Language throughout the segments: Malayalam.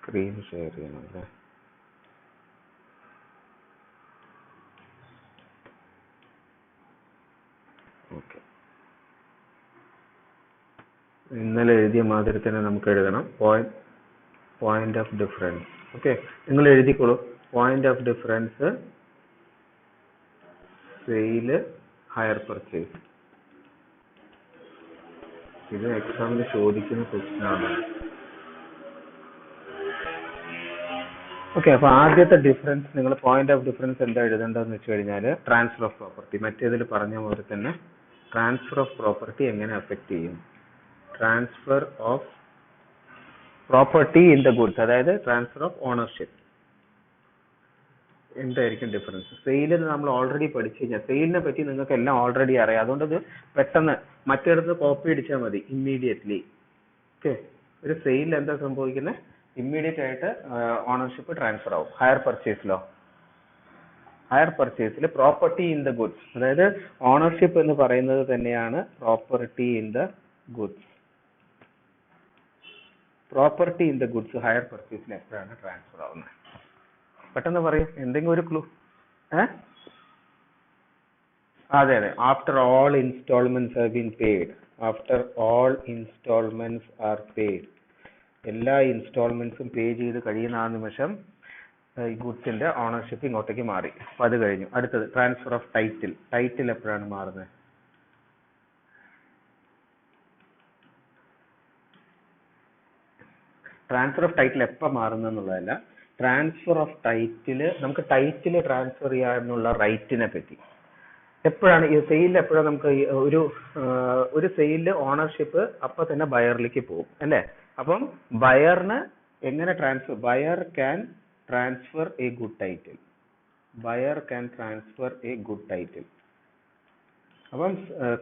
സ്ക്രീൻ ഷെയർ ചെയ്യണം അല്ലേ? ഓക്കെ, ഇന്നലെ എഴുതിയ മാതിരി തന്നെ നമുക്ക് എഴുതണം. Point of difference. ഓക്കെ, നിങ്ങൾ എഴുതിക്കോളൂ. Point of difference sale hire purchase. ഇത് എക്സാമിന് ചോദിക്കുന്ന ക്വസ്റ്റ്യൻ ആണ്. ഓക്കെ, അപ്പൊ ആദ്യത്തെ ഡിഫറൻസ് നിങ്ങൾ പോയിന്റ് ഓഫ് ഡിഫറൻസ് എന്താ എഴുതേണ്ടതെന്ന് വെച്ച് കഴിഞ്ഞാൽ ട്രാൻസ്ഫർ ഓഫ് പ്രോപ്പർട്ടി. മറ്റേതിൽ പറഞ്ഞ പോലെ തന്നെ ട്രാൻസ്ഫർ ഓഫ് പ്രോപ്പർട്ടി എങ്ങനെ അഫക്ട് ചെയ്യും. Transfer of property in the goods, അതായത് ട്രാൻസ്ഫർ ഓഫ് ഓണർഷിപ്പ്. എന്തായിരിക്കും ഡിഫറൻസ്? സെയിലിന് നമ്മൾ ഓൾറെഡി പഠിച്ചു കഴിഞ്ഞാൽ, സെയിലിനെ പറ്റി നിങ്ങൾക്ക് എല്ലാം ഓൾറെഡി അറിയാം. അതുകൊണ്ട് ഇത് പെട്ടെന്ന് മറ്റേടത്ത് കോപ്പി അടിച്ചാൽ മതി ഇമ്മീഡിയറ്റ്ലി. ഓക്കെ, ഒരു സെയിലിൽ എന്താ സംഭവിക്കുന്നത്? ഇമ്മീഡിയറ്റ് ആയിട്ട് ഓണർഷിപ്പ് ട്രാൻസ്ഫർ ആവും. ഹയർ പർച്ചേസിൽ പ്രോപ്പർട്ടി ഇൻ ദ ഗുഡ്സ്, അതായത് ഓണർഷിപ്പ് എന്ന് പറയുന്നത് തന്നെയാണ് property in the goods. Property in the goods hire പർച്ചേസിൽ എപ്പോഴാണ് ട്രാൻസ്ഫർ ആവുന്നത്? പെട്ടെന്ന് പറയും, എന്തെങ്കിലും ഒരു ക്ലൂ. അതെ, after all instalments have been paid. After all instalments are paid. എല്ലാ ഇൻസ്റ്റാൾമെന്റ്സും പേ ചെയ്ത് കഴിയുന്ന ആ നിമിഷം ഈ ഗുഡ്സിന്റെ ഓണർഷിപ്പ് ഇങ്ങോട്ടേക്ക് മാറി. അപ്പൊ അത് കഴിഞ്ഞു. അടുത്തത് ട്രാൻസ്ഫർ ഓഫ് ടൈറ്റിൽ. ടൈറ്റിൽ എപ്പോഴാണ് മാറുന്നത്? ട്രാൻസ്ഫർ ഓഫ് ടൈറ്റിൽ എപ്പോൾ മാറുന്നതെന്നുള്ളതല്ല, ട്രാൻസ്ഫർ ഓഫ് ടൈറ്റിൽ, നമുക്ക് ടൈറ്റിൽ ട്രാൻസ്ഫർ ചെയ്യാനുള്ള റൈറ്റിനെ പറ്റി എപ്പോഴാണ് ഈ സെയിലിൽ, എപ്പോഴാണ് നമുക്ക് ഒരു സെയിലിൽ ഓണർഷിപ്പ് അപ്പൊ തന്നെ ബയറിലേക്ക് പോകും അല്ലേ? അപ്പം ബയറിന് എങ്ങനെ transfer? Buyer can transfer A good title. Buyer can transfer A good title. അപ്പം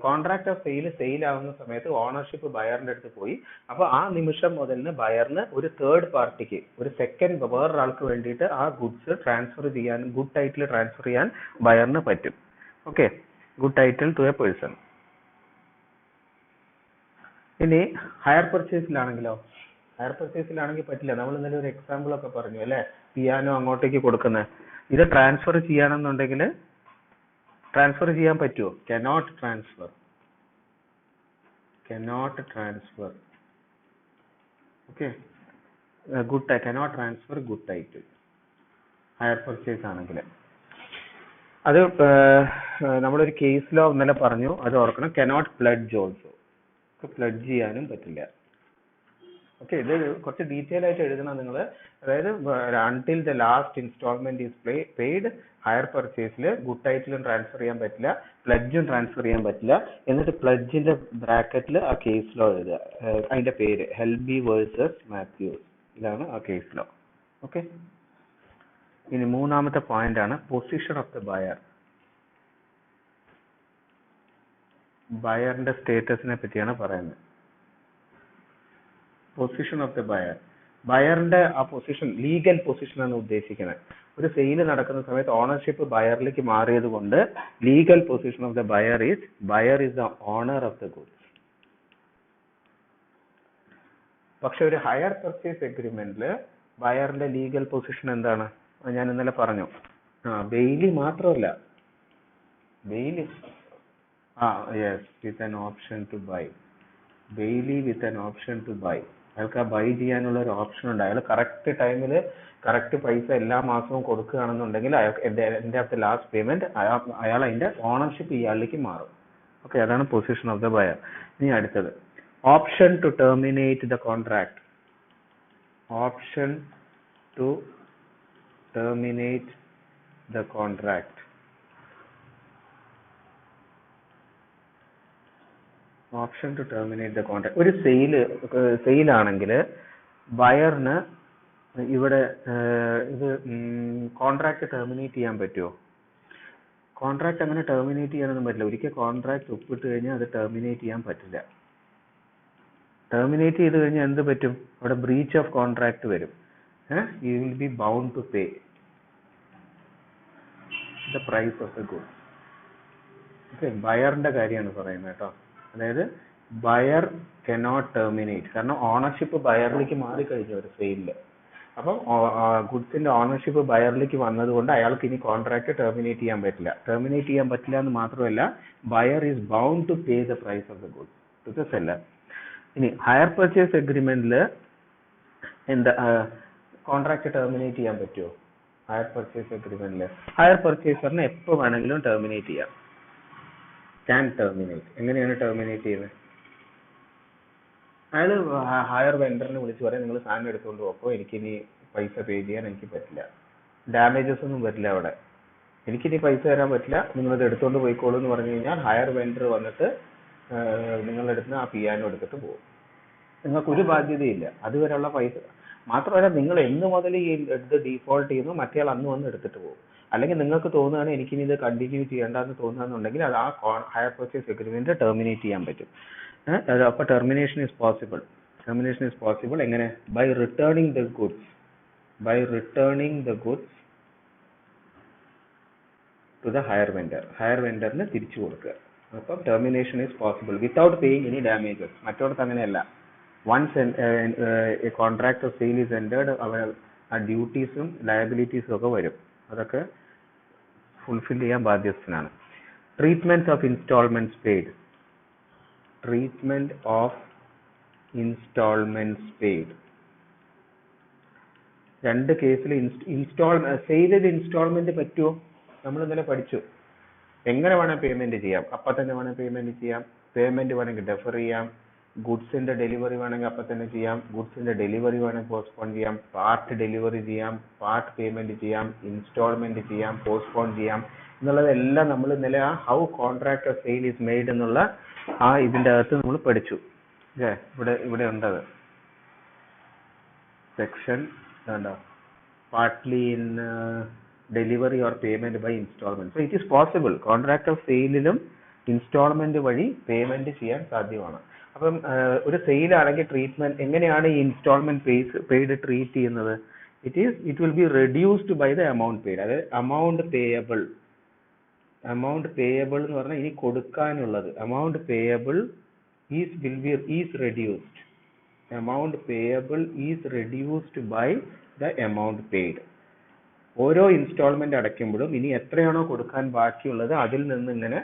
കോൺട്രാക്ട് ഓഫ് സെയിൽ ആവുന്ന സമയത്ത് ഓണർഷിപ്പ് ബയറിന്റെ അടുത്ത് പോയി. അപ്പൊ ആ നിമിഷം മുതലിന് ബയറിന് ഒരു തേർഡ് പാർട്ടിക്ക്, ഒരു സെക്കൻഡ് വേറൊരാൾക്ക് വേണ്ടിയിട്ട് ആ ഗുഡ്സ് ട്രാൻസ്ഫർ ചെയ്യാൻ, ഗുഡ് ടൈറ്റിൽ ട്രാൻസ്ഫർ ചെയ്യാൻ ബയറിന് പറ്റും. Okay, good title to a person. ഇനി ഹയർ പർച്ചേസിലാണെങ്കിലോ? ഹയർ പർച്ചേസിലാണെങ്കിൽ പറ്റില്ല. നമ്മൾ ഇന്നലെ ഒരു എക്സാമ്പിൾ ഒക്കെ പറഞ്ഞു അല്ലെ, പിയാനോ അങ്ങോട്ടേക്ക് കൊടുക്കുന്നത്. ഇത് ട്രാൻസ്ഫർ ചെയ്യാനെന്നുണ്ടെങ്കിൽ ട്രാൻസ്ഫർ ചെയ്യാൻ പറ്റുമോ? Cannot transfer. Okay, cannot transfer good title higher purchase ആണെങ്കിൽ. അത് നമ്മളൊരു കേസ് ലോ ഇന്നലെ പറഞ്ഞു, അത് ഓർക്കണം. Cannot pledge also. പ്ലഡ്ജ് ചെയ്യാനും പറ്റില്ല. ഓക്കെ, ഇത് കുറച്ച് ഡീറ്റെയിൽ ആയിട്ട് എഴുതണം നിങ്ങൾ. അതായത് until the last instalment is paid. Hire പർച്ചേസിൽ ഗുഡ് ടൈറ്റിലും ട്രാൻസ്ഫർ ചെയ്യാൻ പറ്റില്ല, പ്ലഡ്ജും ട്രാൻസ്ഫർ ചെയ്യാൻ പറ്റില്ല. എന്നിട്ട് പ്ലഡ്ജിന്റെ ബ്രാക്കറ്റിൽ ആ കേസ് ലോ എഴുതുക. അതിന്റെ പേര് ഹെൽബി വേഴ്സസ് മാത്യൂസ്. ഇതാണ് ആ കേസ് ലോ. ഓക്കെ, ഇനി മൂന്നാമത്തെ പോയിന്റ് ആണ് പൊസിഷൻ ഓഫ് ദ ബയർ. ബയറിന്റെ സ്റ്റേറ്റസിനെ പറ്റിയാണ് പറയുന്നത്. Position of the buyer. ബയറിന്റെ ആ പൊസിഷൻ, ലീഗൽ പൊസിഷൻ ആണ് ഉദ്ദേശിക്കുന്നത്. ഒരു സെയിൽ നടക്കുന്ന സമയത്ത് ഓണർഷിപ്പ് ബയറിലേക്ക് മാറിയത് കൊണ്ട് legal position of the buyer is the owner of the goods. പക്ഷെ ഒരു ഹയർ പർച്ചേസ് എഗ്രിമെന്റിൽ ബയറിന്റെ ലീഗൽ പൊസിഷൻ എന്താണ്? ഞാൻ ഇന്നലെ പറഞ്ഞു. ബെയിലി മാത്രമല്ല, bailee with an option to buy. Bailee with an option to buy. അയാൾക്ക് ആ ബൈ ചെയ്യാനുള്ള ഒരു ഓപ്ഷൻ ഉണ്ട്. അയാൾ കറക്റ്റ് ടൈമിൽ കറക്റ്റ് പൈസ എല്ലാ മാസവും കൊടുക്കുകയാണെന്നുണ്ടെങ്കിൽ end of the last payment അയാൾ അതിന്റെ ഓണർഷിപ്പ് ഇയാളിലേക്ക് മാറും. ഓക്കെ, അതാണ് പൊസിഷൻ ഓഫ് ദ ബയർ. ഇനി അടുത്തത് option to terminate the contract. Option to terminate the contract. Option to terminate the contract. ഒരു സെയിലാണെങ്കിൽ ബയറിന് ഇവിടെ ഇത് കോൺട്രാക്ട് ടെർമിനേറ്റ് ചെയ്യാൻ പറ്റുമോ? കോൺട്രാക്ട് അങ്ങനെ ടെർമിനേറ്റ് ചെയ്യാനൊന്നും പറ്റില്ല. ഒരിക്കൽ കോൺട്രാക്ട് ഒപ്പിട്ട് കഴിഞ്ഞാൽ അത് ടെർമിനേറ്റ് ചെയ്യാൻ പറ്റില്ല. ടെർമിനേറ്റ് ചെയ്ത് കഴിഞ്ഞാൽ എന്ത് പറ്റും? അവിടെ ബ്രീച്ച് ഓഫ് കോൺട്രാക്ട് വരും. You will be bound to pay the price of the good. Okay, ബയറിന്റെ കാര്യമാണ് പറയുന്നത് കേട്ടോ. അതായത് ബയർ കനോട്ട് ടെർമിനേറ്റ്, കാരണം ഓണർഷിപ്പ് ബയറിലേക്ക് മാറിക്കഴിഞ്ഞു ഒരു സെയിലില്. അപ്പം ഗുഡ്സിന്റെ ഓണർഷിപ്പ് ബയറിലേക്ക് വന്നതുകൊണ്ട് അയാൾക്ക് ഇനി കോൺട്രാക്ട് ടെർമിനേറ്റ് ചെയ്യാൻ പറ്റില്ല. ടെർമിനേറ്റ് ചെയ്യാൻ പറ്റില്ല എന്ന് മാത്രമല്ല, buyer is bound to pay the price of the goods to the seller. ഇനി ഹയർ പർച്ചേസ് അഗ്രിമെന്റിൽ എന്താ കോൺട്രാക്ട് ടെർമിനേറ്റ് ചെയ്യാൻ പറ്റുമോ? ഹയർ പർച്ചേസ് അഗ്രിമെന്റിൽ ഹയർ പർച്ചേസറിനെ എപ്പോൾ വേണമെങ്കിലും ടെർമിനേറ്റ് ചെയ്യാം. Can terminate. എങ്ങനെയാണ് ടെർമിനേറ്റ് ചെയ്യുന്നത്? അയാൾ ഹയർ വെണ്ടറിനെ വിളിച്ച് പറയാം, നിങ്ങൾ സാധനം എടുത്തുകൊണ്ട് പോകുമ്പോൾ എനിക്കിനി പൈസ പേ ചെയ്യാൻ എനിക്ക് പറ്റില്ല, ഡാമേജസ് ഒന്നും വരില്ല അവിടെ, എനിക്കിനി പൈസ തരാൻ പറ്റില്ല, നിങ്ങളിത് എടുത്തുകൊണ്ട് പോയിക്കോളൂ എന്ന് പറഞ്ഞു കഴിഞ്ഞാൽ ഹയർ വെണ്ടർ വന്നിട്ട് നിങ്ങളുടെ അടുത്ത് ആ പിയാനോ എടുത്തിട്ട് പോകും. നിങ്ങൾക്ക് ഒരു ബാധ്യതയില്ല, അതുവരെയുള്ള പൈസ. മാത്രമല്ല, നിങ്ങൾ എന്ന് മുതൽ ഈ ഇത് ഡീഫോൾട്ട് ചെയ്യുന്നു മറ്റേയാൾ അന്ന് വന്ന് എടുത്തിട്ട് പോകും. അല്ലെങ്കിൽ നിങ്ങൾക്ക് തോന്നുകയാണ് എനിക്കിനി ഇത് കണ്ടിന്യൂ ചെയ്യേണ്ടെന്ന് തോന്നുകയാണെന്നുണ്ടെങ്കിൽ അത് ആ ഹയർ പർച്ചേസ് അഗ്രിമെന്റ് ടെർമിനേറ്റ് ചെയ്യാൻ പറ്റും. അപ്പോൾ termination is possible. Termination is possible എങ്ങനെ? By returning the goods. By returning the goods to the hire vendor. Hire വെണ്ടറിന് തിരിച്ചു കൊടുക്കുക. അപ്പം termination is possible without paying any damages. മറ്റോടത്ത് അങ്ങനെയല്ല. Once a contract of sale is entered, അവർ ആ ഡ്യൂട്ടീസും ലയബിലിറ്റീസും ഒക്കെ വരും. അതൊക്കെ ഫുൾഫിൽ ചെയ്യാൻ ബാധ്യസ്ഥനാണ്. Treatment of instalments paid. Treatment of instalments paid. രണ്ട് കേസിൽ സെയിലിൽ ഇൻസ്റ്റാൾമെന്റ് പറ്റുമോ? നമ്മൾ ഇന്നലെ പഠിച്ചു. എങ്ങനെ വേണം പേയ്മെന്റ് ചെയ്യാം? അപ്പം തന്നെ വേണം പേയ്മെന്റ് ചെയ്യാം. പേയ്മെന്റ് വേണമെങ്കിൽ ഡെഫർ ചെയ്യാം. ഗുഡ്സിന്റെ ഡെലിവറി വേണമെങ്കിൽ അപ്പം തന്നെ ചെയ്യാം. ഗുഡ്സിന്റെ ഡെലിവറി വേണമെങ്കിൽ പോസ്റ്റ്പോൺ ചെയ്യാം. പാർട്ട് ഡെലിവറി ചെയ്യാം. പാർട്ട് പേയ്മെന്റ് ചെയ്യാം. ഇൻസ്റ്റാൾമെന്റ് ചെയ്യാം. പോസ്റ്റ്പോൺ ചെയ്യാം എന്നുള്ളതെല്ലാം നമ്മൾ ഇന്നലെ ആ how contract of sale is made എന്നുള്ള ആ ഇതിന്റെ അകത്ത് നമ്മൾ പഠിച്ചു. അല്ലേ? ഇവിടെ ഉണ്ടത് സെക്ഷൻ വേണ്ട, partly in delivery or payment by instalment. So it is possible. Contract of സെയിലിലും ഇൻസ്റ്റാൾമെന്റ് വഴി പേയ്മെന്റ് ചെയ്യാൻ സാധ്യമാണ്. അപ്പം ഒരു സെയിൽ ആണെങ്കിൽ ട്രീറ്റ്മെന്റ് എങ്ങനെയാണ് ഈ ഇൻസ്റ്റാൾമെന്റ് പെയ്ഡ് ട്രീറ്റ് ചെയ്യുന്നത്? It will be reduced by the amount paid. അതായത് എമൗണ്ട് പേയബിൾ എന്ന് പറഞ്ഞാൽ ഇനി കൊടുക്കാനുള്ളത്. Amount payable is reduced. Amount payable is reduced by the amount paid. ഓരോ ഇൻസ്റ്റാൾമെന്റ് അടയ്ക്കുമ്പോഴും ഇനി എത്രയാണോ കൊടുക്കാൻ ബാക്കിയുള്ളത് അതിൽ നിന്ന് ഇങ്ങനെ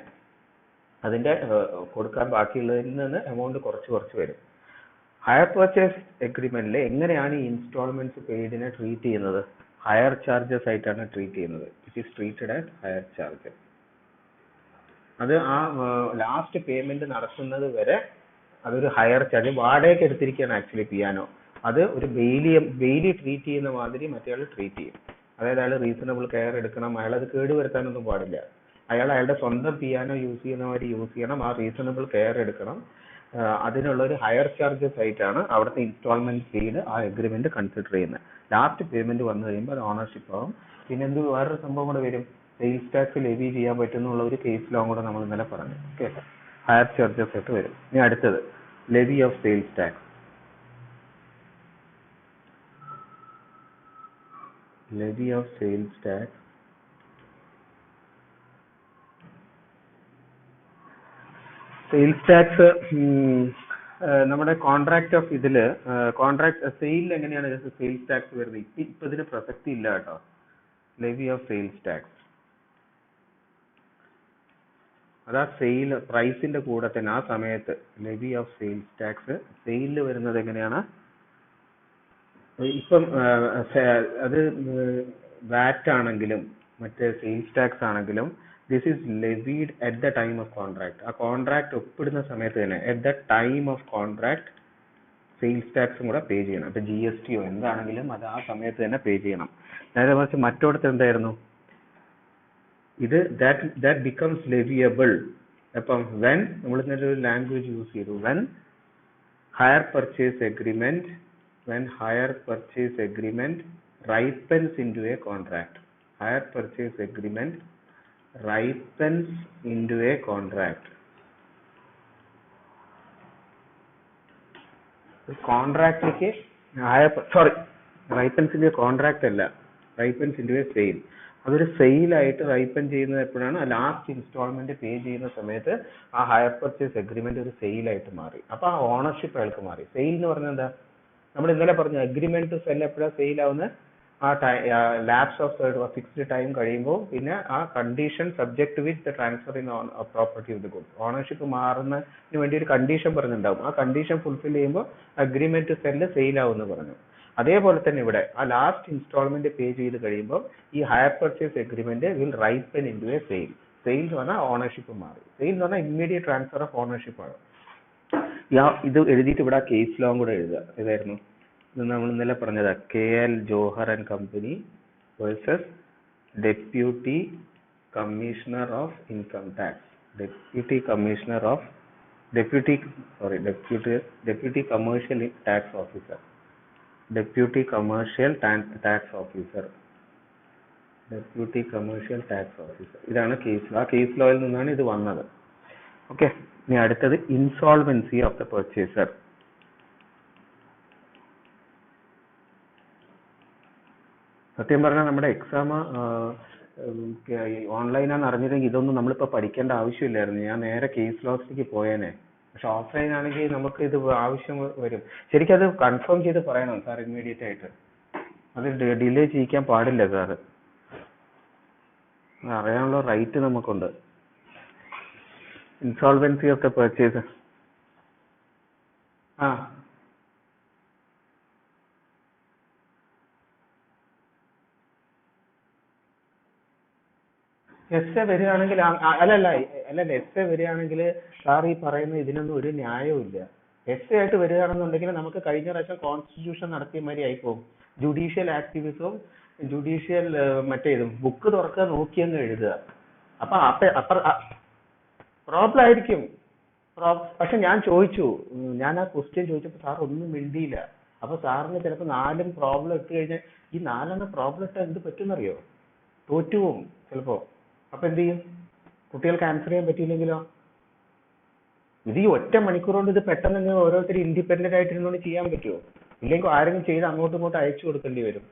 അതിന്റെ കൊടുക്കാൻ ബാക്കിയുള്ളതിൽ നിന്ന് എമൗണ്ട് കുറച്ച് വരും. ഹയർ പർച്ചേസ് അഗ്രിമെന്റിൽ എങ്ങനെയാണ് ഈ ഇൻസ്റ്റാൾമെന്റ്സ് പെയ്ഡിനെ ട്രീറ്റ് ചെയ്യുന്നത്? ഹയർ ചാർജസ് ആയിട്ടാണ് ട്രീറ്റ് ചെയ്യുന്നത്. It is treated as hire charges. അത് ആ ലാസ്റ്റ് പേയ്മെന്റ് നടത്തുന്നത് വരെ അതൊരു ഹയർ ചാർജ്. വാടകയ്ക്ക് എടുത്തിരിക്കുകയാണ് ആക്ച്വലി പിയാനോ. അത് ഒരു ബെയിലി ട്രീറ്റ് ചെയ്യുന്ന മാതിരി മറ്റേയാൾ ട്രീറ്റ് ചെയ്യും. അതായത് അയാൾ റീസണബിൾ കെയർ എടുക്കണം. അയാൾ അത് കേടുവരുത്താനൊന്നും പാടില്ല. അയാളുടെ സ്വന്തം പിയാനോ യൂസ് ചെയ്യുന്ന മാതിരി യൂസ് ചെയ്യണം. ആ റീസണബിൾ കെയർ എടുക്കണം. അതിനുള്ള ഒരു ഹയർ ചാർജസ് ആയിട്ടാണ് അവിടുത്തെ ഇൻസ്റ്റാൾമെന്റ് പെയ്ഡ് ആ അഗ്രിമെന്റ് കൺസിഡർ ചെയ്യുന്നത്. ലാസ്റ്റ് പേയ്മെന്റ് വന്നു കഴിയുമ്പോൾ അത് ഓണർഷിപ്പ് ആവും. പിന്നെ വേറൊരു സംഭവം കൂടെ വരും. സെയിൽസ് ടാക്സ് ലെവി ചെയ്യാൻ പറ്റുന്നുള്ള ഒരു കേസ് ലോ കൂടെ നമ്മൾ ഇന്നലെ പറഞ്ഞു. ഓക്കെ, ഹയർ ചാർജസ് ആയിട്ട് വരും. ഇനി അടുത്തത് levy of sales tax. Levy of sales tax. Sales tax നമ്മുടെ കോൺട്രാക്ട് ഓഫ് ഇതില് കോൺട്രാക്ട് സെയിലിൽ എങ്ങനെയാണ് സെയിൽസ് ടാക്സ് വരുന്നത്? ഇപ്പൊ ഇതിന് പ്രസക്തി ഇല്ല കേട്ടോ. ലെവി ഓഫ് സെയിൽസ് ടാക്സ് അതാ സെയിൽ പ്രൈസിന്റെ കൂടെ തന്നെ ആ സമയത്ത് ലെവി ഓഫ് സെയിൽസ് ടാക്സ് സെയിലിൽ വരുന്നത് എങ്ങനെയാണ്? ഇപ്പം അത് വാറ്റ് ആണെങ്കിലും മറ്റേ സെയിൽസ് ടാക്സ് ആണെങ്കിലും this is levied at the time of contract. ആ കോൺട്രാക്ട് ഒപ്പിടുന്ന സമയത്ത് തന്നെ at the time of contract sales ടാക്സും കൂടെ പേ ചെയ്യണം. ഇപ്പൊ GST എന്താണെങ്കിലും അത് ആ സമയത്ത് തന്നെ പേ ചെയ്യണം. നേരെ മറിച്ച് മറ്റോടത്ത് എന്തായിരുന്നു? ഇത് that becomes leviable അപ്പം when നമ്മൾ ഇന്നലെ ഒരു ലാംഗ്വേജ് യൂസ് ചെയ്തു. when hire purchase agreement ripens into a contract. hire purchase agreement ripens into a contract. കോൺട്രാക്റ്റിലേക്ക് ripens into a contract അല്ല, ripens into a sale. അതൊരു സെയിലായിട്ട് റൈപ്പൻ ചെയ്യുന്നത് എപ്പോഴാണ്? ലാസ്റ്റ് ഇൻസ്റ്റാൾമെന്റ് പേ ചെയ്യുന്ന സമയത്ത് ആ ഹയർ പർച്ചേസ് അഗ്രിമെന്റ് ഒരു സെയിലായിട്ട് മാറി. അപ്പൊ ആ ഓണർഷിപ്പ് അയാൾക്ക് മാറി. സെയിൽ എന്ന് പറഞ്ഞാൽ എന്താ? നമ്മൾ ഇന്നലെ പറഞ്ഞു അഗ്രിമെന്റ് ടു സെൽ എപ്പോഴാണ് സെയിൽ ആവുന്നത്? ആ ലാപ്സ് ഓഫ് ഫിക്സ്ഡ് ടൈം കഴിയുമ്പോൾ പിന്നെ ആ condition subject with the transfer in property of the goods, ownership മാറുന്നതിന് വേണ്ടി ഒരു കണ്ടീഷൻ പറഞ്ഞിട്ടുണ്ടാവും. ആ കണ്ടീഷൻ ഫുൾഫിൽ ചെയ്യുമ്പോൾ അഗ്രിമെന്റ് ടു സെല്ല് സെയിൽ ആവുമെന്ന് പറഞ്ഞു. അതേപോലെ തന്നെ ഇവിടെ ആ ലാസ്റ്റ് ഇൻസ്റ്റാൾമെന്റ് പേ ചെയ്ത് കഴിയുമ്പോൾ ഈ hire purchase agreement will ripen into a sale. Sale എന്ന് പറഞ്ഞാൽ ഓണർഷിപ്പ് മാറി. സെയിൽ എന്ന് പറഞ്ഞാൽ ഇമ്മീഡിയറ്റ് ട്രാൻസ്ഫർ ഓഫ് ഓണർഷിപ്പ് ആണ്. ഇത് എഴുതിയിട്ട് ഇവിടെ കേസ് ലോയും കൂടെ എഴുതുക. ഏതായിരുന്നു ഇത്? നമ്മൾ ഇന്നലെ പറഞ്ഞതാ, KL Johar and company versus deputy commissioner of income tax, deputy commercial tax officer, deputy commercial tax officer. ഇതാണ് കേസ് ലോ. ആ കേസ് ലോയിൽ നിന്നാണ് ഇത് വന്നത്. ഓക്കെ, ഇനി അടുത്തത് ഇൻസോൾവൻസി ഓഫ് ദ പർച്ചേസർ. സത്യം പറഞ്ഞാൽ നമ്മുടെ എക്സാം ഓൺലൈനാന്ന് അറിഞ്ഞില്ലെങ്കിൽ ഇതൊന്നും നമ്മളിപ്പോൾ പഠിക്കേണ്ട ആവശ്യമില്ലായിരുന്നു. ഞാൻ നേരെ കേസ് ലോസിലേക്ക് പോയേനെ. പക്ഷെ ഓഫ്ലൈൻ ആണെങ്കിൽ നമുക്ക് ഇത് ആവശ്യം വരും. ശരിക്കും അത് കൺഫേം ചെയ്ത് പറയണം സാർ ഇമ്മീഡിയറ്റ് ആയിട്ട്. അത് ഡിലേ ചെയ്യിക്കാൻ പാടില്ല സാറ്. അറിയാനുള്ള റൈറ്റ് നമുക്കുണ്ട്. Insolvency of the purchaser. ആ എസ് എ വരികയാണെങ്കിൽ അല്ലല്ല എസ് എ വരികയാണെങ്കിൽ സാർ ഈ പറയുന്ന ഇതിനൊന്നും ഒരു ന്യായവും ഇല്ല. എസ് എ ആയിട്ട് വരികയാണെന്നുണ്ടെങ്കിൽ നമുക്ക് കഴിഞ്ഞ പ്രാവശ്യം കോൺസ്റ്റിറ്റ്യൂഷൻ നടത്തിയ മാതിരി ആയിപ്പോവും. ജുഡീഷ്യൽ ആക്ടിവിസവും ജുഡീഷ്യൽ മറ്റേതും ബുക്ക് തുറക്കുക നോക്കിയങ്ങ് എഴുതുക. അപ്പൊ പ്രോബ്ലം ആയിരിക്കും. പക്ഷെ ഞാൻ ചോദിച്ചു, ഞാൻ ആ ക്വസ്റ്റ്യൻ ചോദിച്ചപ്പോൾ സാർ ഒന്നും മിണ്ടിയില്ല. അപ്പൊ സാറിന് ചിലപ്പോൾ 4 പ്രോബ്ലം ഇട്ട് കഴിഞ്ഞാൽ ഈ 4 പ്രോബ്ലം ഇട്ടാൽ എന്ത് പറ്റുമെന്നറിയോ? തോറ്റുപോകും ചിലപ്പോ. അപ്പൊ എന്ത് ചെയ്യും? കുട്ടികൾക്ക് ആൻസർ ചെയ്യാൻ പറ്റിയില്ലെങ്കിലോ? ഇത് ഈ ഒറ്റ മണിക്കൂർ കൊണ്ട് ഇത് പെട്ടെന്ന് ഓരോരുത്തർ ഇൻഡിപെൻഡന്റ് ആയിട്ട് ഇരുന്നുകൊണ്ട് ചെയ്യാൻ പറ്റുമോ? ഇല്ലെങ്കിൽ ആരെങ്കിലും ചെയ്ത് അങ്ങോട്ടും ഇങ്ങോട്ടും അയച്ചു കൊടുക്കേണ്ടി വരും.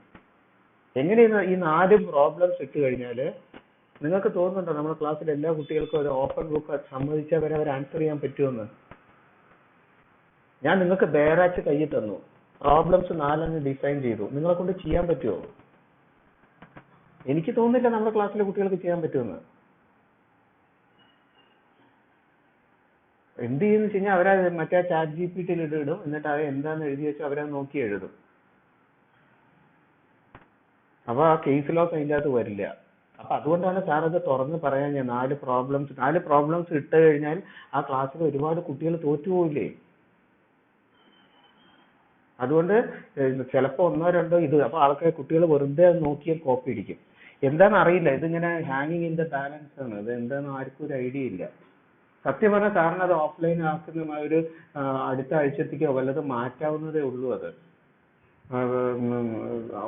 എങ്ങനെയാണ് ഈ 4 പ്രോബ്ലംസ് ഇട്ട് കഴിഞ്ഞാല് നിങ്ങൾക്ക് തോന്നുന്നുണ്ടോ നമ്മുടെ ക്ലാസ്സിൽ എല്ലാ കുട്ടികൾക്കും ഒരു ഓപ്പൺ ബുക്ക് സമ്മതിച്ചാൽ വരെ അവർ ആൻസർ ചെയ്യാൻ പറ്റുമെന്ന്? ഞാൻ നിങ്ങൾക്ക് ബേറാച്ച് കയ്യിൽ തന്നു, പ്രോബ്ലംസ് 4 ഡിഫൈൻ ചെയ്തു. നിങ്ങളെ കൊണ്ട് ചെയ്യാൻ പറ്റുമോ? എനിക്ക് തോന്നുന്നില്ല നമ്മുടെ ക്ലാസ്സിലെ കുട്ടികൾക്ക് ചെയ്യാൻ പറ്റുമെന്ന്. എന്ത് ചെയ്യുന്ന വെച്ച് കഴിഞ്ഞാൽ അവരത് മറ്റേ ചാറ്റ് GPT ഇടും. എന്നിട്ട് അത് എന്താന്ന് എഴുതി വെച്ചാൽ അവരത് നോക്കി എഴുതും. അപ്പൊ ആ കേസ് ലോസ് അതിൻ്റെ അകത്ത് വരില്ല. അപ്പൊ അതുകൊണ്ടാണ് സാർ അത് തുറന്ന് പറയാൻ ഞാൻ 4 പ്രോബ്ലംസ് ഇട്ട് കഴിഞ്ഞാൽ ആ ക്ലാസ്സിൽ ഒരുപാട് കുട്ടികൾ തോറ്റുപോയില്ലേ? അതുകൊണ്ട് ചിലപ്പോ 1 2 ഇത് അപ്പൊ ആൾക്കാർ കുട്ടികൾ വെറുതെ നോക്കിയാൽ കോപ്പി അടിക്കും. എന്താണെന്ന് അറിയില്ല, ഇതിങ്ങനെ ഹാങ്ങിങ് ഇൻ ദ ബാലൻസ് ആണ്. അത് എന്താണെന്ന് ആർക്കും ഒരു ഐഡിയ ഇല്ല. സത്യം പറഞ്ഞാൽ സാറിന് അത് ഓഫ്ലൈൻ ആക്കുന്ന ഒരു അടുത്ത ആഴ്ചത്തേക്കോ വല്ലതും മാറ്റാവുന്നതേ ഉള്ളൂ. അത്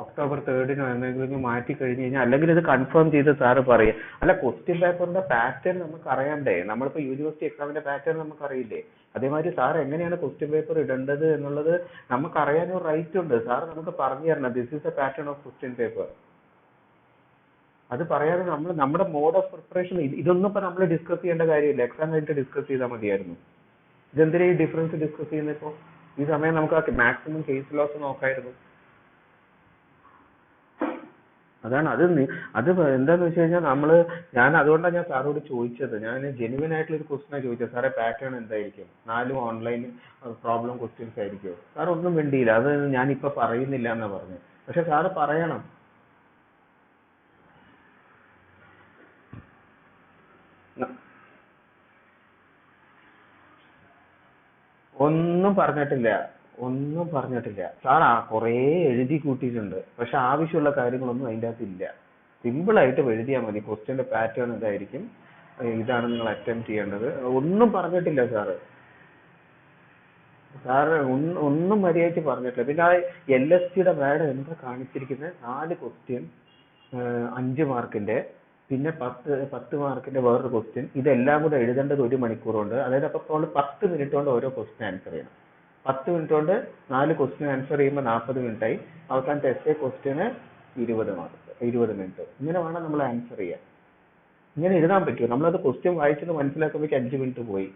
October 3 എന്തെങ്കിലും മാറ്റി കഴിഞ്ഞ് കഴിഞ്ഞാൽ, അല്ലെങ്കിൽ ഇത് കൺഫേം ചെയ്ത് സാറ് പറയും. അല്ല, ക്വസ്റ്റ്യൻ പേപ്പറിന്റെ പാറ്റേൺ നമുക്ക് അറിയണ്ടേ? നമ്മളിപ്പോ യൂണിവേഴ്സിറ്റി എക്സാമിന്റെ പാറ്റേൺ നമുക്ക് അറിയില്ലേ? അതേമാതിരി സാർ എങ്ങനെയാണ് ക്വസ്റ്റ്യൻ പേപ്പർ ഇടേണ്ടത് എന്നുള്ളത് നമുക്ക് അറിയാനൊരു റൈറ്റ് ഉണ്ട്. സാർ നമുക്ക് പറഞ്ഞു തരണം, this is A pattern of question paper. അത് പറയാതെ നമ്മുടെ മോഡ് ഓഫ് പ്രിപ്പറേഷൻ ഇതൊന്നും ഇപ്പൊ നമ്മൾ ഡിസ്കസ് ചെയ്യേണ്ട കാര്യമില്ല. എക്സാം കഴിഞ്ഞിട്ട് ഡിസ്കസ് ചെയ്താൽ മതിയായിരുന്നു. ഇതെന്തിനാ ഈ ഡിഫറൻസ് ഡിസ്കസ് ചെയ്യുന്നത്? ഇപ്പോ ഈ സമയം നമുക്ക് മാക്സിമം കേസ് ലോസ് നോക്കായിരുന്നു. അതാണ് അത് എന്താന്ന് വെച്ച് കഴിഞ്ഞാൽ ഞാൻ അതുകൊണ്ടാണ് ഞാൻ സാറോട് ചോദിച്ചത്. ഞാൻ ജെനുവിൻ ആയിട്ടുള്ള ഒരു ക്വസ്റ്റ്യനാണ് ചോദിച്ചത്. സാറേ പാറ്റേൺ എന്തായിരിക്കും? 4 ഓൺലൈൻ പ്രോബ്ലം ക്വസ്റ്റ്യൻസ് ആയിരിക്കും. സാർ ഒന്നും വേണ്ടിയില്ല, അത് ഞാനിപ്പോ പറയുന്നില്ല എന്നാ പറഞ്ഞു. പക്ഷെ സാറ് പറയണം. ഒന്നും പറഞ്ഞിട്ടില്ല സാർ. കുറേ എഴുതി കൂട്ടിയിട്ടുണ്ട്, പക്ഷെ ആവശ്യമുള്ള കാര്യങ്ങളൊന്നും അതിൻ്റെ അകത്ത് ഇല്ല. സിമ്പിൾ ആയിട്ട് എഴുതിയാൽ മതി. ക്വസ്റ്റ്യന്റെ പാറ്റേൺ ഇതായിരിക്കും, ഇതാണ് നിങ്ങൾ അറ്റംപ്റ്റ് ചെയ്യേണ്ടത്. ഒന്നും പറഞ്ഞിട്ടില്ല സാറ്. ഒന്നും മര്യാദയ്ക്ക് പറഞ്ഞിട്ടില്ല. പിന്നെ ആ LSTയുടെ മാഡം എന്താ കാണിച്ചിരിക്കുന്നത്? 4 ക്വസ്റ്റ്യൻ 5 മാർക്കിന്റെ, പിന്നെ 10 മാർക്കിന്റെ വേറൊരു ക്വസ്റ്റ്യൻ. ഇതെല്ലാം കൂടെ എഴുതേണ്ടത് 1 മണിക്കൂർ കൊണ്ട്. അതായത് അപ്പൊ 10 മിനിറ്റ് കൊണ്ട് ഓരോ ക്വസ്റ്റ്യൻ ആൻസർ ചെയ്യണം. 10 മിനിറ്റ് കൊണ്ട് 4 ക്വസ്റ്റ്യൻ ആൻസർ ചെയ്യുമ്പോൾ 40 മിനിറ്റ് ആയി. അവസാനത്തെ എസ്സേ ക്വസ്റ്റ്യന് 20 മിനിറ്റ്. ഇങ്ങനെ വേണം നമ്മൾ ആൻസർ ചെയ്യാൻ. ഇങ്ങനെ എഴുതാൻ പറ്റുമോ? നമ്മളത് ക്വസ്റ്റ്യൻ വായിച്ചത് മനസ്സിലാക്കുമ്പോഴേക്ക് 5 മിനിറ്റ് പോയി.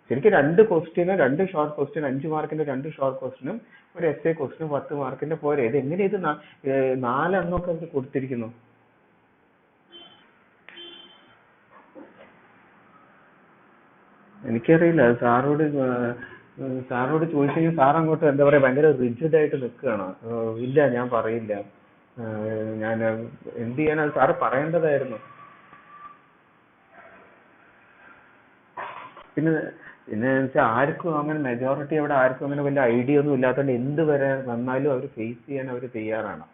ശരിക്കും 2 ക്വസ്റ്റ്യന് 2 ഷോർട്ട് ക്വസ്റ്റ്യൻ 5 മാർക്കിന്റെ 2 ഷോർട്ട് ക്വസ്റ്റ്യനും ഒരു എസ് എ ക്വസ്റ്റ്യനും 10 മാർക്കിന്റെ പോരെ. ഇത് എങ്ങനെ ഇത് 4 എണ്ണമൊക്കെ അവർക്ക് കൊടുത്തിരിക്കുന്നു? എനിക്കറിയില്ല. അത് സാറോട് ചോദിച്ചു കഴിഞ്ഞാൽ സാർ അങ്ങോട്ട് എന്താ പറയാ ഭയങ്കര റിജിഡ് ആയിട്ട് നിൽക്കുകയാണ്. ഇല്ല ഞാൻ പറയില്ല, ഞാൻ എന്ത് ചെയ്യാൻ, അത് സാറ് പറയേണ്ടതായിരുന്നു. പിന്നെ പിന്നെ വെച്ചാൽ ആർക്കും അങ്ങനെ മെജോറിറ്റി അവിടെ ആർക്കും അങ്ങനെ വലിയ ഐഡിയ ഒന്നും ഇല്ലാത്തതുകൊണ്ട് എന്ത് വരെ വന്നാലും അവർ ഫേസ് ചെയ്യാൻ അവർ തയ്യാറാണ്.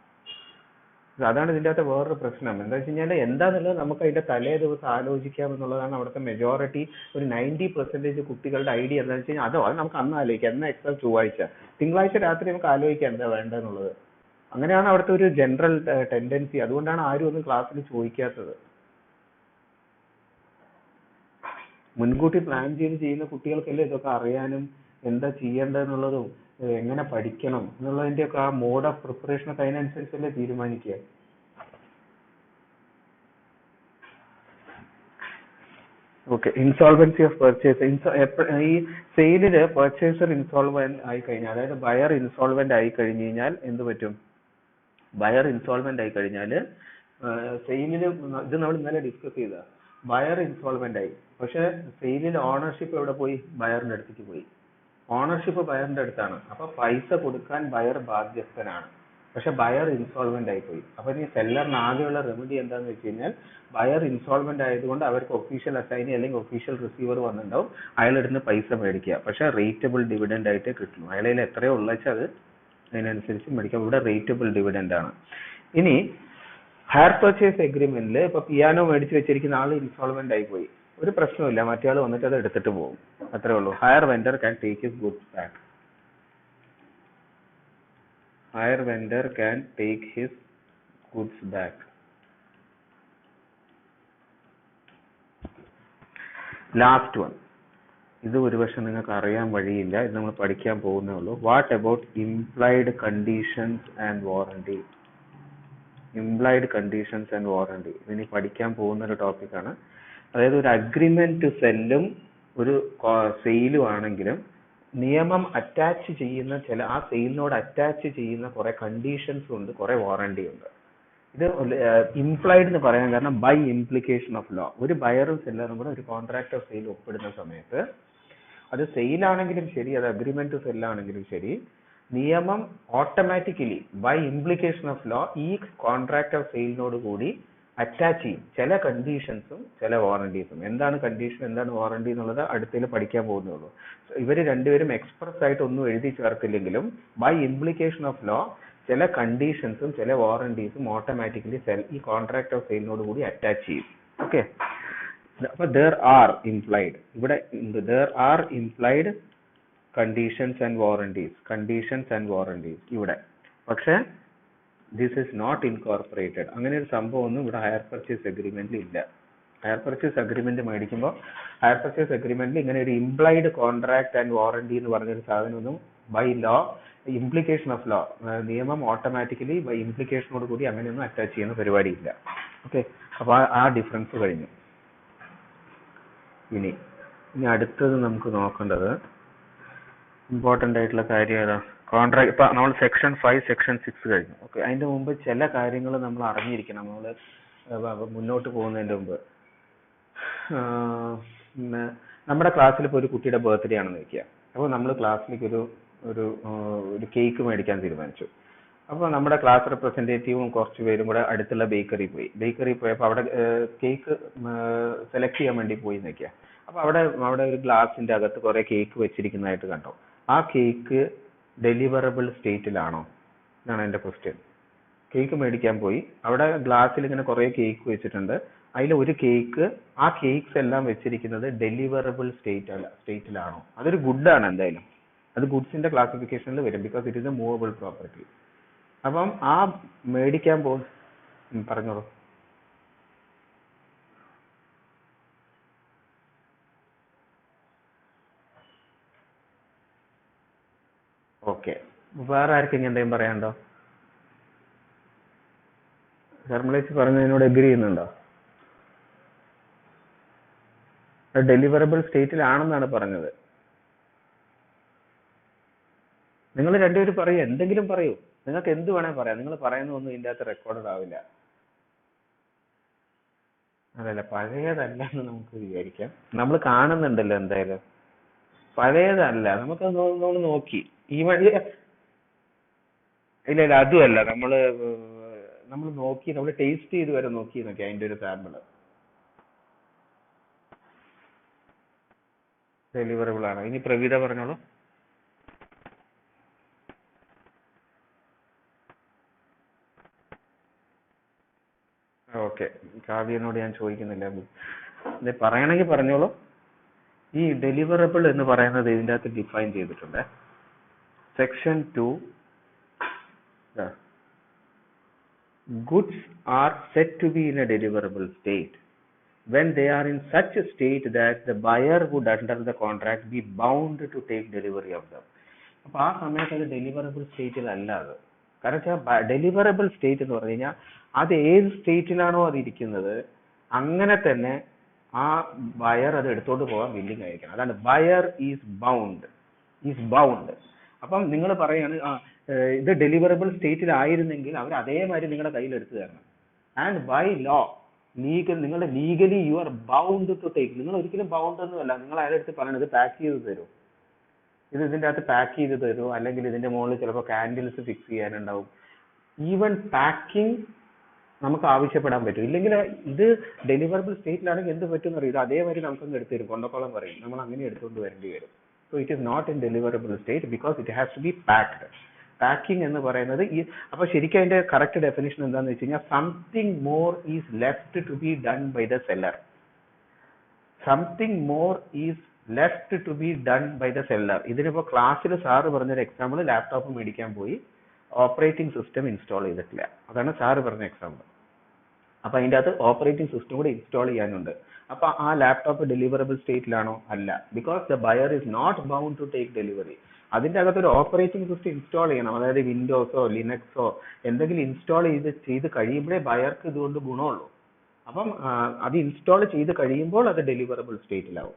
അതാണ് ഇതിൻ്റെ അകത്തെ വേറൊരു പ്രശ്നം. എന്താ വെച്ച് കഴിഞ്ഞാൽ എന്താന്നുള്ളത് നമുക്ക് അതിന്റെ തലേ ദിവസം ആലോചിക്കാം എന്നുള്ളതാണ് അവിടുത്തെ മെജോറിറ്റി. ഒരു 90% കുട്ടികളുടെ ഐഡിയ എന്താണെന്ന് വെച്ച് കഴിഞ്ഞാൽ അത് നമുക്ക് അന്ന് ആലോചിക്കാം. അന്ന് എക്സാം ചൊവ്വാഴ്ച, തിങ്കളാഴ്ച രാത്രി നമുക്ക് ആലോചിക്കാം എന്താ വേണ്ടതെന്നുള്ളത്. അങ്ങനെയാണ് അവിടുത്തെ ഒരു ജനറൽ ടെൻഡൻസി. അതുകൊണ്ടാണ് ആരും ഒന്നും ക്ലാസ്സിൽ ചോദിക്കാത്തത്. മുൻകൂട്ടി പ്ലാൻ ചെയ്ത് ചെയ്യുന്ന കുട്ടികൾക്കല്ലേ ഇതൊക്കെ അറിയാനും എന്താ ചെയ്യേണ്ടതെന്നുള്ളതും എങ്ങനെ പഠിക്കണം എന്നുള്ളതിന്റെ ഒക്കെ ആ മോഡ് ഓഫ് പ്രിപ്പറേഷൻ ഒക്കെ അതിനനുസരിച്ചല്ലേ തീരുമാനിക്കുക. Okay, insolvency of purchase. ഈ സെയിലില് പർച്ചേസർ ഇൻസോൾവെന്റ് ആയി കഴിഞ്ഞാൽ, അതായത് ബയർ ഇൻസോൾവെന്റ് ആയി കഴിഞ്ഞു കഴിഞ്ഞാൽ എന്ത് പറ്റും? ബയർ ഇൻസോൾവെന്റ് ആയി കഴിഞ്ഞാൽ സെയിലില് ഇത് നമ്മൾ ഇന്നലെ ഡിസ്കസ് ചെയ്ത ബയർ ഇൻസോൾവെന്റ് ആയി. പക്ഷെ സെയിലിൽ ഓണർഷിപ്പ് എവിടെ പോയി? ബയറിന്റെ അടുത്തേക്ക് പോയി. ഓണർഷിപ്പ് ബയറിന്റെ അടുത്താണ്. അപ്പൊ പൈസ കൊടുക്കാൻ ബയർ ബാധ്യസ്ഥനാണ്. പക്ഷെ ബയർ ഇൻസോൾവെന്റ് ആയി പോയി. അപ്പൊ ഈ സെല്ലറിന് ആകെയുള്ള റെമഡി എന്താന്ന് വെച്ച് കഴിഞ്ഞാൽ, ബയർ ഇൻസോൾവെന്റ് ആയതുകൊണ്ട് അവർക്ക് ഒഫീഷ്യൽ അസൈനി അല്ലെങ്കിൽ ഒഫീഷ്യൽ റിസീവർ വന്നിട്ടുണ്ടാവും, അയാളെടുത്ത് പൈസ മേടിക്കുക. പക്ഷെ റേറ്റബിൾ ഡിവിഡൻഡ് ആയിട്ട് കിട്ടും. അയാളെ എത്രയോ ഉള്ള വെച്ചാൽ അത് അതിനനുസരിച്ച് മേടിക്കാം. ഇവിടെ റേറ്റബിൾ ഡിവിഡൻഡ് ആണ്. ഇനി ഹയർ പർച്ചേസ് എഗ്രിമെന്റിൽ ഇപ്പൊ പിയാനോ മേടിച്ച് വെച്ചിരിക്കുന്ന ആൾ ഇൻസോൾവെന്റ് ആയി പോയി, ഒരു പ്രശ്നമില്ല, മറ്റേ ആൾ വന്നിട്ട് അത് എടുത്തിട്ട് പോകും, അത്രേ ഉള്ളൂ. Higher vendor can take his goods back. Higher vendor can take his goods back. Last one, ഇത് ഒരുപക്ഷെ നിങ്ങൾക്ക് അറിയാൻ വഴിയില്ല, ഇത് നമ്മൾ പഠിക്കാൻ പോകുന്നേ ഉള്ളൂ. What about implied conditions and warranty? Implied conditions and warranty ഇനി പഠിക്കാൻ പോകുന്ന ഒരു ടോപ്പിക്കാണ്. അതായത് ഒരു അഗ്രിമെന്റ് ടു സെല്ലും ഒരു സെയിലും ആണെങ്കിലും നിയമം അറ്റാച്ച് ചെയ്യുന്ന ആ സെയിലിനോട് അറ്റാച്ച് ചെയ്യുന്ന കുറെ കണ്ടീഷൻസും ഉണ്ട്, കുറെ വാറണ്ടി ഉണ്ട്. ഇത് ഇംപ്ലൈഡ് എന്ന് പറയാൻ കാരണം ബൈ ഇംപ്ലിക്കേഷൻ ഓഫ് ലോ. ഒരു ബയറും സെല്ലറും കൂടെ ഒരു കോൺട്രാക്ട് ഓഫ് സെയിൽ ഒപ്പിടുന്ന സമയത്ത്, അത് സെയിലാണെങ്കിലും ശരി, അത് അഗ്രിമെന്റ് ടു സെല്ലാണെങ്കിലും ശരി, നിയമം automatically by implication of law ഈ കോൺട്രാക്ട് ഓഫ് സെയിലിനോട് കൂടി അറ്റാച്ച് ചെയ്യും ചില കണ്ടീഷൻസും ചില വാറണ്ടീസും. എന്താണ് കണ്ടീഷൻ, എന്താണ് വാറണ്ടി എന്നുള്ളത് അടുത്തതിൽ പഠിക്കാൻ പോകുന്നേ ഉള്ളൂ. ഇവര് രണ്ടുപേരും എക്സ്പ്രസ് ആയിട്ട് ഒന്നും എഴുതി ചേർത്തില്ലെങ്കിലും ബൈ ഇംപ്ലിക്കേഷൻ ഓഫ് ലോ ചില കണ്ടീഷൻസും ചില വാറണ്ടീസും ഓട്ടോമാറ്റിക്കലി ഈ കോൺട്രാക്ട് ഓഫ് സെയിലിനോട് കൂടി അറ്റാച്ച് ചെയ്യും. ഓക്കെ, അപ്പൊ there are implied, ഇവിടെ there are implied conditions and warranties ഇവിടെ. പക്ഷെ this is not incorporated. അങ്ങനെ ഒരു സംഭവം ഒന്നും ഇവിടെ ഹയർ പർച്ചേസ് അഗ്രിമെന്റിൽ ഇല്ല. ഹയർ പർച്ചേസ് അഗ്രിമെന്റ് മേടിക്കുമ്പോൾ ഹയർ പർച്ചേസ് അഗ്രിമെന്റിൽ ഇങ്ങനെ ഒരു ഇംപ്ലൈഡ് കോൺട്രാക്ട് ആൻഡ് വാറണ്ടി എന്ന് പറഞ്ഞൊരു സാധനമൊന്നും by law implication of law നിയമം ഓട്ടോമാറ്റിക്കലി ബൈ ഇംപ്ലിക്കേഷനോട് കൂടി അങ്ങനെയൊന്നും അറ്റാച്ച് ചെയ്യുന്ന പരിപാടിയില്ല. ഓക്കെ, അപ്പൊ ആ ഡിഫറൻസ് കഴിഞ്ഞു. ഇനി അടുത്തത് നമുക്ക് നോക്കേണ്ടത് ഇമ്പോർട്ടൻ്റ് ആയിട്ടുള്ള കാര്യം ഏതാ? കോൺട്രാക്ട്. ഇപ്പൊ നമ്മൾ സെക്ഷൻ 5 സെക്ഷൻ 6 കഴിഞ്ഞു. ഓക്കെ, അതിന്റെ മുമ്പ് ചില കാര്യങ്ങൾ നമ്മൾ അറിഞ്ഞിരിക്കണം നമ്മൾ മുന്നോട്ട് പോകുന്നതിന്റെ മുമ്പ്. നമ്മുടെ ക്ലാസ്സിൽ ഇപ്പോൾ ഒരു കുട്ടിയുടെ ബർത്ത്ഡേ ആണെന്ന് വെക്കുക. അപ്പോൾ നമ്മൾ ക്ലാസ്സിലേക്ക് ഒരു കേക്ക് മേടിക്കാൻ തീരുമാനിച്ചു. അപ്പോൾ നമ്മുടെ ക്ലാസ് റെപ്രസെന്റേറ്റീവും കുറച്ച് പേരും കൂടെ അടുത്തുള്ള ബേക്കറി പോയപ്പോൾ അവിടെ കേക്ക് സെലക്ട് ചെയ്യാൻ വേണ്ടി പോയി നിൽക്കുക. അപ്പോൾ അവിടെ ഒരു ഗ്ലാസിന്റെ അകത്ത് കുറെ കേക്ക് വെച്ചിരിക്കുന്നതായിട്ട് കണ്ടു. ആ കേക്ക് ഡെലിവറബിൾ സ്റ്റേറ്റിലാണോ എന്നാണ് എൻ്റെ ക്വസ്റ്റ്യൻ. കേക്ക് മേടിക്കാൻ പോയി, അവിടെ ഗ്ലാസ്സിൽ ഇങ്ങനെ കുറെ കേക്ക് വെച്ചിട്ടുണ്ട്. അതിൽ ഒരു കേക്ക്, ആ കേക്ക്സ് എല്ലാം വെച്ചിരിക്കുന്നത് ഡെലിവറബിൾ സ്റ്റേറ്റിലാണോ? അതൊരു ഗുഡാണ്, എന്തായാലും അത് ഗുഡ്സിന്റെ ക്ലാസിഫിക്കേഷനിൽ വരും, because it is A movable property. അപ്പം ആ മേടിക്കാൻ പറഞ്ഞോളൂ. ഓക്കെ, വേറെ ആർക്കെങ്കിലും എന്തെങ്കിലും പറയാനുണ്ടോ? ധർമ്മലേച്ചി പറഞ്ഞതിനോട് എഗ്രി ചെയ്യുന്നുണ്ടോ? ഡെലിവറബിൾ സ്റ്റേറ്റിലാണെന്നാണ് പറഞ്ഞത്. നിങ്ങൾ രണ്ടുപേരും പറയൂ, എന്തെങ്കിലും പറയൂ, നിങ്ങൾക്ക് എന്ത് വേണേ പറയാം. നിങ്ങൾ പറയുന്നതൊന്നും ഇതിന്റെ അകത്ത് റെക്കോർഡഡ് ആവില്ല. അതല്ല, പഴയതല്ല എന്ന് നമുക്ക് വിചാരിക്കാം. നമ്മൾ കാണുന്നുണ്ടല്ലോ എന്തായാലും. പഴയതല്ല, നമുക്ക് നമ്മൾ നോക്കി ഈ വഴി. ഇല്ല ഇല്ല, അതുമല്ല, നമ്മൾ നോക്കി, നമ്മൾ ടേസ്റ്റ് ചെയ്ത് വരെ നോക്കി നോക്കി അതിന്റെ ഒരു സാമ്പിള് ഡെലിവറബിൾ ആണ്. ഇനി പ്രവിത പറഞ്ഞോളൂ. ഓക്കെ, കാവ്യനോട് ഞാൻ ചോദിക്കുന്നില്ല, പറയണമെങ്കിൽ പറഞ്ഞോളൂ. ഈ ഡെലിവറബിൾ എന്ന് പറയുന്നത് ഇതിൻ്റെ അകത്ത് ഡിഫൈൻ ചെയ്തിട്ടുണ്ട്. Section 2, goods are said to be in a deliverable state when they are in such a state that the buyer would under the contract be bound to take delivery of them. അപ്പൊ ആ സമയത്ത് അത് ഡെലിവറബിൾ സ്റ്റേറ്റിലല്ല. അത് കാരണം ഡെലിവറബിൾ സ്റ്റേറ്റ് എന്ന് പറഞ്ഞു കഴിഞ്ഞാൽ അത് ഏത് സ്റ്റേറ്റിലാണോ അത് ഇരിക്കുന്നത് അങ്ങനെ തന്നെ ആ ബയർ അത് എടുത്തോണ്ട് പോകാൻ വില്ലിങ് ആയിരിക്കണം. അതാണ് ബയർ ഈസ് ബൗണ്ട്. അപ്പം നിങ്ങൾ പറയാണ് ഇത് ഡെലിവറബിൾ സ്റ്റേറ്റിലായിരുന്നെങ്കിൽ അവർ അതേമാതിരി നിങ്ങളുടെ കയ്യിൽ എടുത്തു തരണം. ആൻഡ് ബൈ ലോ നിങ്ങളുടെ legally you are bound to take. നിങ്ങൾ ഒരിക്കലും ബൗണ്ട് ഒന്നുമല്ല. നിങ്ങൾ അയാളെടുത്ത് പറയണത് പാക്ക് ചെയ്ത് തരും, ഇതിന്റെ അകത്ത് പാക്ക് ചെയ്ത് തരൂ, അല്ലെങ്കിൽ ഇതിന്റെ മുകളിൽ ചിലപ്പോൾ കാൻഡിൽസ് ഫിക്സ് ചെയ്യാനുണ്ടാവും. ഈവൻ പാക്കിംഗ് നമുക്ക് ആവശ്യപ്പെടാൻ പറ്റും. ഇല്ലെങ്കിൽ ഇത് ഡെലിവറബിൾ സ്റ്റേറ്റിലാണെങ്കിൽ എന്ത് പറ്റും എന്നറിയും, ഇത് അതേമാതിരി നമുക്കൊന്ന് എടുത്തു തരും, കൊണ്ടക്കോളം പറയും, നമ്മൾ അങ്ങനെ എടുത്തുകൊണ്ട് വരേണ്ടി വരും. So it is not in deliverable state because it has to be packed. Packing എന്ന് പറയുന്നത് അപ്പൊ ശരിക്കും അതിന്റെ കറക്റ്റ് ഡെഫിനിഷൻ എന്താണെന്ന് വെച്ച് കഴിഞ്ഞാൽ something more is left to be done by the seller. Something more is left to be done by the seller. ഇതിനിപ്പോ ക്ലാസ്സിൽ സാറ് പറഞ്ഞൊരു എക്സാമ്പിൾ, ലാപ്ടോപ്പ് മേടിക്കാൻ പോയി ഓപ്പറേറ്റിംഗ് സിസ്റ്റം ഇൻസ്റ്റാൾ ചെയ്തിട്ടില്ല. അതാണ് സാറ് പറഞ്ഞ എക്സാമ്പിൾ. അപ്പൊ അതിന്റെ അകത്ത് ഓപ്പറേറ്റിംഗ് സിസ്റ്റം കൂടി ഇൻസ്റ്റാൾ ചെയ്യാനുണ്ട്. അപ്പൊ ആ ലാപ്ടോപ്പ് ഡെലിവറബിൾ സ്റ്റേറ്റിലാണോ? അല്ല, because the buyer is not bound to take delivery. അതിന്റെ അകത്ത് ഒരു ഓപ്പറേറ്റിംഗ് സിസ്റ്റം ഇൻസ്റ്റാൾ ചെയ്യണം. അതായത് വിൻഡോസോ ലിനക്സോ എന്തെങ്കിലും ഇൻസ്റ്റാൾ ചെയ്ത് കഴിയുമ്പോഴേ ബയർക്ക് ഇതുകൊണ്ട് ഗുണമുള്ളൂ. അപ്പം അത് ഇൻസ്റ്റാൾ ചെയ്ത് കഴിയുമ്പോൾ അത് ഡെലിവറബിൾ സ്റ്റേറ്റിലാവും.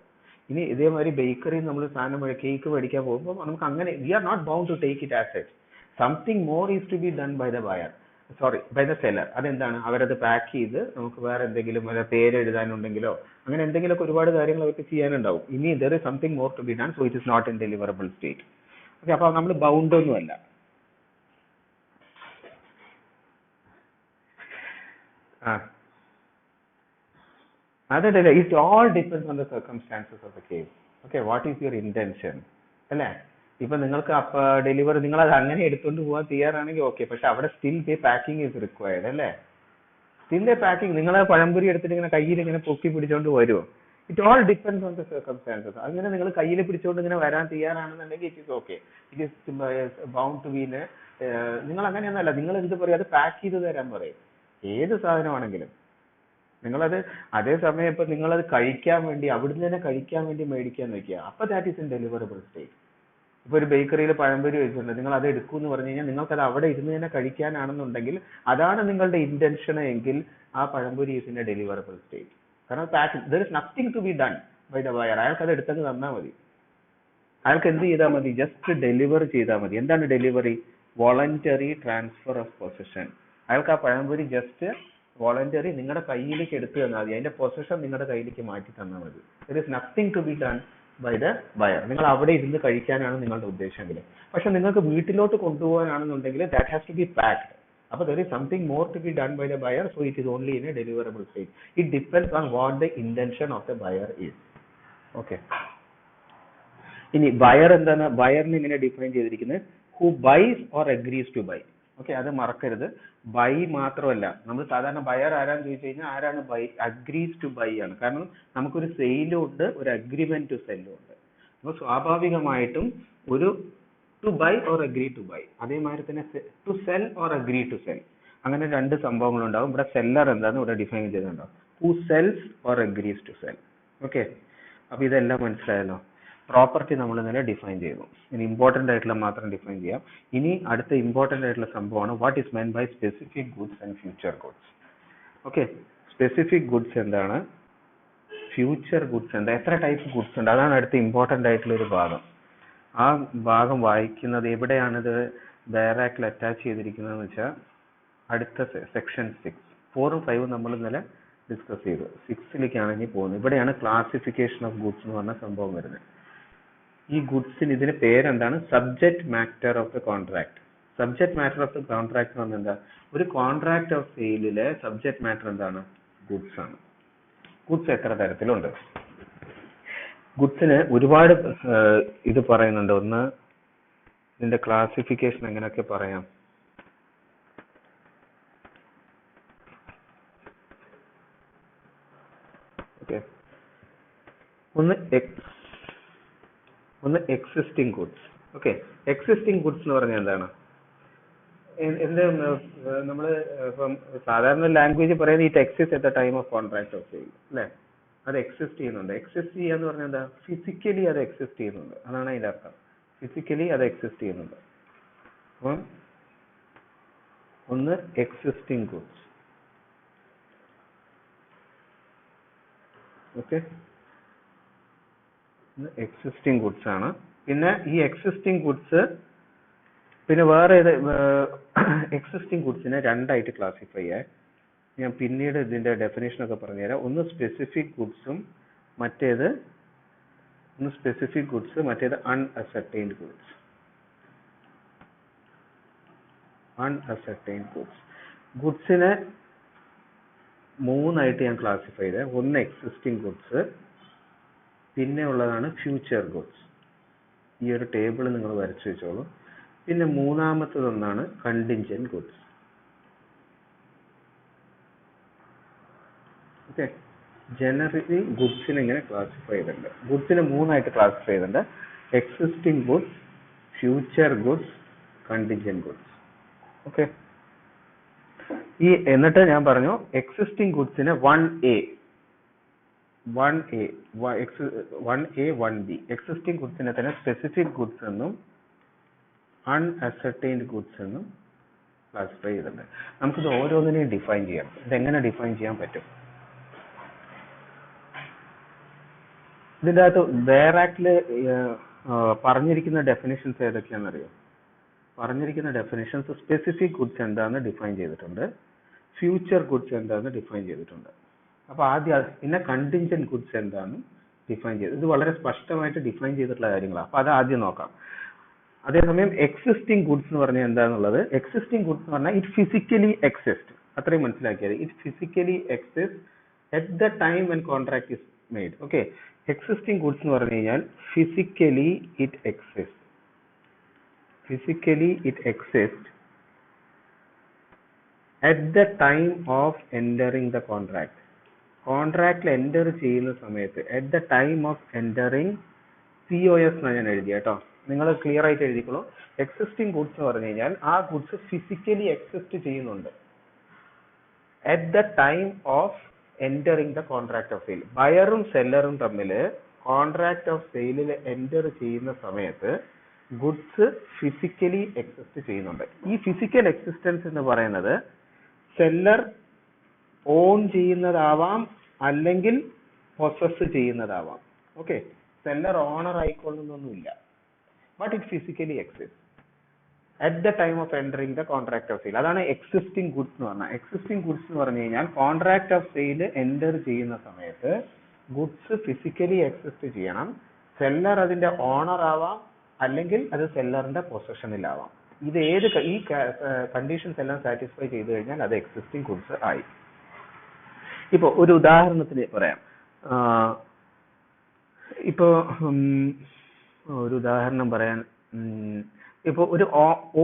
ഇനി ഇതേമാതിരി ബേക്കറി നമ്മൾ സാധനം കേക്ക് മേടിക്കാൻ പോകുമ്പോൾ നമുക്ക് അങ്ങനെ we are not bound to take it as it. Something more is to be done by the by the seller. അതെന്താണ്? അവരത് പാക്ക് ചെയ്ത് നമുക്ക് വേറെ എന്തെങ്കിലും പേര് എഴുതാനുണ്ടെങ്കിലോ അങ്ങനെ എന്തെങ്കിലുമൊക്കെ ഒരുപാട് കാര്യങ്ങൾ അവർക്ക് ചെയ്യാനുണ്ടാവും. ഇനി there is something more to be done, so it is not in deliverable state. Okay, അപ്പൊ നമ്മൾ ബൗണ്ട് ഒന്നുമല്ല. അതല്ല, it all depends on the circumstances of the case. Okay, what is your intention അല്ലേ? ഇപ്പൊ നിങ്ങൾക്ക് ഡെലിവറി നിങ്ങൾ അത് അങ്ങനെ എടുത്തുകൊണ്ട് പോകാൻ തയ്യാറാണെങ്കിൽ ഓക്കെ, പക്ഷെ അവിടെ സ്റ്റിൽ പാക്കിംഗ് ഈസ് റിക്വയർഡ് അല്ലേ? Still packing. നിങ്ങൾ പഴംപൊരി എടുത്തിട്ട് ഇങ്ങനെ കയ്യിൽ ഇങ്ങനെ പൊക്കി പിടിച്ചോണ്ട് വരുമോ? It all depends on the circumstances. അങ്ങനെ നിങ്ങൾ കയ്യിൽ പിടിച്ചോണ്ട് ഇങ്ങനെ വരാൻ തയ്യാറാണെന്നുണ്ടെങ്കിൽ it is okay, it is bound to be. നിങ്ങൾ അങ്ങനെയൊന്നല്ല, നിങ്ങൾ എന്ത് പറയും, അത് പാക്ക് ചെയ്ത് തരാൻ പറയും. ഏത് സാധനമാണെങ്കിലും നിങ്ങളത് അതേസമയം ഇപ്പൊ നിങ്ങളത് കഴിക്കാൻ വേണ്ടി അവിടുന്ന് തന്നെ കഴിക്കാൻ വേണ്ടി മേടിക്കാൻ വെക്കുക, അപ്പൊ that is in deliverable state. ഇപ്പൊ ഒരു ബേക്കറിയിൽ പഴംപൊരി വെച്ചിട്ടുണ്ട്, നിങ്ങൾ അത് എടുക്കൂന്ന് പറഞ്ഞു കഴിഞ്ഞാൽ നിങ്ങൾക്ക് അത് അവിടെ ഇരുന്ന് തന്നെ കഴിക്കാനാണെന്നുണ്ടെങ്കിൽ അതാണ് നിങ്ങളുടെ ഇന്റൻഷൻ എങ്കിൽ ആ pazhampori is in a deliverable state. കാരണം there is nothing to be done by the buyer. അയാൾക്ക് അത് എടുത്തങ്ങ് തന്നാൽ മതി. അയാൾക്ക് എന്ത് ചെയ്താൽ മതി? ജസ്റ്റ് ഡെലിവർ ചെയ്താൽ മതി. എന്താണ് delivery? Voluntary transfer of possession. അയാൾക്ക് ആ പഴംപൊരി ജസ്റ്റ് വോളണ്ടറി നിങ്ങളുടെ കയ്യിലേക്ക് എടുത്തു തന്നാൽ മതി, അതിന്റെ പൊസഷൻ നിങ്ങളുടെ കയ്യിലേക്ക് മാറ്റി തന്നാൽ മതി. There is nothing to be done by the buyer. നിങ്ങൾ അവിടെ ഇരുന്ന് കഴിക്കാനാണ് നിങ്ങളുടെ ഉദ്ദേശമെങ്കിൽ. പക്ഷെ നിങ്ങൾക്ക് വീട്ടിലോട്ട് കൊണ്ടുപോകാനാണെന്നുണ്ടെങ്കിൽ that has to be packed. അപ്പൊ there is something more to be done by the buyer, so it is only in a deliverable state. It depends on what the intention of the buyer is. Okay, ഇനി ബയർ എന്താണ്? ബയറിന് ഇങ്ങനെ ഡിഫൈൻ ചെയ്തിരിക്കുന്നത് who buys or agrees to by. Okay, അത് മറക്കരുത്. ബൈ മാത്രമല്ല, നമ്മൾ സാധാരണ ബയർ ആരാന്ന് ചോദിച്ചു കഴിഞ്ഞാൽ ആരാണ് ബൈ? അഗ്രീസ് ടു ബൈ ആണ്. കാരണം നമുക്കൊരു സെയിലും ഉണ്ട്, ഒരു അഗ്രിമെന്റ് ടു സെല്ലും ഉണ്ട്. അപ്പൊ സ്വാഭാവികമായിട്ടും ഒരു to buy or agree to buy, അതേമാതിരി തന്നെ to sell or agree to sell, അങ്ങനെ രണ്ട് സംഭവങ്ങളുണ്ടാവും. ഇവിടെ സെല്ലർ എന്താന്ന് ഇവിടെ ഡിഫൈൻ ചെയ്തിട്ടുണ്ടാവും. Who sells or agrees to sell. Okay, അപ്പൊ ഇതെല്ലാം മനസ്സിലായല്ലോ. പ്രോപ്പർട്ടി നമ്മൾ ഇന്നലെ ഡിഫൈൻ ചെയ്തു. ഇനി ഇമ്പോർട്ടന്റ് ആയിട്ടുള്ള മാത്രം ഡിഫൈൻ ചെയ്യാം. ഇനി അടുത്ത ഇമ്പോർട്ടന്റ് ആയിട്ടുള്ള സംഭവമാണ് what is meant by specific goods and future goods. Okay, specific goods എന്താണ്? ഫ്യൂച്ചർ ഗുഡ്സ് എന്താ, എത്ര ടൈപ്പ് ഗുഡ്സ് ഉണ്ട്, അതാണ് അടുത്ത ഇമ്പോർട്ടൻ്റ് ആയിട്ടുള്ള ഒരു ഭാഗം. ആ ഭാഗം വായിക്കുന്നത് എവിടെയാണിത് ഡയറാക്റ്റിൽ അറ്റാച്ച് ചെയ്തിരിക്കുന്നതെന്ന് വെച്ചാൽ അടുത്ത സെക്ഷൻ 6. 4 ഉം 5 ഉം നമ്മൾ ഇന്നലെ ഡിസ്കസ് ചെയ്തു. 6ലേക്കാണ് ഇനി പോകുന്നത്. ഇവിടെയാണ് ക്ലാസിഫിക്കേഷൻ ഓഫ് ഗുഡ്സ് എന്ന് പറഞ്ഞ സംഭവം വരുന്നത്. ഈ ഗുഡ്സിന് ഇതിന് പേരെന്താണ്? Subject matter of the contract. Subject matter of the contract എന്ന് പറഞ്ഞാൽ എന്താ? ഒരു കോൺട്രാക്ട് ഓഫ് സെയിലിലെ സബ്ജക്ട് മാറ്റർ എന്താണ്? ഗുഡ്സ് ആണ്. ഗുഡ്സ് എത്ര തരത്തിലുണ്ട്? ഗുഡ്സിന് ഒരുപാട് ഇത് പറയുന്നുണ്ട്. ഒന്ന് ഇതിന്റെ ക്ലാസിഫിക്കേഷൻ എങ്ങനെയൊക്കെ പറയാം. ഓക്കെ, ഒന്ന് existing goods. Okay, existing goods എന്ന് പറഞ്ഞാൽ എന്താണ്? നമ്മൾ ഇപ്പം സാധാരണ ലാംഗ്വേജ് പറയുന്നത് it exist at the time of contract of sale അല്ലേ? അത് എക്സിസ്റ്റ് ചെയ്യുന്നുണ്ട്. എക്സിസ്റ്റ് ചെയ്യാന്ന് പറഞ്ഞാൽ എന്താ? ഫിസിക്കലി അത് എക്സിസ്റ്റ് ചെയ്യുന്നുണ്ട്, അതാണ് അതിന്റെ അർത്ഥം. ഫിസിക്കലി അത് എക്സിസ്റ്റ് ചെയ്യുന്നുണ്ട്. അപ്പം ഒന്ന് existing goods. Okay, existing goods ആണ്. പിന്നെ ഈ എക്സിസ്റ്റിംഗ് ഗുഡ്സ് പിന്നെ വേറെ എക്സിസ്റ്റിംഗ് ഗുഡ്സിനെ രണ്ടായിട്ട് ക്ലാസിഫൈ ചെയ്യാൻ ഞാൻ പിന്നീട് ഇതിന്റെ ഡെഫിനേഷൻ ഒക്കെ പറഞ്ഞുതരാം. ഒന്ന് സ്പെസിഫിക് ഗുഡ്സും മറ്റേത് അൺഅസർട്ടൈൻഡ് ഗുഡ്സ്. അൺഅസർട്ടൈൻഡ് ഗുഡ്സ് ഗുഡ്സിനെ മൂന്നായിട്ട് ഞാൻ ക്ലാസിഫൈ ചെയ്തത്. ഒന്ന് എക്സിസ്റ്റിംഗ് ഗുഡ്സ്, പിന്നെ ഉള്ളതാണ് ഫ്യൂച്ചർ ഗുഡ്സ്. ഈ ഒരു ടേബിൾ നിങ്ങൾ വരച്ചു വെച്ചോളൂ. പിന്നെ മൂന്നാമത്തതൊന്നാണ് കണ്ടിൻജന്റ് ഗുഡ്സ്. ഓക്കെ, ജനറലി ഗുഡ്സിനെ ഇങ്ങനെ ക്ലാസിഫൈ ചെയ്തിട്ടുണ്ട്. ഗുഡ്സിനെ മൂന്നായിട്ട് ക്ലാസിഫൈ ചെയ്തിട്ടുണ്ട്: existing goods, future goods, contingent goods. Okay, എന്നിട്ട് ഞാൻ പറഞ്ഞു എക്സിസ്റ്റിംഗ് ഗുഡ്സിനെ 1A 1B. എക്സിസ്റ്റിംഗ് ഗുഡ്സിനെ തന്നെ സ്പെസിഫിക് ഗുഡ്സ് എന്നും അൺഅസർട്ടൈൻഡ് ഗുഡ്സ് എന്നും ക്ലാസിഫൈ ചെയ്തിട്ടുണ്ട്. നമുക്കിത് ഓരോന്നിനെയും ഡിഫൈൻ ചെയ്യാം. ഇതെങ്ങനെ ഡിഫൈൻ ചെയ്യാൻ പറ്റും? ഇതിൻ്റെ അകത്ത് ഡയറാക്റ്റില് പറഞ്ഞിരിക്കുന്ന ഡെഫിനിഷൻസ് ഏതൊക്കെയാണെന്നറിയോ? പറഞ്ഞിരിക്കുന്ന ഡെഫിനിഷൻസ് സ്പെസിഫിക് ഗുഡ്സ് എന്താണെന്ന് ഡിഫൈൻ ചെയ്തിട്ടുണ്ട്, ഫ്യൂച്ചർ ഗുഡ്സ് എന്താണെന്ന് ഡിഫൈൻ ചെയ്തിട്ടുണ്ട്. അപ്പോൾ ആദ്യം പിന്നെ കണ്ടിൻജന്റ് ഗുഡ്സ് എന്താണെന്ന് ഡിഫൈൻ ചെയ്തു. ഇത് വളരെ സ്പഷ്ടമായിട്ട് ഡിഫൈൻ ചെയ്തിട്ടുള്ള കാര്യങ്ങളാണ്. അപ്പോൾ അത് ആദ്യം നോക്കാം. അതേസമയം എക്സിസ്റ്റിംഗ് ഗുഡ്സ് എന്ന് പറഞ്ഞാൽ എന്താണെന്നുള്ളത്, എക്സിസ്റ്റിംഗ് ഗുഡ്സ് എന്ന് പറഞ്ഞാൽ ഇറ്റ് ഫിസിക്കലി എക്സിസ്റ്റ്, അത്രയും മനസ്സിലാക്കിയത്. It physically exist at the time when contract is made. Okay, existing goods എന്ന് പറഞ്ഞു കഴിഞ്ഞാൽ physically it exist. Physically it exists at the time of entering the contract. കോൺട്രാക്റ്റിൽ എൻ്റർ ചെയ്യുന്ന സമയത്ത് at the time of entering COS എന്നാണ് ഞാൻ എഴുതിയ കേട്ടോ. നിങ്ങൾ ക്ലിയർ ആയിട്ട് എഴുതിക്കോളൂ. എക്സിസ്റ്റിംഗ് ഗുഡ്സ് എന്ന് പറഞ്ഞു കഴിഞ്ഞാൽ ആ ഗുഡ്സ് ഫിസിക്കലി എക്സിസ്റ്റ് ചെയ്യുന്നുണ്ട് at the time of entering the contract of sale. ബയറും സെല്ലറും തമ്മിൽ കോൺട്രാക്ട് ഓഫ് സെയിലിൽ എൻ്റർ ചെയ്യുന്ന സമയത്ത് ഗുഡ്സ് ഫിസിക്കലി എക്സിസ്റ്റ് ചെയ്യുന്നുണ്ട്. ഈ ഫിസിക്കൽ എക്സിസ്റ്റൻസ് എന്ന് പറയുന്നത് സെല്ലർ ഓൺ ചെയ്യുന്നതാവാം അല്ലെങ്കിൽ പൊസസ് ചെയ്യുന്നതാവാം. ഓക്കെ, സെല്ലർ ഓണർ ആയിക്കൊള്ളുന്നൊന്നുമില്ല. But it physically exist at the time of entering the contract of sale. അതാണ് എക്സിസ്റ്റിംഗ് ഗുഡ്സ് എന്ന് പറഞ്ഞാൽ. എക്സിസ്റ്റിംഗ് ഗുഡ്സ് എന്ന് പറഞ്ഞു കഴിഞ്ഞാൽ കോൺട്രാക്ട് ഓഫ് സെയിൽ എൻറ്റർ ചെയ്യുന്ന സമയത്ത് ഗുഡ്സ് ഫിസിക്കലി എക്സിസ്റ്റ് ചെയ്യണം. സെല്ലർ അതിന്റെ ഓണർ ആവാം അല്ലെങ്കിൽ അത് സെല്ലറിന്റെ പൊസഷനിലാവാം. ഇത് ഈ കണ്ടീഷൻസ് എല്ലാം സാറ്റിസ്ഫൈ ചെയ്തു കഴിഞ്ഞാൽ അത് എക്സിസ്റ്റിംഗ് ഗുഡ്സ് ആയി. ഇപ്പോൾ ഒരു ഉദാഹരണത്തിന് പറയാം. ഒരു ഉദാഹരണം പറയാൻ, ഇപ്പോൾ ഒരു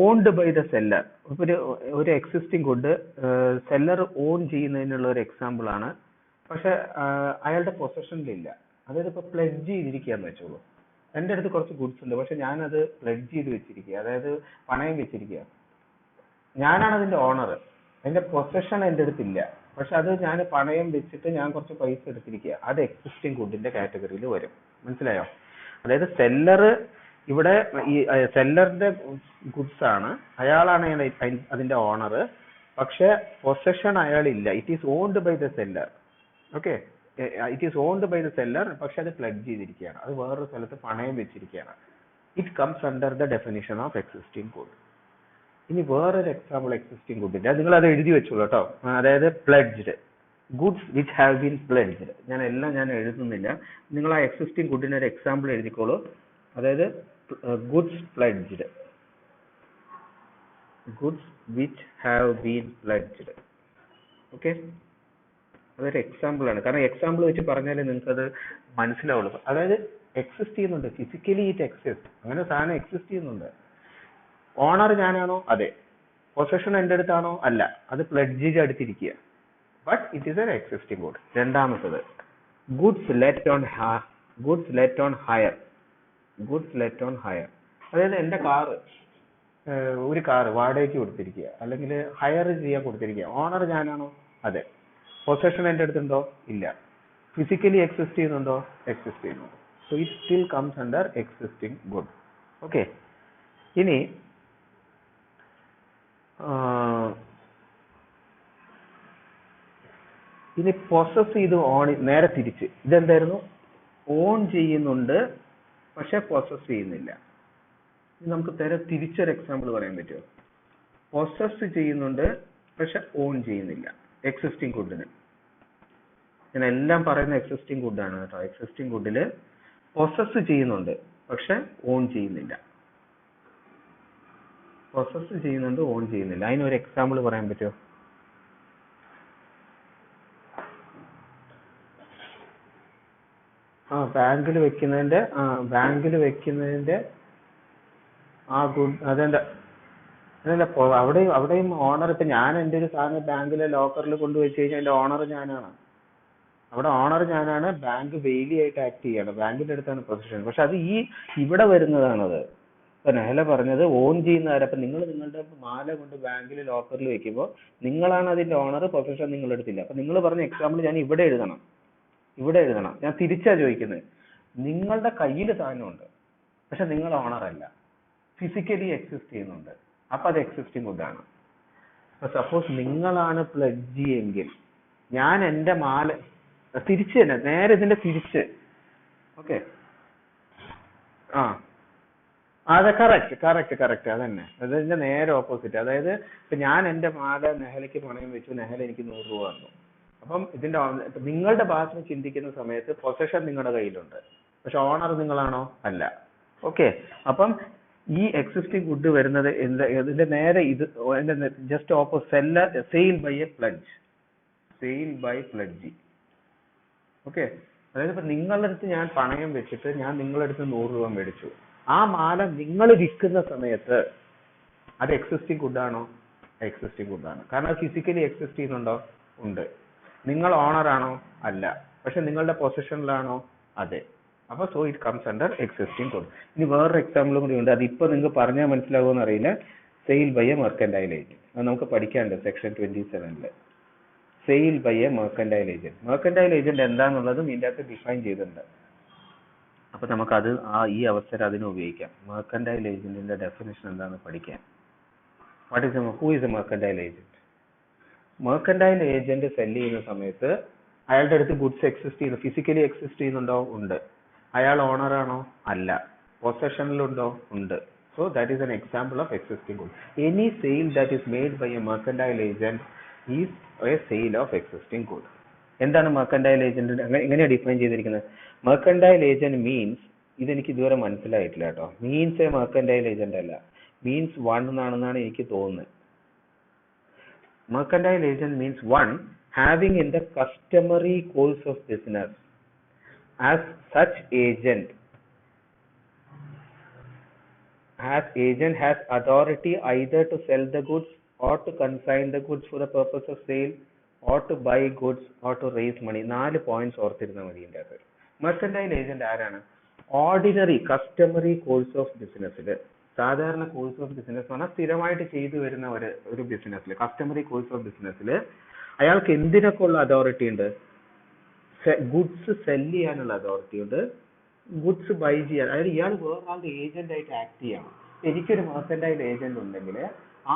ഓൺഡ് ബൈ ദ സെല്ലർ, ഇപ്പോൾ ഒരു എക്സിസ്റ്റിംഗ് ഗുഡ് സെല്ലർ ഓൺ ചെയ്യുന്നതിനുള്ള ഒരു എക്സാമ്പിൾ ആണ്. പക്ഷെ അയാളുടെ പൊസഷനിലില്ല. അതായത് ഇപ്പോൾ പ്ലെഡ്ജ് ചെയ്തിരിക്കുകയെന്ന് വെച്ചോളൂ. എൻ്റെ അടുത്ത് കുറച്ച് ഗുഡ്സ് ഉണ്ട്, പക്ഷെ ഞാനത് പ്ലെഡ്ജ് ചെയ്ത് വെച്ചിരിക്കുക, അതായത് പണയം വെച്ചിരിക്കുക. ഞാനാണ് അതിന്റെ ഓണർ, അതിന്റെ പൊസഷൻ എൻ്റെ അടുത്തില്ല, പക്ഷെ അത് ഞാൻ പണയം വെച്ചിട്ട് ഞാൻ കുറച്ച് പൈസ എടുത്തിരിക്കുക. അത് എക്സിസ്റ്റിംഗ് ഗുഡിന്റെ കാറ്റഗറിയിൽ വരും. മനസ്സിലായോ? അതായത് സെല്ലർ ഇവിടെ ഈ സെല്ലറിന്റെ ഗുഡ്സ് ആണ്, അയാളാണ് അതിന്റെ ഓണർ, പക്ഷെ പൊസഷൻ അയാളില്ല. It is owned by the seller. Okay, it is owned by the seller, പക്ഷെ അത് പ്ലഡ്ജ് ചെയ്തിരിക്കുകയാണ്, അത് വേറൊരു സ്ഥലത്ത് പണയം വെച്ചിരിക്കുകയാണ്. It comes under the definition of existing good. ഇനി വേറൊരു എക്സാമ്പിൾ എക്സിസ്റ്റിംഗ് ഗുഡിന്റെ, നിങ്ങൾ അത് എഴുതി വെച്ചോളൂ കേട്ടോ. അതായത് pledged goods which have been pledged. ഞാൻ എഴുതുന്നില്ല, നിങ്ങൾ ആ എക്സിസ്റ്റിംഗ് ഗുഡിന് ഒരു എക്സാമ്പിൾ എഴുതിക്കോളൂ. അതായത് goods pledged, goods which have been pledged. Okay, അതൊരു എക്സാമ്പിൾ ആണ്. കാരണം എക്സാമ്പിൾ വെച്ച് പറഞ്ഞാലേ നിങ്ങൾക്ക് അത് മനസ്സിലാവുള്ളൂ. അതായത് എക്സിസ്റ്റ് ചെയ്യുന്നുണ്ട്, ഫിസിക്കലി ഇറ്റ് എക്സിസ്റ്റ്, അങ്ങനെ സാധനം എക്സിസ്റ്റ് ചെയ്യുന്നുണ്ട്. ഓണർ ഞാനാണോ? അതെ. പൊസഷൻ എൻ്റെ അടുത്താണോ? അല്ല, അത് പ്ലഡ്ജിന്റെ അടുത്തിരിക്കുക. But it is an existing good. രണ്ടാമത്തത് goods let on hire. Goods let on hire, അതായത് എൻ്റെ കാറ്, ഒരു കാറ് വാടകയ്ക്ക് കൊടുത്തിരിക്കുക, അല്ലെങ്കിൽ ഹയർ ചെയ്യാൻ കൊടുത്തിരിക്കുക. ഓണർ ഞാനാണോ? അതെ. പൊസഷൻ എൻ്റെ അടുത്തുണ്ടോ? ഇല്ല. ഫിസിക്കലി എക്സിസ്റ്റ് ചെയ്യുന്നുണ്ടോ? എക്സിസ്റ്റ് ചെയ്യുന്നുണ്ട്. So it still comes under existing good. Okay, ഇനി പൊസസ് ചെയ്ത് ഓൺ, നേരെ തിരിച്ച് ഇതെന്തായിരുന്നു? ഓൺ ചെയ്യുന്നുണ്ട് പക്ഷെ പൊസസ് ചെയ്യുന്നില്ല. നമുക്ക് തിരിച്ചൊരു എക്സാമ്പിൾ പറയാൻ പറ്റുമോ? പൊസസ് ചെയ്യുന്നുണ്ട് പക്ഷെ ഓൺ ചെയ്യുന്നില്ല എക്സിസ്റ്റിംഗ് ഗുഡിന്. ഞാൻ എല്ലാം പറയുന്ന എക്സിസ്റ്റിംഗ് ഗുഡാണ് കേട്ടോ. എക്സിസ്റ്റിംഗ് ഗുഡില് പൊസസ് ചെയ്യുന്നുണ്ട് പക്ഷെ ഓൺ ചെയ്യുന്നില്ല. പൊസസ് ചെയ്യുന്നുണ്ട്, ഓൺ ചെയ്യുന്നില്ല. അതിനൊരു എക്സാമ്പിൾ പറയാൻ പറ്റുമോ? ബാങ്കിൽ വെക്കുന്നതിന്റെ ഗുഡ്, അതെന്താ അവിടെയും ഓണർ. ഇപ്പൊ ഞാൻ എൻ്റെ ഒരു സാധനം ബാങ്കിലെ ലോക്കറിൽ കൊണ്ടുവച്ച് കഴിഞ്ഞാൽ എൻ്റെ ഓണർ ഞാനാണ്. അവിടെ ഓണർ ഞാനാണ്, ബാങ്ക് ബെയിലി ആയിട്ട് ആക്ട് ചെയ്യാണ്, ബാങ്കിന്റെ അടുത്താണ് പൊസിഷൻ. പക്ഷെ അത് ഇവിടെ വരുന്നതാണത്. ഇപ്പൊ നെഹല പറഞ്ഞത് ഓൺ ചെയ്യുന്ന കാര്യം. അപ്പൊ നിങ്ങൾ നിങ്ങളുടെ മാല കൊണ്ട് ബാങ്കിൽ ലോക്കറിൽ വെക്കുമ്പോൾ നിങ്ങളാണ് അതിന്റെ ഓണർ, പൊസിഷൻ നിങ്ങളുടെ അടുത്തില്ല. അപ്പൊ നിങ്ങൾ പറഞ്ഞ എക്സാമ്പിൾ ഞാൻ ഇവിടെ എഴുതണം. ഞാൻ തിരിച്ചാ ചോദിക്കുന്നത്. നിങ്ങളുടെ കയ്യിൽ സാധനമുണ്ട് പക്ഷെ നിങ്ങൾ ഓണർ അല്ല, ഫിസിക്കലി എക്സിസ്റ്റ് ചെയ്യുന്നുണ്ട്, അപ്പൊ അത് എക്സിസ്റ്റിംഗ് ഗുഡാണ്. അപ്പൊ സപ്പോസ് നിങ്ങളാണ് പ്ലഡ്ജി എങ്കിൽ ഞാൻ എൻ്റെ മാല തിരിച്ച് തന്നെ, നേരെ ഇതിന്റെ തിരിച്ച്. ഓക്കെ, അതെ, കറക്റ്റ് അതന്നെ. അതിന്റെ നേരെ ഓപ്പോസിറ്റ്. അതായത് ഇപ്പൊ ഞാൻ എൻ്റെ മാല നെഹലയ്ക്ക് പണയം വെച്ചു, നെഹല എനിക്ക് 100 രൂപ തന്നു. അപ്പം ഇതിന്റെ നിങ്ങളുടെ ഭാഗത്ത് ചിന്തിക്കുന്ന സമയത്ത് പൊസഷൻ നിങ്ങളുടെ കയ്യിലുണ്ട് പക്ഷെ ഓണർ നിങ്ങളാണോ? അല്ല. ഓക്കെ, അപ്പം ഈ എക്സിസ്റ്റിംഗ് ഗുഡ് വരുന്നത് ഇതിന്റെ നേരെ just opposite. Sale by a pledge, sale by pledgee. Okay, അതായത് ഇപ്പൊ നിങ്ങളുടെ അടുത്ത് ഞാൻ പണയം വെച്ചിട്ട് ഞാൻ നിങ്ങളുടെ അടുത്ത് 100 രൂപ മേടിച്ചു. ആ മാല നിങ്ങൾ വിൽക്കുന്ന സമയത്ത് അത് എക്സിസ്റ്റിംഗ് ഗുഡാണോ? എക്സിസ്റ്റിംഗ് ഗുഡാണ്. കാരണം അത് ഫിസിക്കലി എക്സിസ്റ്റ് ചെയ്യുന്നുണ്ടോ? ഉണ്ട്. നിങ്ങൾ ഓണർ ആണോ? അല്ല. പക്ഷെ നിങ്ങളുടെ പൊസിഷനിലാണോ? അതെ. അപ്പൊ so it comes under existing good. ഇനി വേറൊരു എക്സാമ്പിളും കൂടി ഉണ്ട്, അതിപ്പോ നിങ്ങൾക്ക് പറഞ്ഞാൽ മനസ്സിലാവുമെന്ന് അറിയില്ല. Sale by a mercantile agent. അത് നമുക്ക് പഠിക്കാനുണ്ട് സെക്ഷൻ 27-ല്. Sale by a mercantile agent. Mercantile agent എന്താണെന്നുള്ളതും ഇതിന്റെ അകത്ത് ഡിഫൈൻ ചെയ്തിട്ടുണ്ട്. അപ്പൊ നമുക്കത് ഈ അവസരം അതിന് ഉപയോഗിക്കാം. മെർക്കന്റൈൽ ഏജന്റിന്റെ ഡെഫിനിഷൻ എന്താണെന്ന് പഠിക്കാൻ. Who is a mercantile agent? Mercantile agent sell ചെയ്യുന്ന സമയത്ത് അയാളുടെ അടുത്ത് ഗുഡ്സ് എക്സിസ്റ്റ് ചെയ്യുന്നു, ഫിസിക്കലി എക്സിസ്റ്റ് ചെയ്യുന്നുണ്ടോ? ഉണ്ട്. അയാൾ ഓണർ ആണോ? അല്ല. പൊസഷനിലുണ്ടോ? ഉണ്ട്. So that is an example of existing good. Any sale that is made by a mercantile agent is a sale of existing good. എന്താണ് മെർക്കന്റൈൽ ഏജന്റ്? എങ്ങനെയാണ് ഡിഫൈൻ ചെയ്തിരിക്കുന്നത്? മെർക്കന്റൈൽ ഏജന്റ് മീൻസ്, ഇതെനിക്ക് ഇതുവരെ മനസ്സിലായിട്ടില്ല കേട്ടോ, മീൻസ് എ മെർക്കന്റൈൽ ഏജന്റ് അല്ല, മീൻസ് വൺ എന്നാണെന്നാണ് എനിക്ക് തോന്നുന്നത്. Mercantile agent means one having in the customary course of business. As such agent has authority either to sell the goods or to consign the goods for the purpose of sale or to buy goods or to raise money. 4 points ഓർത്തിരുന്നാൽ മതി ഇതിന്റെ അകത്ത്. മെർക്കന്റൈൽ ഏജന്റ് ആരാണ്? ഓർഡിനറി കസ്റ്റമറി കോഴ്സ് ഓഫ് ബിസിനസ്സിൽ, സാധാരണ കോഴ്സ് ഓഫ് ബിസിനസ് എന്ന് പറഞ്ഞാൽ സ്ഥിരമായിട്ട് ചെയ്തു വരുന്ന ഒരു ബിസിനസ്സിൽ, കസ്റ്റമറി കോഴ്സ് ഓഫ് ബിസിനസ്സിൽ അയാൾക്ക് എന്തിനൊക്കെ ഉള്ള അതോറിറ്റി ഉണ്ട്? ഗുഡ്സ് സെല് ചെയ്യാനുള്ള അതോറിറ്റി ഉണ്ട്, ഗുഡ്സ് ബൈ ചെയ്യാൻ. അതായത് ഇയാൾ വേറൊരാളുടെ ഏജന്റ് ആയിട്ട് ആക്ട് ചെയ്യണം. എനിക്കൊരു മെർക്കന്റൈൽ ഏജന്റ് ഉണ്ടെങ്കിൽ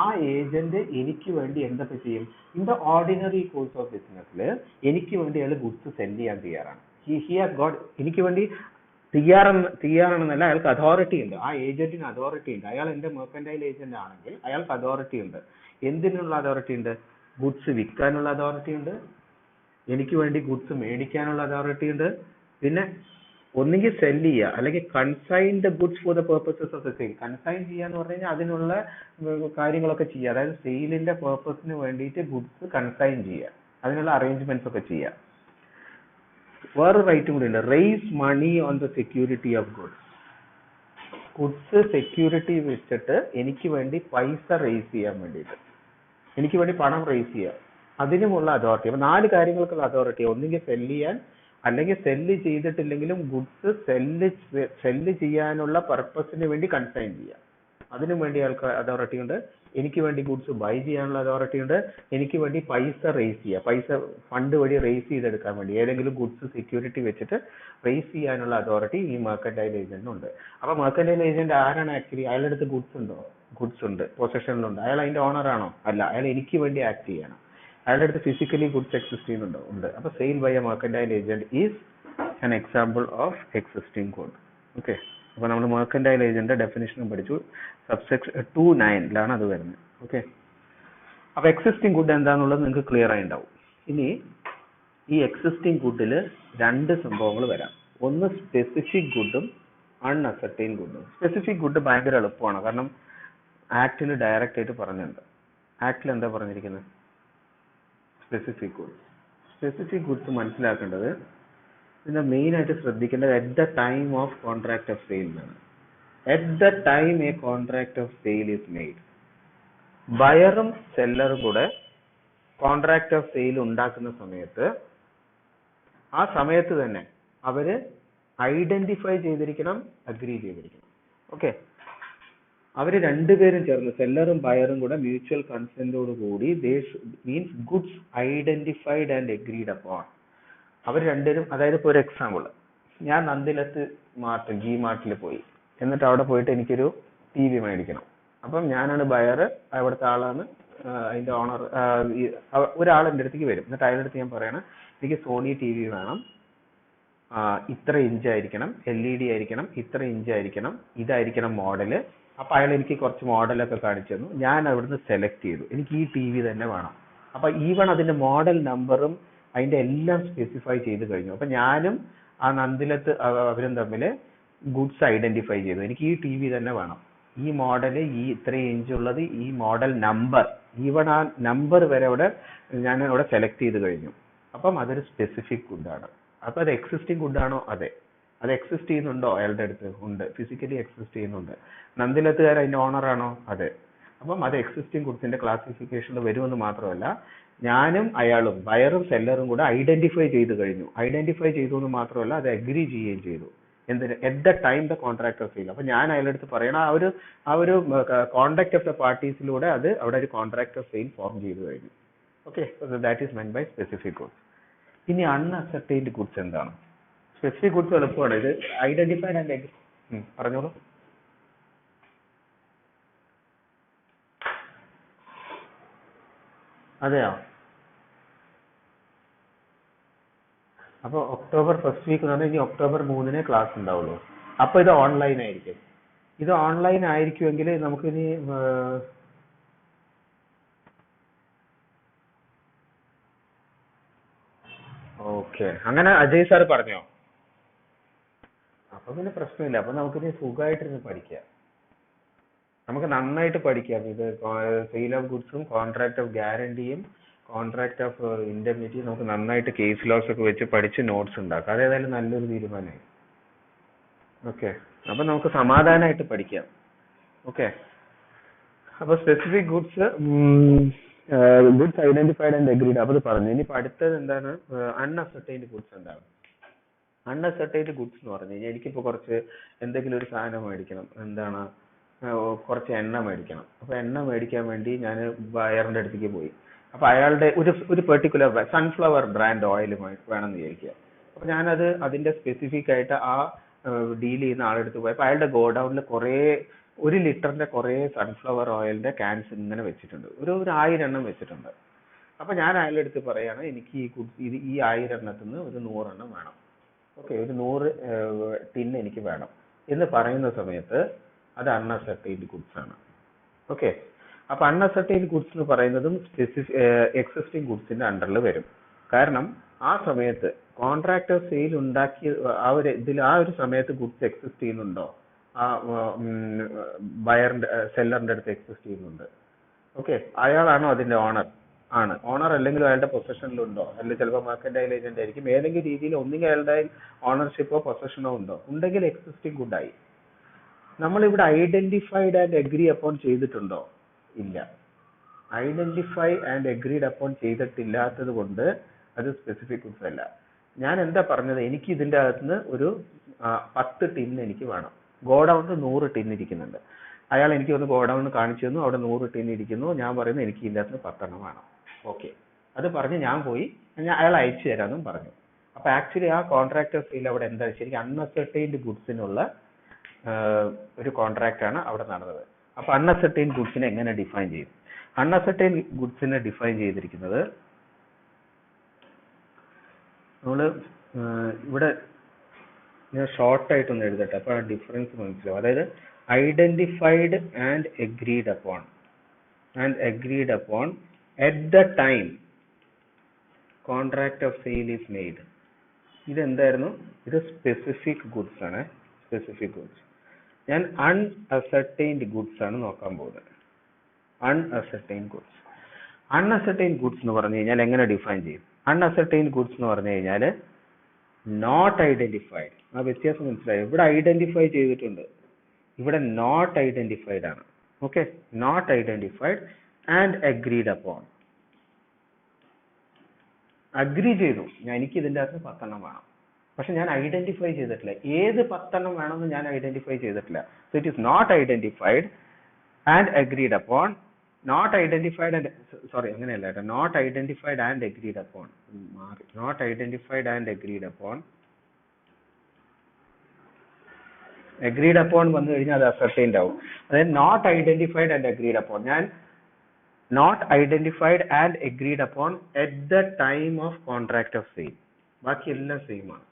ആ ഏജന്റ് എനിക്ക് വേണ്ടി എന്തൊക്കെ ചെയ്യും? In the ordinary course of ബിസിനസ്സിൽ എനിക്ക് വേണ്ടി അയാൾ ഗുഡ്സ് സെല് ചെയ്യാൻ തയ്യാറാണ്. ഹി ഹാസ് ഗോട്ട്, എനിക്ക് വേണ്ടി തയ്യാറാണെന്നല്ല, അയാൾക്ക് അതോറിറ്റി ഉണ്ട്. ആ ഏജന്റിന് അതോറിറ്റി ഉണ്ട്. അയാൾ എന്റെ മെർക്കന്റൈൽ ഏജന്റ് ആണെങ്കിൽ അയാൾക്ക് അതോറിറ്റി ഉണ്ട്. എന്തിനുള്ള അതോറിറ്റി ഉണ്ട്? ഗുഡ്സ് വിൽക്കാനുള്ള അതോറിറ്റി ഉണ്ട്, എനിക്ക് വേണ്ടി ഗുഡ്സ് മേടിക്കാനുള്ള അതോറിറ്റി ഉണ്ട്, പിന്നെ ഒന്നുകിൽ സെല് ചെയ്യുക അല്ലെങ്കിൽ consign the goods for the purposes of the sale. Consign ചെയ്യാന്ന് പറഞ്ഞു കഴിഞ്ഞാൽ അതിനുള്ള കാര്യങ്ങളൊക്കെ ചെയ്യുക. അതായത് സെയിലിന്റെ പേർപ്പസിന് വേണ്ടിയിട്ട് ഗുഡ്സ് കൺസൈൻ ചെയ്യുക, അതിനുള്ള അറേഞ്ച്മെന്റ്സ് ഒക്കെ ചെയ്യുക. വേറൊരു റൈറ്റും കൂടി ഉണ്ട്, raise money on the security of goods. Goods security വെച്ചിട്ട് എനിക്ക് വേണ്ടി പൈസ റേസ് ചെയ്യാൻ വേണ്ടിയിട്ട്, എനിക്ക് വേണ്ടി പണം റേസ് ചെയ്യുക, അതിനുമുള്ള അതോറിറ്റി. അപ്പൊ 4 കാര്യങ്ങൾക്കുള്ള അതോറിറ്റി. ഒന്നുകിൽ സെല് ചെയ്യാൻ, അല്ലെങ്കിൽ സെല്ല് ചെയ്തിട്ടില്ലെങ്കിലും ഗുഡ്സ് സെല്ല് ചെയ്യാനുള്ള പർപ്പസിന് വേണ്ടി കൺസൈൻ ചെയ്യുക, അതിനു വേണ്ടി ആൾക്ക് അതോറിറ്റി ഉണ്ട്. എനിക്ക് വേണ്ടി ഗുഡ്സ് ബൈ ചെയ്യാനുള്ള അതോറിറ്റി ഉണ്ട്. എനിക്ക് വേണ്ടി പൈസ റേസ് ചെയ്യുക, പൈസ ഫണ്ട് വഴി റേസ് ചെയ്തെടുക്കാൻ വേണ്ടി ഏതെങ്കിലും ഗുഡ്സ് സെക്യൂരിറ്റി വെച്ചിട്ട് റേസ് ചെയ്യാനുള്ള അതോറിറ്റി ഈ മെർക്കന്റൈൽ ഏജന്റിനുണ്ട്. അപ്പൊ മെർക്കന്റൈൽ ഏജന്റ് ആരാണ് ആക്ച്വലി? അയാളുടെ അടുത്ത് ഗുഡ്സ് ഉണ്ടോ? ഗുഡ്സ് ഉണ്ട്, പൊസഷനിലുണ്ട്. അയാൾ അതിന്റെ ഓണർ ആണോ? അല്ല, അയാൾ എനിക്ക് വേണ്ടി ആക്ട് ചെയ്യണം. അയാളുടെ അടുത്ത് ഫിസിക്കലി ഗുഡ്സ് എക്സിസ്റ്റ് ചെയ്യുന്നുണ്ടോ? ഉണ്ട്. അപ്പൊ sale by a mercantile agent is an example of existing good. Okay, അപ്പൊ നമ്മൾ മെർക്കന്റൈൽ ഏജന്റ് ഡെഫിനിഷനും പഠിച്ചു. സബ്സെക്ഷൻ 2(9) അത് വരുന്നത്. ഓക്കെ, അപ്പൊ എക്സിസ്റ്റിംഗ് ഗുഡ് എന്താണെന്നുള്ളത് നിങ്ങൾക്ക് ക്ലിയർ ആയി ഉണ്ടാവും. ഇനി ഈ എക്സിസ്റ്റിംഗ് ഗുഡിൽ 2 സംഭവങ്ങൾ വരാം. ഒന്ന് സ്പെസിഫിക് ഗുഡും അൺഅസർട്ടൈൻ ഗുഡും. സ്പെസിഫിക് ഗുഡ് ഭയങ്കര എളുപ്പമാണ്, കാരണം ആക്ടിൽ ഡയറക്റ്റ് ആയിട്ട് പറഞ്ഞിട്ടുണ്ട്. ആക്ടിൽ എന്താ പറഞ്ഞിരിക്കുന്നത്? Specific goods. സ്പെസിഫിക് ഗുഡ്സ് മനസ്സിലാക്കേണ്ടത്, ഇതിന്റെ മെയിൻ ആയിട്ട് ശ്രദ്ധിക്കേണ്ടത് at the time of contract of sale ആണ്. At the time a contract of sale is made. ബയറും സെല്ലറും കൂടെ കോൺട്രാക്ട് ഓഫ് സെയിൽ ഉണ്ടാക്കുന്ന സമയത്ത്, ആ സമയത്ത് തന്നെ അവര് ഐഡന്റിഫൈ ചെയ്തിരിക്കണം, അഗ്രി ചെയ്തിരിക്കണം. ഓക്കെ, അവര് രണ്ടുപേരും ചേർന്ന്, സെല്ലറും ബയറും കൂടെ മ്യൂച്വൽ കൺസെന്റോട് കൂടി, means goods identified and agreed upon. അവർ രണ്ടുപേരും, അതായത് ഇപ്പോൾ ഒരു എക്സാമ്പിൾ, ഞാൻ നന്ദിലത്ത് ജി മാർട്ടിൽ പോയി, എന്നിട്ട് അവിടെ പോയിട്ട് എനിക്കൊരു ടി വി മേടിക്കണം. അപ്പം ഞാനാണ് ബയർ, അവിടുത്തെ ആളാണ് അതിന്റെ ഓണർ. ഒരാൾ എൻ്റെ അടുത്തേക്ക് വരും, എന്നിട്ട് അയാളുടെ അടുത്ത് ഞാൻ പറയണം, എനിക്ക് സോണി ടി വി വേണം, ഇത്ര ഇഞ്ച് ആയിരിക്കണം, LED ആയിരിക്കണം, ഇത്ര ഇഞ്ച് ആയിരിക്കണം, ഇതായിരിക്കണം മോഡല്. അപ്പൊ അയാൾ എനിക്ക് കുറച്ച് മോഡലൊക്കെ കാണിച്ചു തന്നു. ഞാൻ അവിടുന്ന് സെലക്ട് ചെയ്തു, എനിക്ക് ഈ ടി വി തന്നെ വേണം. അപ്പൊ ഈവൺ അതിന്റെ മോഡൽ നമ്പറും അതിന്റെ എല്ലാം സ്പെസിഫൈ ചെയ്ത് കഴിഞ്ഞു. അപ്പൊ ഞാനും ആ നന്ദിലത്ത് അവരും തമ്മിൽ ഗുഡ്സ് ഐഡന്റിഫൈ ചെയ്തു, എനിക്ക് ഈ ടി വി തന്നെ വേണം, ഈ മോഡല്, ഈ ഇത്ര ഇഞ്ച് ഉള്ളത്, ഈ മോഡൽ നമ്പർ, ഈവൺ ആ നമ്പർ വരെ ഞാൻ അവിടെ സെലക്ട് ചെയ്ത് കഴിഞ്ഞു. അപ്പം അതൊരു സ്പെസിഫിക് ഗുഡാണ്. അപ്പൊ അത് എക്സിസ്റ്റിംഗ് ഗുഡാണോ? അതെ. അത് എക്സിസ്റ്റ് ചെയ്യുന്നുണ്ടോ? അയാളുടെ അടുത്ത് ഉണ്ട്, ഫിസിക്കലി എക്സിസ്റ്റ് ചെയ്യുന്നുണ്ട്. നന്ദിലത്തുകാർ അതിന്റെ ഓണർ ആണോ? അതെ. അപ്പം അത് എക്സിസ്റ്റിംഗ് ഗുഡ്സിന്റെ ക്ലാസിഫിക്കേഷനിൽ വരുമെന്ന് മാത്രമല്ല, ഞാനും അയാളും, ബയറും സെല്ലറും കൂടെ ഐഡന്റിഫൈ ചെയ്ത് കഴിഞ്ഞു. ഐഡന്റിഫൈ ചെയ്തു എന്ന് മാത്രമല്ല, അത് അഗ്രി ചെയ്യുകയും ചെയ്തു. എന്തിന്? At the time the contract of sale. അപ്പൊ ഞാൻ അയാളുടെ അടുത്ത് പറയണം, ആ ഒരു കോൺടാക്ട് ഓഫ് ദ പാർട്ടീസിലൂടെ അത് അവിടെ ഒരു കോൺട്രാക്ട് ഓഫ് സെയിൽ ഫോം ചെയ്ത് കഴിഞ്ഞു. Okay, that is meant by specific goods. ഇനി അൺഅസർട്ടൈൻഡ് ഗുഡ്സ് എന്താണ്? സ്പെസിഫിക് ഗുഡ്സ് എളുപ്പമാണ്, ഇത് ഐഡന്റിഫൈഡ് ആൻഡ് അഗ്രി. പറഞ്ഞോളൂ. അതെയോ? അപ്പൊ ഒക്ടോബർ ഫസ്റ്റ് വീക്ക് എന്ന് പറഞ്ഞാൽ ഇനി ഒക്ടോബർ 3 ക്ലാസ് ഉണ്ടാവുള്ളൂ. അപ്പൊ ഇത് ഓൺലൈൻ ആയിരിക്കും. ഇത് ഓൺലൈൻ ആയിരിക്കുമെങ്കിൽ നമുക്കിനി ഓക്കെ, അങ്ങനെ അജയ് സാർ പറഞ്ഞോ? അപ്പൊ പിന്നെ പ്രശ്നമില്ല. അപ്പൊ നമുക്കിനി സുഖമായിട്ടിരുന്ന് പഠിക്കാം, നമുക്ക് നന്നായിട്ട് പഠിക്കാം. ഇത് സെയിൽ ഓഫ് ഗുഡ്സും കോൺട്രാക്ട് ഓഫ് ഗ്യാരണ്ടിയും കോൺട്രാക്ട് ഓഫ് ഇൻഡെമിനിറ്റി നമുക്ക് നന്നായിട്ട് കേസ് ലോസ് ഒക്കെ വെച്ച് പഠിച്ച് നോട്ട്സ് ഉണ്ടാക്കാം. അതേതായാലും നല്ലൊരു തീരുമാനമായി. ഓക്കെ, അപ്പൊ നമുക്ക് സമാധാനമായിട്ട് പഠിക്കാം. ഓക്കെ, അപ്പൊ specific goods, goods identified and agreed, അപ്പൊ അത് പറഞ്ഞു. ഇനിയിപ്പോ അടുത്തത് എന്താണ്? അൺഅസർട്ടൈൻഡ് ഗുഡ്സ് എന്താണ്? അൺഅസർട്ടൈൻഡ് ഗുഡ്സ് എന്ന് പറഞ്ഞു കഴിഞ്ഞാൽ, എനിക്കിപ്പോ കുറച്ച് എന്തെങ്കിലും ഒരു സാധനം മേടിക്കണം, എന്താണ്, കുറച്ച് എണ്ണ മേടിക്കണം. അപ്പൊ എണ്ണ മേടിക്കാൻ വേണ്ടി ഞാൻ ബയറിന്റെ അടുത്തേക്ക് പോയി. അപ്പൊ അയാളുടെ ഒരു പെർട്ടിക്കുലർ സൺഫ്ലവർ ബ്രാൻഡ് ഓയിൽ വേണമെന്ന് വിചാരിക്കുക. അപ്പൊ ഞാനത് അതിന്റെ സ്പെസിഫിക് ആയിട്ട് ആ ഡീൽ ചെയ്യുന്ന ആളെടുത്ത് പോയി. അപ്പൊ അയാളുടെ ഗോഡൌണിൽ കുറെ 1 ലിറ്ററിന്റെ കുറേ സൺഫ്ലവർ ഓയിലിന്റെ ക്യാൻസ് ഇങ്ങനെ വെച്ചിട്ടുണ്ട്, ഒരു 1000 എണ്ണം വെച്ചിട്ടുണ്ട്. അപ്പൊ ഞാൻ അയാളുടെ അടുത്ത് പറയാണ് എനിക്ക് ഈ 1000 എണ്ണത്തിൽ നിന്ന് ഒരു 100 എണ്ണം വേണം, ഓക്കെ, ഒരു 100 ടിൻ എനിക്ക് വേണം എന്ന് പറയുന്ന സമയത്ത് അത് അൺഅസർട്ടൈൻഡ് ഗുഡ്സ് ആണ്. ഓക്കെ, അപ്പൊ അൺഅസർട്ടൈൻഡ് ഗുഡ്സ് എന്ന് പറയുന്നതും എക്സിസ്റ്റിംഗ് ഗുഡ്സിന്റെ അണ്ടറിൽ വരും. കാരണം ആ സമയത്ത് കോൺട്രാക്ടർ സെയിൽ ഉണ്ടാക്കിയ ആ ഒരു സമയത്ത് ഗുഡ്സ് എക്സിസ്റ്റ് ചെയ്യുന്നുണ്ടോ, ആ സെല്ലറിന്റെ അടുത്ത് എക്സിസ്റ്റ് ചെയ്യുന്നുണ്ട്. ഓക്കെ, അയാളാണോ അതിന്റെ ഓണർ? ആണ്. ഓണർ അല്ലെങ്കിൽ അയാളുടെ പൊസഷനിലുണ്ടോ, അല്ലെങ്കിൽ ചിലപ്പോൾ മാർക്കൻഡൈൽ ഏജന്റ് ആയിരിക്കും. ഏതെങ്കിലും രീതിയിൽ ഒന്നുകിൽ അയാളുടെ ഓണർഷിപ്പോ പൊസഷനോ ഉണ്ടോ, ഉണ്ടെങ്കിൽ എക്സിസ്റ്റിംഗ് ഗുഡായി. നമ്മളിവിടെ ഐഡന്റിഫൈഡ് ആൻഡ് അഗ്രി അപ്പോൺ ചെയ്തിട്ടുണ്ടോ? ഇല്ല. ഐഡന്റിഫൈ ആൻഡ് അഗ്രീഡ് അപ്പോൺ ചെയ്തിട്ടില്ലാത്തത് കൊണ്ട് അത് സ്പെസിഫിക് ഗുഡ്സ് അല്ല. ഞാൻ എന്താ പറഞ്ഞത്, എനിക്ക് ഇതിന്റെ അകത്തുനിന്ന് ഒരു 10 ടിൻ എനിക്ക് വേണം. ഗോഡൌണിൽ 100 ടിൻ ഇരിക്കുന്നുണ്ട്. അയാൾ എനിക്ക് ഒന്ന് ഗോഡൌൺ കാണിച്ചു തന്നു, അവിടെ 100 ടിൻ ഇരിക്കുന്നു. ഞാൻ പറയുന്നു എനിക്ക് ഇതിന്റെ അകത്തുനിന്ന് 10 എണ്ണം വേണം. ഓക്കെ, അത് പറഞ്ഞ് ഞാൻ പോയി, അയാൾ അയച്ചു തരാമെന്നും പറഞ്ഞു. അപ്പൊ ആക്ച്വലി ആ കോൺട്രാക്ടർ സെയിൽ അവിടെ എന്താ ശരിക്കും അൺഅസർട്ടൈൻഡ് ഗുഡ്സിനുള്ള ഒരു കോൺട്രാക്ട് ആണ് അവിടെ നടന്നത്. അപ്പൊ അൺഅസർട്ടൈൻഡ് ഗുഡ്സിനെ എങ്ങനെ ഡിഫൈൻ ചെയ്യും? അൺഅസർട്ടൈൻഡ് ഗുഡ്സിനെ ഡിഫൈൻ ചെയ്തിരിക്കുന്നത് നമ്മള് ഇവിടെ ഞാൻ ഷോർട്ട് ആയിട്ടൊന്ന് എഴുതട്ടെ, അപ്പൊ ആ ഡിഫറൻസ് മനസ്സിലാവും. അതായത് identified and agreed upon at the time contract of sale is made. ഇതെന്തായിരുന്നു? ഇത് സ്പെസിഫിക് ഗുഡ്സ് ആണ്. Specific goods. ഞാൻ അൺഅസർട്ടൈൻഡ് ഗുഡ്സ് ആണ് നോക്കാൻ പോകുന്നത്. അൺഅസർട്ടൈൻഡ് ഗുഡ്സ്. അൺഅസർട്ടൈൻഡ് ഗുഡ്സ് എന്ന് പറഞ്ഞു കഴിഞ്ഞാൽ എങ്ങനെ ഡിഫൈൻ ചെയ്യും? അൺഅസർട്ടൈൻഡ് ഗുഡ്സ് എന്ന് പറഞ്ഞു കഴിഞ്ഞാൽ നോട്ട് ഐഡന്റിഫൈഡ്. ആ വ്യത്യാസം മനസ്സിലായോ? ഇവിടെ ഐഡന്റിഫൈ ചെയ്തിട്ടുണ്ട്, ഇവിടെ നോട്ട് ഐഡന്റിഫൈഡ് ആണ്. Okay, not identified and agreed upon. Agree ചെയ്തു, എനിക്ക് ഇതിന്റെ അകത്ത് 10 എണ്ണം വേണം, പക്ഷെ ഞാൻ ഐഡന്റിഫൈ ചെയ്തിട്ടില്ല. ഏത് 10 എണ്ണം വേണമെന്ന് ഞാൻ ഐഡന്റിഫൈ ചെയ്തിട്ടില്ല. So it is not identified and agreed upon. Not identified and അങ്ങനെയല്ല കേട്ടോ, not identified and agreed upon മാറി. Not identified and agreed upon. Agreed upon വന്നു കഴിഞ്ഞാൽ അത് അസർട്ടൈൻഡ് ആവും. അതായത് not identified and agreed upon, ഞാൻ not identified and agreed upon at the time of contract of sale. ബാക്കി എല്ലാം സെയിം ആണ്.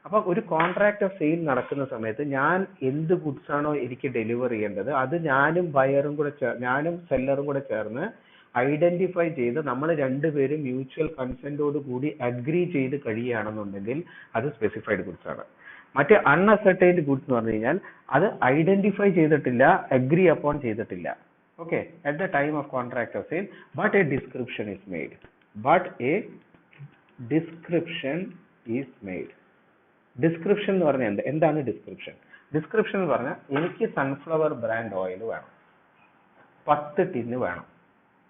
അപ്പൊ ഒരു കോൺട്രാക്ട് ഓഫ് സെയിൽ നടക്കുന്ന സമയത്ത് ഞാൻ എന്ത് ഗുഡ്സ് ആണോ എനിക്ക് ഡെലിവർ ചെയ്യേണ്ടത് അത് ഞാനും സെല്ലറും കൂടെ ചേർന്ന് ഐഡന്റിഫൈ ചെയ്ത് നമ്മൾ രണ്ടുപേരും മ്യൂച്വൽ കൺസെന്റോട് കൂടി അഗ്രി ചെയ്ത് കഴിയുകയാണെന്നുണ്ടെങ്കിൽ അത് സ്പെസിഫൈഡ് ഗുഡ്സ് ആണ്. മറ്റേ അൺഅസർട്ടൈൻഡ് ഗുഡ്സ് എന്ന് പറഞ്ഞു കഴിഞ്ഞാൽ അത് ഐഡന്റിഫൈ ചെയ്തിട്ടില്ല, അഗ്രി അപ്പോൺ ചെയ്തിട്ടില്ല. Okay, at the time of contract of sale, but a description is made. Description എന്ന് പറഞ്ഞാൽ എന്താണ് ഡിസ്ക്രിപ്ഷൻ? ഡിസ്ക്രിപ്ഷൻ എന്ന് പറഞ്ഞാൽ എനിക്ക് സൺഫ്ലവർ ബ്രാൻഡ് ഓയിൽ വേണം, 10 ടിന്ന് വേണം,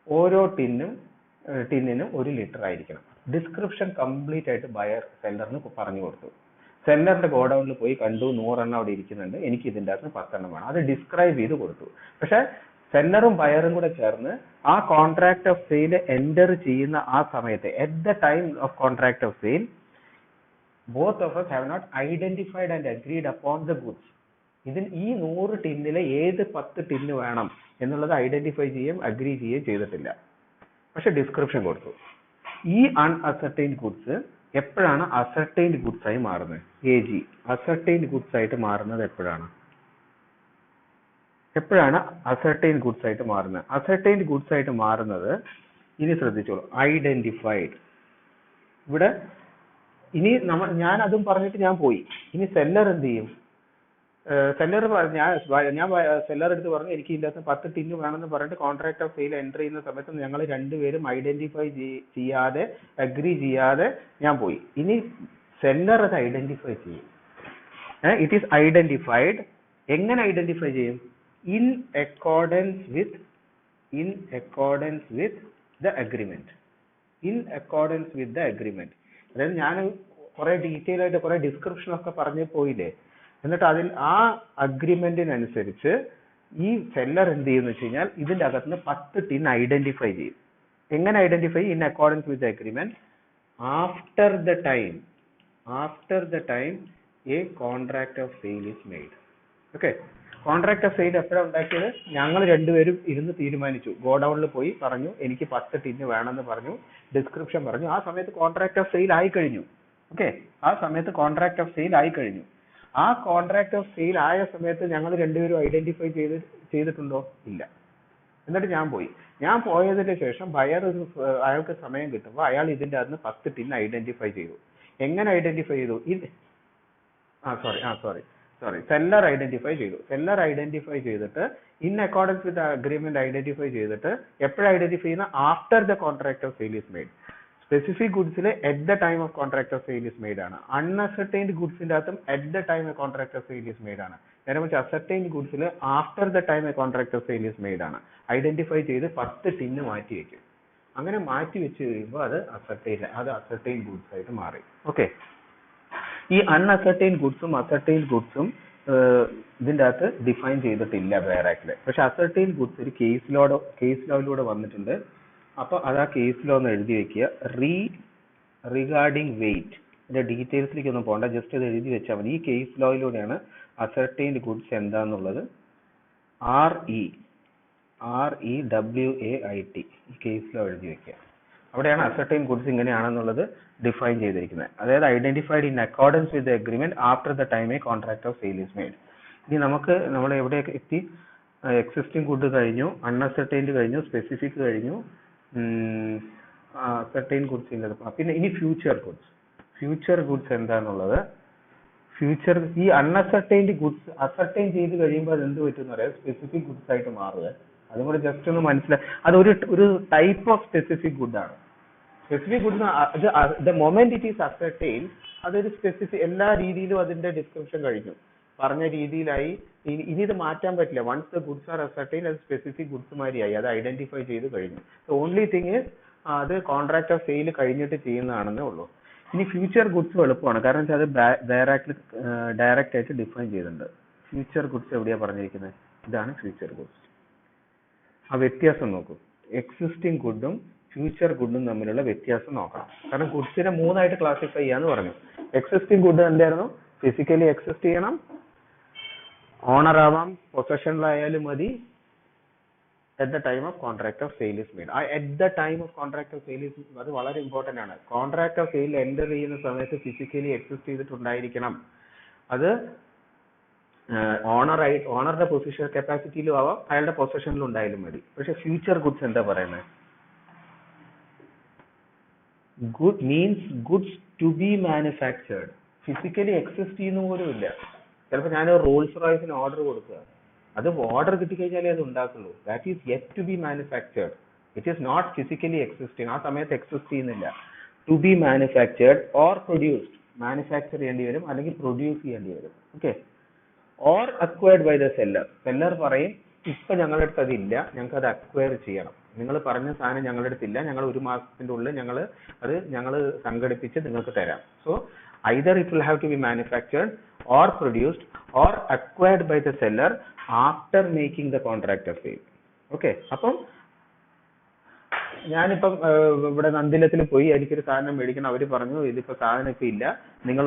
ഓരോ ടിന്നിനും 1 ലിറ്റർ ആയിരിക്കണം. ഡിസ്ക്രിപ്ഷൻ കംപ്ലീറ്റ് ആയിട്ട് സെല്ലറിന് പറഞ്ഞു കൊടുത്തു. സെല്ലറിന്റെ ഗോഡൌണിൽ പോയി കണ്ടു, 100 എണ്ണം അവിടെ ഇരിക്കുന്നുണ്ട്, എനിക്ക് ഇതിന്റെ അകത്ത് 10 എണ്ണം വേണം. അത് ഡിസ്ക്രൈബ് ചെയ്ത് കൊടുത്തു. പക്ഷെ സെല്ലറും ബയറും കൂടെ ചേർന്ന് ആ കോൺട്രാക്ട് ഓഫ് സെയിൽ എൻ്റർ ചെയ്യുന്ന ആ സമയത്ത്, at the time of contract of sale, both of us have not identified and agreed upon the goods. ഈ 100 ടിന്നിലെ ഏത് 10 ടിന്ന് വേണം എന്നുള്ളത് ഐഡന്റിഫൈ ചെയ്യുകയും അഗ്രി ചെയ്യുകയും ചെയ്തിട്ടില്ല, പക്ഷെ ഡിസ്ക്രിപ്ഷൻ കൊടുത്തു. ഈ അൺഅസർട്ടൈൻഡ് ഗുഡ്സ് എപ്പോഴാണ് അസർട്ടൈൻഡ് ഗുഡ്സ് ആയി മാറുന്നത്? അസർട്ടൈൻഡ് ഗുഡ്സ് ആയിട്ട് മാറുന്നത് എപ്പോഴാണ് അസർട്ടൈൻഡ് ഗുഡ്സ് ആയിട്ട് മാറുന്നത്? അസർട്ടൈൻഡ് ഗുഡ്സ് ആയിട്ട് മാറുന്നത്, ഇനി ശ്രദ്ധിച്ചോളൂ, ഐഡന്റിഫൈഡ്. ഇവിടെ ഇനി ഞാൻ അതും പറഞ്ഞിട്ട് ഞാൻ പോയി. ഇനി സെല്ലർ എന്ത് ചെയ്യും? ഞാൻ സെല്ലർ എടുത്ത് പറഞ്ഞു എനിക്ക് ഇതിന്റെ അകത്ത് 10 ടിന്ന് വേണമെന്ന് പറഞ്ഞിട്ട് കോൺട്രാക്ട് ഓഫ് സെയിൽ എൻ്റർ ചെയ്യുന്ന സമയത്ത് ഞങ്ങൾ രണ്ടുപേരും ഐഡന്റിഫൈ ചെയ്യാതെ അഗ്രി ചെയ്യാതെ ഞാൻ പോയി. ഇനി സെല്ലർ അത് ഐഡന്റിഫൈ ചെയ്യും. It is identified. എങ്ങനെ ഐഡന്റിഫൈ ചെയ്യും? in accordance with the agreement. അതായത് ഞാൻ കുറെ ഡീറ്റെയിൽ ആയിട്ട് കുറെ ഡിസ്ക്രിപ്ഷൻ ഒക്കെ പറഞ്ഞു പോയില്ലേ, എന്നിട്ട് അതിൽ ആ അഗ്രിമെന്റിനനുസരിച്ച് ഈ സെല്ലർ എന്ത് ചെയ്യുന്ന വെച്ച് കഴിഞ്ഞാൽ ഇതിന്റെ അകത്തുനിന്ന് 10 ടിൻ ഐഡന്റിഫൈ ചെയ്യും. എങ്ങനെ identify? In accordance with the agreement, after the time a contract of sale is made. Okay, contract of sale എപ്പോഴാണ് ഉണ്ടാക്കിയത്? ഞങ്ങൾ രണ്ടുപേരും ഇരുന്ന് തീരുമാനിച്ചു. ഗോഡൌണിൽ പോയി പറഞ്ഞു എനിക്ക് 10 ടിന്ന് വേണമെന്ന് പറഞ്ഞു, ഡിസ്ക്രിപ്ഷൻ പറഞ്ഞു. ആ സമയത്ത് കോൺട്രാക്ട് ഓഫ് സെയിൽ ആയി കഴിഞ്ഞു. ഓക്കെ, ആ സമയത്ത് കോൺട്രാക്ട് ഓഫ് സെയിൽ ആയി കഴിഞ്ഞു. ആ കോൺട്രാക്ട് ഓഫ് സെയിൽ ആയ സമയത്ത് ഞങ്ങൾ രണ്ടുപേരും ഐഡന്റിഫൈ ചെയ്തിട്ടുണ്ടോ? ഇല്ല. എന്നിട്ട് ഞാൻ പോയതിന് ശേഷം ബയർ അയാൾക്ക് സമയം കിട്ടുമ്പോൾ അയാൾ ഇതിന്റെ അകത്ത് 10 ടിൻ ഐഡന്റിഫൈ ചെയ്തു. എങ്ങനെ ഐഡന്റിഫൈ ചെയ്തു? സെല്ലർ ഐഡന്റിഫൈ ചെയ്തു. സെല്ലർ ഐഡന്റിഫൈ ചെയ്തിട്ട് in accordance with agreement identify ചെയ്തിട്ട് എപ്പോഴും ഐഡന്റിഫൈ ചെയ്യുന്ന after the contract of sale is made. Specific ഗുഡ്സിൽ at the time of contract of sale is made ആണ്. അൺഅസർട്ടൈൻഡ് ഗുഡ്സിന്റെ അകത്തും at the time contract of sale is made ആണ്. നേരെ മറിച്ച് അസർട്ടൈൻഡ് ഗുഡ്സിൽ after the time contract of sale is made ആണ്. ഐഡന്റിഫൈ ചെയ്ത് 10 ടിന്ന് മാറ്റി വെക്കും. അങ്ങനെ മാറ്റി വെച്ച് കഴിയുമ്പോൾ അത് അസർട്ടൈൻ ഗുഡ്സ് ആയിട്ട് മാറി. ഓക്കെ, ഈ അൺഅസർട്ടൈൻ ഗുഡ്സും അസർട്ടൈൻ ഗുഡ്സും ഇതിന്റെ അകത്ത് ഡിഫൈൻ ചെയ്തിട്ടില്ല ബെയർ ആക്ടില്. പക്ഷെ അസർട്ടൈൻ ഗുഡ്സ് ഒരു കേസ് ലോയിലൂടെ വന്നിട്ടുണ്ട്. അപ്പൊ അത് ആ കേസ് ലോ ഒന്ന് എഴുതി വെക്കുക. റിഗാർഡിംഗ് വെയിറ്റ്, ഇതിന്റെ ഡീറ്റെയിൽസിലേക്ക് ഒന്നും പോകണ്ട, ജസ്റ്റ് ഇത് എഴുതി വെച്ചാൽ മതി. ഈ കേസ് ലോയിലൂടെയാണ് അസർട്ടൈൻഡ് ഗുഡ്സ് എന്താന്നുള്ളത് REWAIT ഈ കേസ് ലോ എഴുതി വെക്കുക. അവിടെയാണ് അസർട്ടൈൻ ഗുഡ്സ് ഇങ്ങനെയാണെന്നുള്ളത് ഡിഫൈൻ ചെയ്തിരിക്കുന്നത്. അതായത് identified in accordance with agreement after the time a contract of sale is made. ഇനി നമ്മൾ എവിടെയൊക്കെ എത്തി? എക്സിസ്റ്റിംഗ് ഗുഡ് കഴിഞ്ഞു, അൺഅസർട്ടൈൻഡ് കഴിഞ്ഞു, സ്പെസിഫിക് കഴിഞ്ഞു, അസർട്ടൈൻ ഗുഡ്സ് ഇല്ല. പിന്നെ ഇനി ഫ്യൂച്ചർ ഗുഡ്സ് എന്താന്നുള്ളത്. ഈ അൺഅസർട്ടൈൻഡ് ഗുഡ്സ് അസർട്ടൈൻ ചെയ്ത് കഴിയുമ്പോൾ അത് എന്ത് പറ്റുമെന്ന് പറയാം? സ്പെസിഫിക് ഗുഡ്സ് ആയിട്ട് മാറുക. അതും കൂടെ ജസ്റ്റ് ഒന്ന് മനസ്സിലായി. അത് ഒരു ടൈപ്പ് ഓഫ് സ്പെസിഫിക് ഗുഡ് ആണ്. Specific good the moment it is ascertain, അതൊരു സ്പെസിഫിക് എല്ലാ രീതിയിലും അതിന്റെ ഡിസ്ക്രിപ്ഷൻ കഴിഞ്ഞു, പറഞ്ഞ രീതിയിലായി. ഇനി ഇത് മാറ്റാൻ പറ്റില്ല. Once the goods are ascertain അത് സ്പെസിഫിക് ഗുഡ്സ് മാതിരിയായി, അത് ഐഡന്റിഫൈ ചെയ്ത് കഴിഞ്ഞു. ഓൺലി തിങ് ഈസ് അത് കോൺട്രാക്ട് ഓഫ് സെയിൽ കഴിഞ്ഞിട്ട് ചെയ്യുന്നതാണെന്നേ ഉള്ളൂ. ഇനി ഫ്യൂച്ചർ ഗുഡ്സ് എളുപ്പമാണ്, കാരണം വെച്ചാൽ അത് ഡയറക്റ്റ് ആയിട്ട് ഡിഫൈൻ ചെയ്തിട്ടുണ്ട്. ഫ്യൂച്ചർ ഗുഡ്സ് എവിടെയാ പറഞ്ഞിരിക്കുന്നത്? ഇതാണ് ഫ്യൂച്ചർ ഗുഡ്സ്. ആ വ്യത്യാസം നോക്കൂ. എക്സിസ്റ്റിംഗ് ഗുഡും ഫ്യൂച്ചർ ഗുഡും തമ്മിലുള്ള വ്യത്യാസം നോക്കണം. കാരണം ഗുഡ്സിനെ 3 ആയിട്ട് ക്ലാസിഫൈ ചെയ്യാന്ന് പറഞ്ഞു. എക്സിസ്റ്റിംഗ് ഗുഡ് എന്തായിരുന്നു? ഫിസിക്കലി എക്സിസ്റ്റ് ചെയ്യണം, ഓണർ ആവാം, പൊസഷനിലായാലും മതി, at the time of contract of sale is made. at the time of contract of sale is അത് വളരെ ഇമ്പോർട്ടന്റ് ആണ്. കോൺട്രാക്ട് ഓഫ് സെയിൽ എൻ്റർ ചെയ്യുന്ന സമയത്ത് ഫിസിക്കലി എക്സിസ്റ്റ് ചെയ്തിട്ടുണ്ടായിരിക്കണം. അത് ഓണറുടെ പൊസിഷൻ കപ്പാസിറ്റിയിലും ആവാം, അയാളുടെ പൊസിഷനിലും ഉണ്ടായാലും മതി. പക്ഷെ ഫ്യൂച്ചർ ഗുഡ്സ് എന്താ പറയുന്നത്? Good means goods to be manufactured. Physically exist ചെയ്യുന്ന പോലും ഇല്ല. ചിലപ്പോൾ ഞാൻ റോൾസ് റോയ്സിന് ഓർഡർ കൊടുക്കുക, അത് ഓർഡർ കിട്ടിക്കഴിഞ്ഞാലേ അത് ഉണ്ടാക്കുള്ളൂ. That is yet to be manufactured. It is not physically existing. ആ സമയത്ത് എക്സിസ്റ്റ് ചെയ്യുന്നില്ല. To be manufactured or produced. Manufacture ചെയ്യേണ്ടി വരും അല്ലെങ്കിൽ പ്രൊഡ്യൂസ് ചെയ്യേണ്ടി വരും. Okay, or acquired by the seller. Seller പറയും ഇപ്പൊ ഞങ്ങളുടെ അടുത്ത് അതില്ല, ഞങ്ങൾക്ക് അത് അക്വയർ ചെയ്യണം. നിങ്ങൾ പറഞ്ഞ സാധനം ഞങ്ങളുടെ അടുത്തില്ല, ഞങ്ങൾ 1 മാസത്തിന്റെ ഉള്ളിൽ ഞങ്ങൾ സംഘടിപ്പിച്ച് നിങ്ങൾക്ക് തരാം. So either it will have to be manufactured or produced or acquired by the seller after making the contract of sale. Okay, അപ്പം ഞാനിപ്പം ഇവിടെ നന്ദിലത്തിൽ പോയി എനിക്കൊരു സാധനം മേടിക്കണം. അവർ പറഞ്ഞു ഇതിപ്പോ സാധനം ഇപ്പൊ ഇല്ല, ഞങ്ങൾ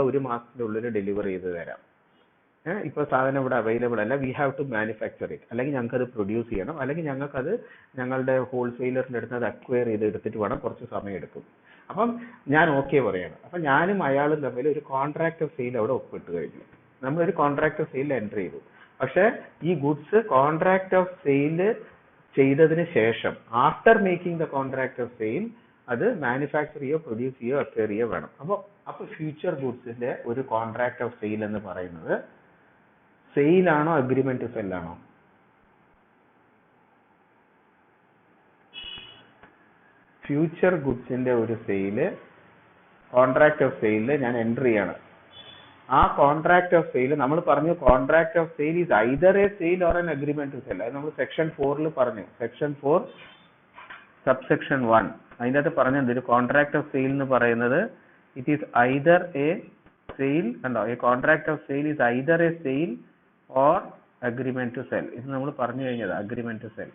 1 മാസത്തിന്റെ ഉള്ളിൽ ഡെലിവറി ചെയ്ത് തരാം. ഇപ്പൊ സാധനം ഇവിടെ അവൈലബിൾ അല്ല, we have to manufacture it. അല്ലെങ്കിൽ ഞങ്ങൾക്ക് അത് പ്രൊഡ്യൂസ് ചെയ്യണം, അല്ലെങ്കിൽ ഞങ്ങൾക്കത് ഞങ്ങളുടെ ഹോൾസെയിലറിന്റെ അടുത്ത് അത് അക്വയർ ചെയ്ത് എടുത്തിട്ട് വേണം, കുറച്ച് സമയം എടുക്കും. അപ്പം ഞാൻ ഓക്കെ പറയണം. അപ്പൊ ഞാനും അയാളും തമ്മിൽ ഒരു കോൺട്രാക്ട് ഓഫ് സെയിൽ അവിടെ ഒപ്പിട്ട് കഴിഞ്ഞു. നമ്മളൊരു കോൺട്രാക്ട് ഓഫ് സെയിൽ എൻ്റർ ചെയ്തു. പക്ഷെ ഈ ഗുഡ്സ് കോൺട്രാക്ട് ഓഫ് സെയിൽ ചെയ്തതിന് ശേഷം after making the contract of sale അത് മാനുഫാക്ചർ ചെയ്യോ പ്രൊഡ്യൂസ് ചെയ്യോ അക്വയർ ചെയ്യോ വേണം. അപ്പൊ ഫ്യൂച്ചർ ഗുഡ്സിന്റെ ഒരു കോൺട്രാക്ട് ഓഫ് സെയിൽ എന്ന് പറയുന്നത് സെയിലാണോ അഗ്രിമെന്റ് ടു സെല്ലാണോ? ഫ്യൂച്ചർ ഗുഡ്സിന്റെ ഒരു സെയില് കോൺട്രാക്ട് ഓഫ് സെയിലില് ഞാൻ എൻ്റർ ചെയ്യാണ്. ആ കോൺട്രാക്ട് ഓഫ് സെയിൽ നമ്മൾ പറഞ്ഞു contract of sale is either a sale or an agreement to sell. അത് നമ്മൾ സെക്ഷൻ 4 പറഞ്ഞു. സെക്ഷൻ 4 സബ്സെക്ഷൻ 1 അതിൻ്റെ അകത്ത് പറഞ്ഞത് ഒരു കോൺട്രാക്ട് ഓഫ് സെയിൽ എന്ന് പറയുന്നത് it is either a sale. കണ്ടോ, a contract of sale is either a sale or agreement to sell. ഇത് നമ്മൾ പറഞ്ഞു കഴിഞ്ഞത് agreement to sell.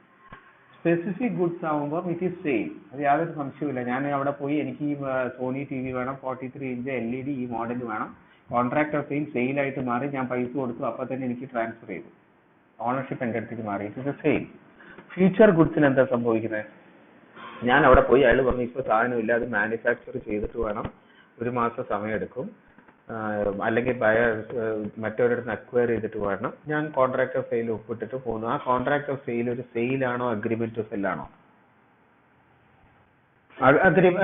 Specific goods ആവുമ്പോൾ ഇറ്റ് ഈസ് സെയിൽ, അത് യാതൊരു സംശയമില്ല. ഞാൻ അവിടെ പോയി എനിക്ക് ഈ സോണി TV വേണം, 43 ഇഞ്ച് LED ഈ മോഡൽ വേണം. കോൺട്രാക്ട് ഓഫ് സെയിൽ സെയിലായിട്ട് മാറി, ഞാൻ പൈസ കൊടുത്തു, അപ്പൊ തന്നെ എനിക്ക് ട്രാൻസ്ഫർ ചെയ്തു. ഓണർഷിപ്പ് എൻ്റെ അടുത്തേക്ക് മാറി. It is a sale. Future ഗുഡ്സിന് എന്താ സംഭവിക്കുന്നത്? ഞാൻ അവിടെ പോയി, അയാൾ പറഞ്ഞു ഇപ്പൊ സാധനം ഇല്ല, അത് മാനുഫാക്ചർ ചെയ്തിട്ട് വേണം, 1 മാസം സമയം എടുക്കും, അല്ലെങ്കിൽ ബയർ മറ്റൊരിടത്ത് അക്വയർ ചെയ്തിട്ട് വേണം. ഞാൻ കോൺട്രാക്ട് ഓഫ് സെയിൽ ഒപ്പിട്ടിട്ട് പോകുന്നു. ആ കോൺട്രാക്ട് ഓഫ് സെയിൽ ഒരു സെയിലാണോ അഗ്രിമെന്റ് ടു സെല്ലാണോ?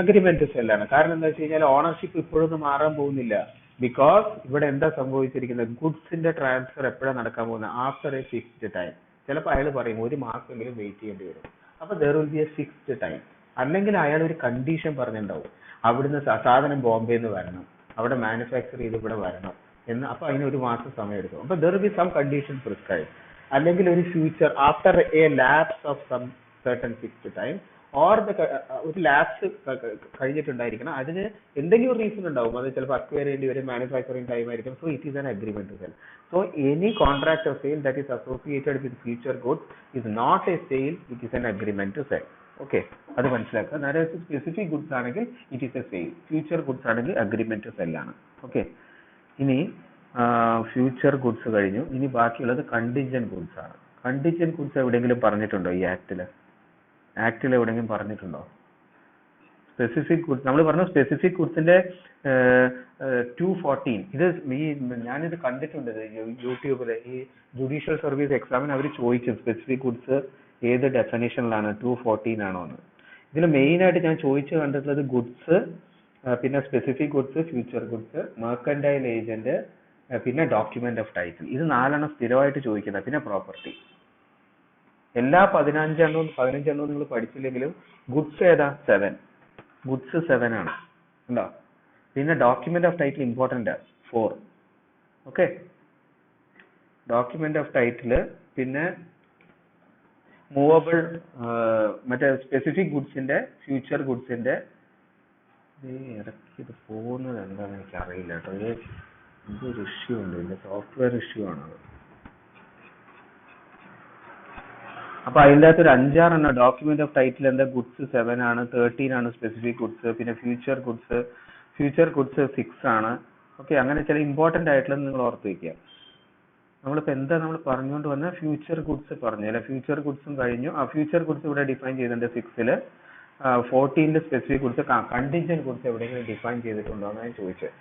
അഗ്രിമെന്റ് ടു സെല്ലാണ്. കാരണം എന്താ വെച്ച് കഴിഞ്ഞാൽ ഓണർഷിപ്പ് ഇപ്പോഴൊന്നും മാറാൻ പോകുന്നില്ല. ബിക്കോസ് ഇവിടെ എന്താ സംഭവിച്ചിരിക്കുന്നത്, ഗുഡ്സിന്റെ ട്രാൻസ്ഫർ എപ്പോഴാണ് നടക്കാൻ പോകുന്നത്? After A fixed time. ചിലപ്പോൾ അയാൾ പറയും 1 മാസമെങ്കിലും വെയിറ്റ് ചെയ്യേണ്ടി വരും. അപ്പൊ there will B A fixed time. അല്ലെങ്കിൽ അയാൾ ഒരു കണ്ടീഷൻ പറഞ്ഞിട്ടുണ്ടാവും, അവിടുന്ന് സാധനം ബോംബെന്ന് വരണം, അവിടെ മാനുഫാക്ചർ ചെയ്ത് ഇവിടെ വരണം എന്ന്. അപ്പൊ അതിന് 1 മാസം സമയം എടുക്കും. അപ്പൊ there will be some condition prescribe. അല്ലെങ്കിൽ ഒരു future after a lapse of some certain fixed time or ഒരു ലാപ്സ് കഴിഞ്ഞിട്ടുണ്ടായിരിക്കണം. അതിന് എന്തെങ്കിലും റീസൺ ഉണ്ടാവും. അത് ചിലപ്പോൾ അക്വയർ ചെയ്യേണ്ടി വരും, മാനുഫാക്ചറിംഗ് ടൈം ആയിരിക്കും. So it is an agreement to sell. So any contract of sale that is associated with future goods is not a sale, it is an agreement to sell. Okay, അത് മനസ്സിലാക്കുക. നേരെ സ്പെസിഫിക് ഗുഡ്സ് ആണെങ്കിൽ it is a sale, future goods ആണെങ്കിൽ അഗ്രിമെന്റ് ടു സെൽ ആണ്. ഓക്കെ, ഇനി ഫ്യൂച്ചർ ഗുഡ്സ് കഴിഞ്ഞു. ഇനി ബാക്കിയുള്ളത് കണ്ടിൻജന്റ് ഗുഡ്സ് ആണ്. കണ്ടിൻജന്റ് ഗുഡ്സ് എവിടെയെങ്കിലും പറഞ്ഞിട്ടുണ്ടോ ഈ ആക്ടിൽ എവിടെയെങ്കിലും പറഞ്ഞിട്ടുണ്ടോ? സ്പെസിഫിക് ഗുഡ്സ് നമ്മൾ പറഞ്ഞു. സ്പെസിഫിക് ഗുഡ്സിന്റെ 214 ഇത് ഞാനിത് കണ്ടിട്ടുണ്ട് യൂട്യൂബില്. ഈ ജുഡീഷ്യൽ സർവീസ് എക്സാമിന് അവർ ചോദിക്കും സ്പെസിഫിക് ഗുഡ്സ് ഏത് ഡെഫിനേഷനിലാണ്, 214 ആണോ എന്ന്. ഇതിൽ മെയിൻ ആയിട്ട് ഞാൻ ചോദിച്ചു കണ്ടിട്ടുള്ളത് ഗുഡ്സ്, പിന്നെ specific goods, future goods, mercantile agent, പിന്നെ ഡോക്യുമെന്റ് ഓഫ് ടൈറ്റിൽ. ഇത് 4 സ്ഥിരമായിട്ട് ചോദിക്കുന്നത്. പിന്നെ പ്രോപ്പർട്ടി. എല്ലാ 15 എണ്ണവും നിങ്ങൾ പഠിച്ചില്ലെങ്കിലും ഗുഡ്സ് ഏതാ? 7. ഗുഡ്സ് 7 ആണ്. ഉണ്ടോ? പിന്നെ document of title important 4. Okay, document of title, പിന്നെ മൂവബിൾ, മറ്റേ സ്പെസിഫിക് ഗുഡ്സിന്റെ, ഫ്യൂച്ചർ ഗുഡ്സിന്റെ. ഇറക്കിയത് പോകുന്നത് എന്താണെന്ന് എനിക്ക് അറിയില്ല കേട്ടോ. ഇതൊരു ഇഷ്യൂ ഉണ്ട്, ഇതിന്റെ സോഫ്റ്റ്വെയർ ഇഷ്യൂ ആണത്. അപ്പൊ അതിൻ്റെ അകത്ത് ഒരു 5-6 എണ്ണം ഡോക്യുമെന്റ് ഓഫ് ടൈറ്റിൽ എന്താ, ഗുഡ്സ് 7 ആണ്, 13 ആണ് സ്പെസിഫിക് ഗുഡ്സ്, പിന്നെ ഫ്യൂച്ചർ ഗുഡ്സ് 6 ആണ്. ഓക്കെ, അങ്ങനെ ചില ഇമ്പോർട്ടന്റ് ആയിട്ടുള്ളത് നിങ്ങൾ ഓർത്ത് വയ്ക്കുക. നമ്മളിപ്പോ എന്താ നമ്മൾ പറഞ്ഞുകൊണ്ട് വന്ന ഫ്യൂച്ചർ ഗുഡ്സ് പറഞ്ഞു അല്ലെ? ഫ്യൂച്ചർ ഗുഡ്സും കഴിഞ്ഞു. ആ ഫ്യൂച്ചർ ഗുഡ്സ് ഇവിടെ ഡിഫൈൻ ചെയ്തിട്ടുണ്ട് 6-ല്. 14-ല് സ്പെസിഫിക് ഗുഡ്സ്. കണ്ടിൻജന്റ് ഗുഡ്സ് എവിടെയെങ്കിലും ഡിഫൈൻ ചെയ്തിട്ടുണ്ടോ എന്ന് ഞാൻ ചോദിച്ചത്.